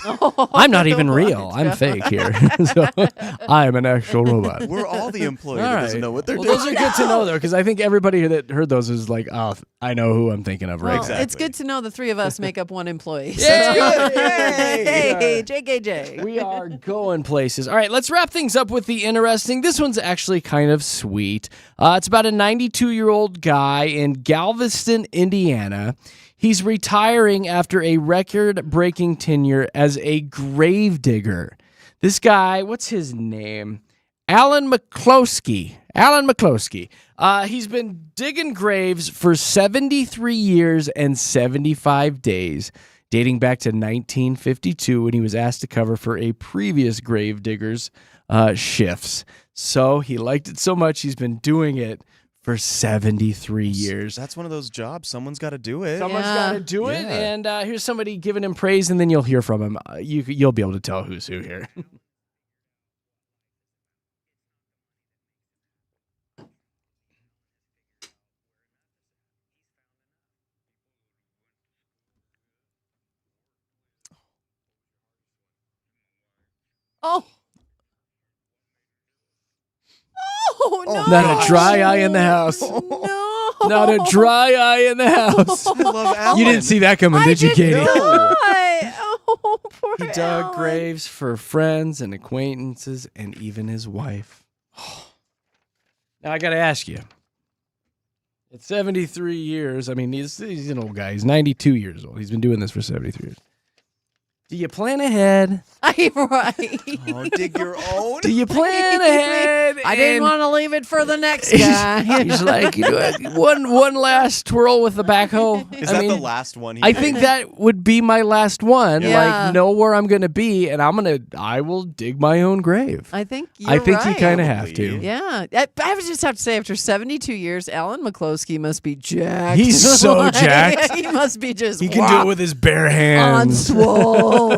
I'm not even What? real. I'm fake here. So I am an actual robot. We're all the employee All that right. doesn't know what they're Well, doing. those are good to know, though, because I think everybody that heard those is like, oh, I know who I'm thinking of right Well, now. Exactly. it's good to know the three of us make up one employee. Yay! Hey, JKJ. We are going places. All right, let's wrap things up with the interesting. This one's actually kind of sweet. It's about a 92-year-old guy in Galveston, Indiana. He's retiring after a record-breaking tenure as a grave digger. This guy, what's his name? Alan McCloskey. He's been digging graves for 73 years and 75 days, dating back to 1952 when he was asked to cover for a previous grave digger's shifts. So he liked it so much, he's been doing it for 73 years. That's one of those jobs. Someone's got to do it. Someone's Yeah. got to do it, Yeah. and here's somebody giving him praise, and then you'll hear from him. You'll be able to tell who's who here. Oh. Oh, no. Not a dry eye in the house. No. Not a dry eye in the house. I love Alan. You didn't see that coming, did you, Katie? not. Oh, poor He dug Alan. graves for friends and acquaintances and even his wife. Now, I got to ask you. At 73 years, I mean, he's an old guy. He's 92 years old. He's been doing this for 73 years. Do you plan ahead? I'm right. Oh, dig your own. Do you plan ahead? I didn't and- want to leave it for the next guy. He's like, you know, one last twirl with the backhoe. Is that the last one? He I did? think that would be my last one. Yeah. Like, know where I'm going to be, and I will dig my own grave. I think you're I think right. you kind of have to. Probably. Yeah. I would just have to say, after 72 years, Alan McCloskey must be jacked. He's so Like, jacked. He must be just He can do it with his bare hands. on swole. All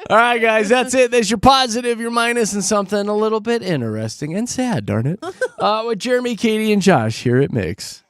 right, guys, that's it. There's your positive, your minus, and something a little bit interesting and sad, darn it. With Jeremy, Katy, and Josh here at Mix.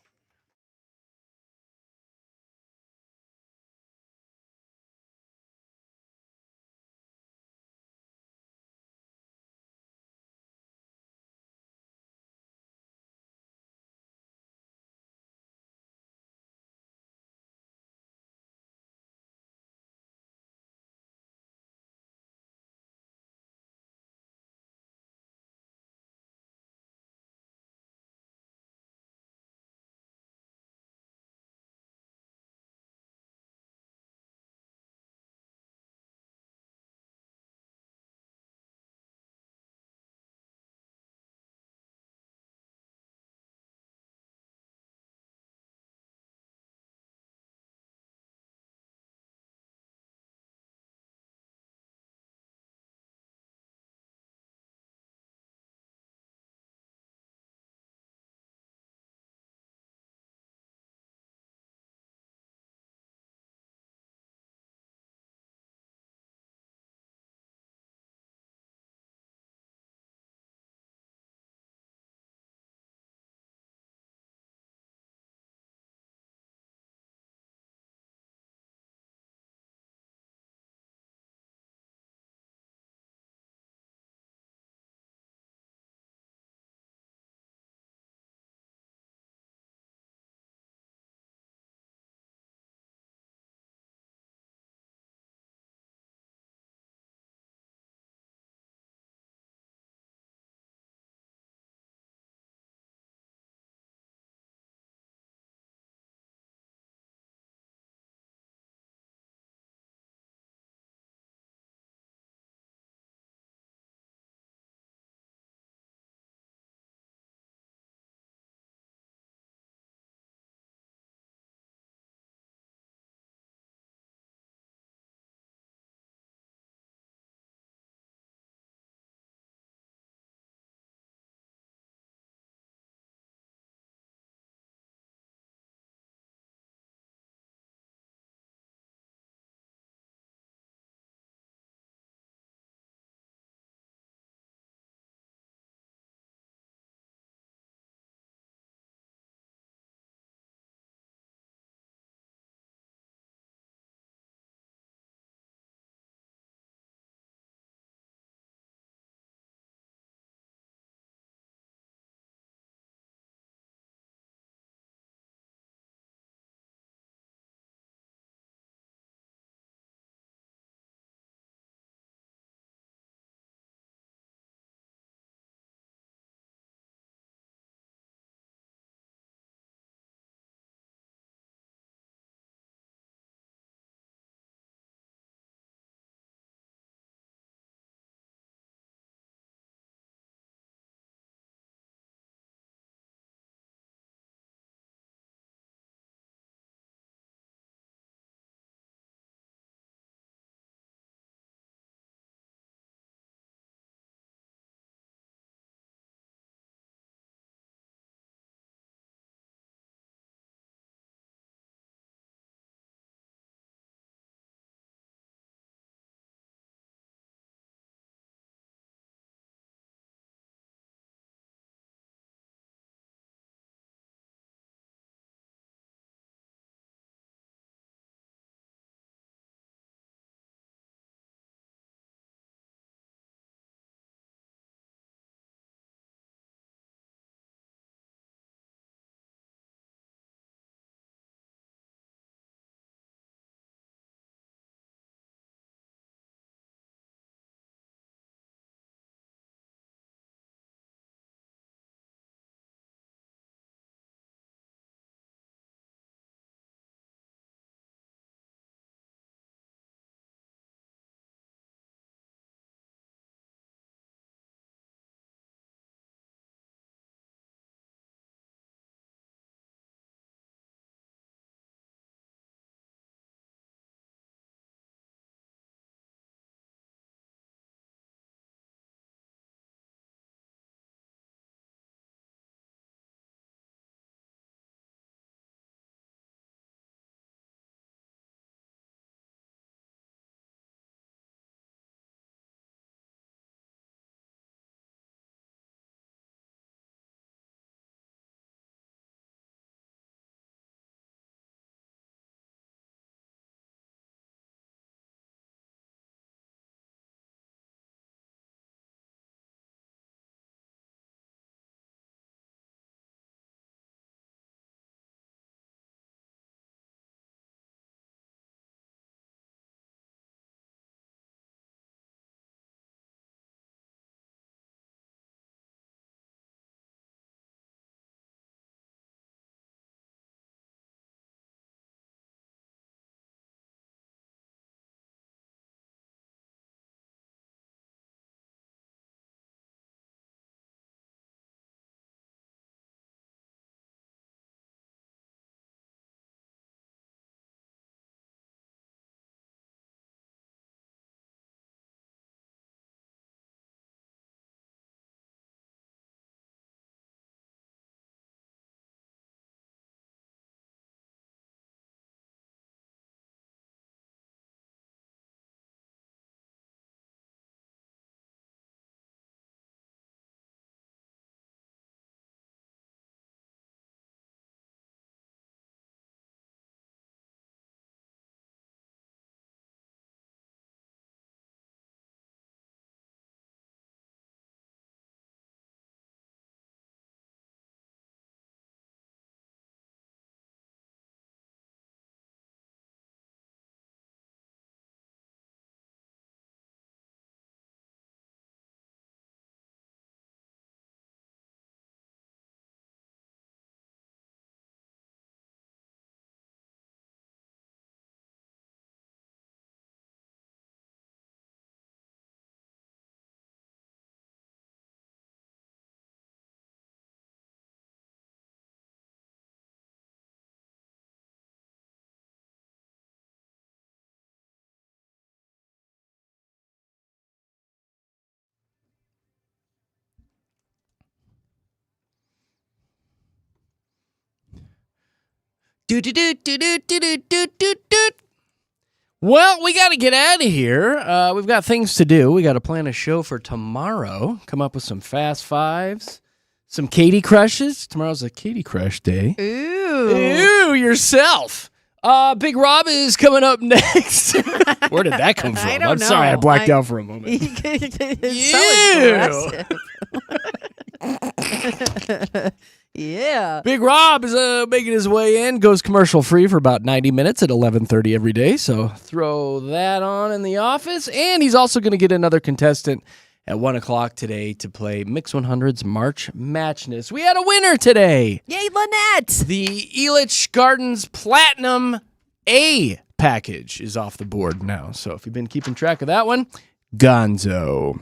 Do-do-do-do-do-do-do-do-do. Well, we got to get out of here. We've got things to do. We got to plan a show for tomorrow. Come up with some fast fives, some Katy crushes. Tomorrow's a Katy crush day. Ooh. Ooh, yourself. Big Rob is coming up next. Where did that come from? I don't I'm sorry, I know. blacked out for a moment. It's so aggressive. Yeah. Big Rob is making his way in. Goes commercial free for about 90 minutes at 11:30 every day. So throw that on in the office. And he's also going to get another contestant at 1 o'clock today to play Mix 100's March Matchness. We had a winner today. Yay, Lynette. The Elitch Gardens Platinum A package is off the board now. So if you've been keeping track of that one, gonzo.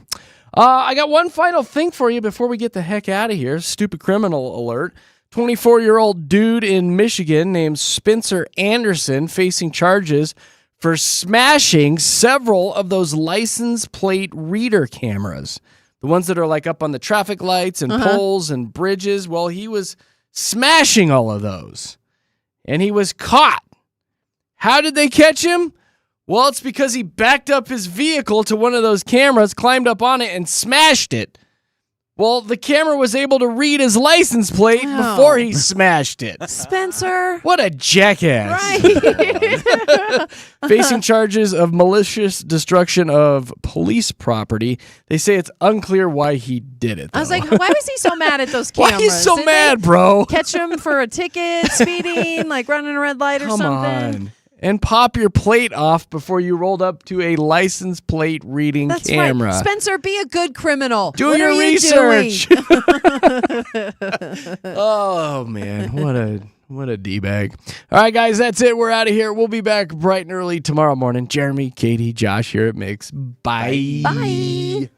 I got one final thing for you before we get the heck out of here. Stupid criminal alert. 24-year-old dude in Michigan named Spencer Anderson facing charges for smashing several of those license plate reader cameras. The ones that are like up on the traffic lights and poles and bridges. Well, he was smashing all of those. And he was caught. How did they catch him? Well, it's because he backed up his vehicle to one of those cameras, climbed up on it, and smashed it. Well, the camera was able to read his license plate before he smashed it. Spencer. What a jackass. Right. Facing charges of malicious destruction of police property. They say it's unclear why he did it, though. I was like, why was he so mad at those cameras? Why he's so Did mad, they bro? catch him for a ticket, speeding, like running a red light or Come something? on. And pop your plate off before you rolled up to a license plate reading That's camera. right. Spencer, be a good criminal. Do What your are you research. doing? Oh, man. What a D-bag. All right, guys, that's it. We're out of here. We'll be back bright and early tomorrow morning. Jeremy, Katy, Josh here at Mix. Bye. Bye.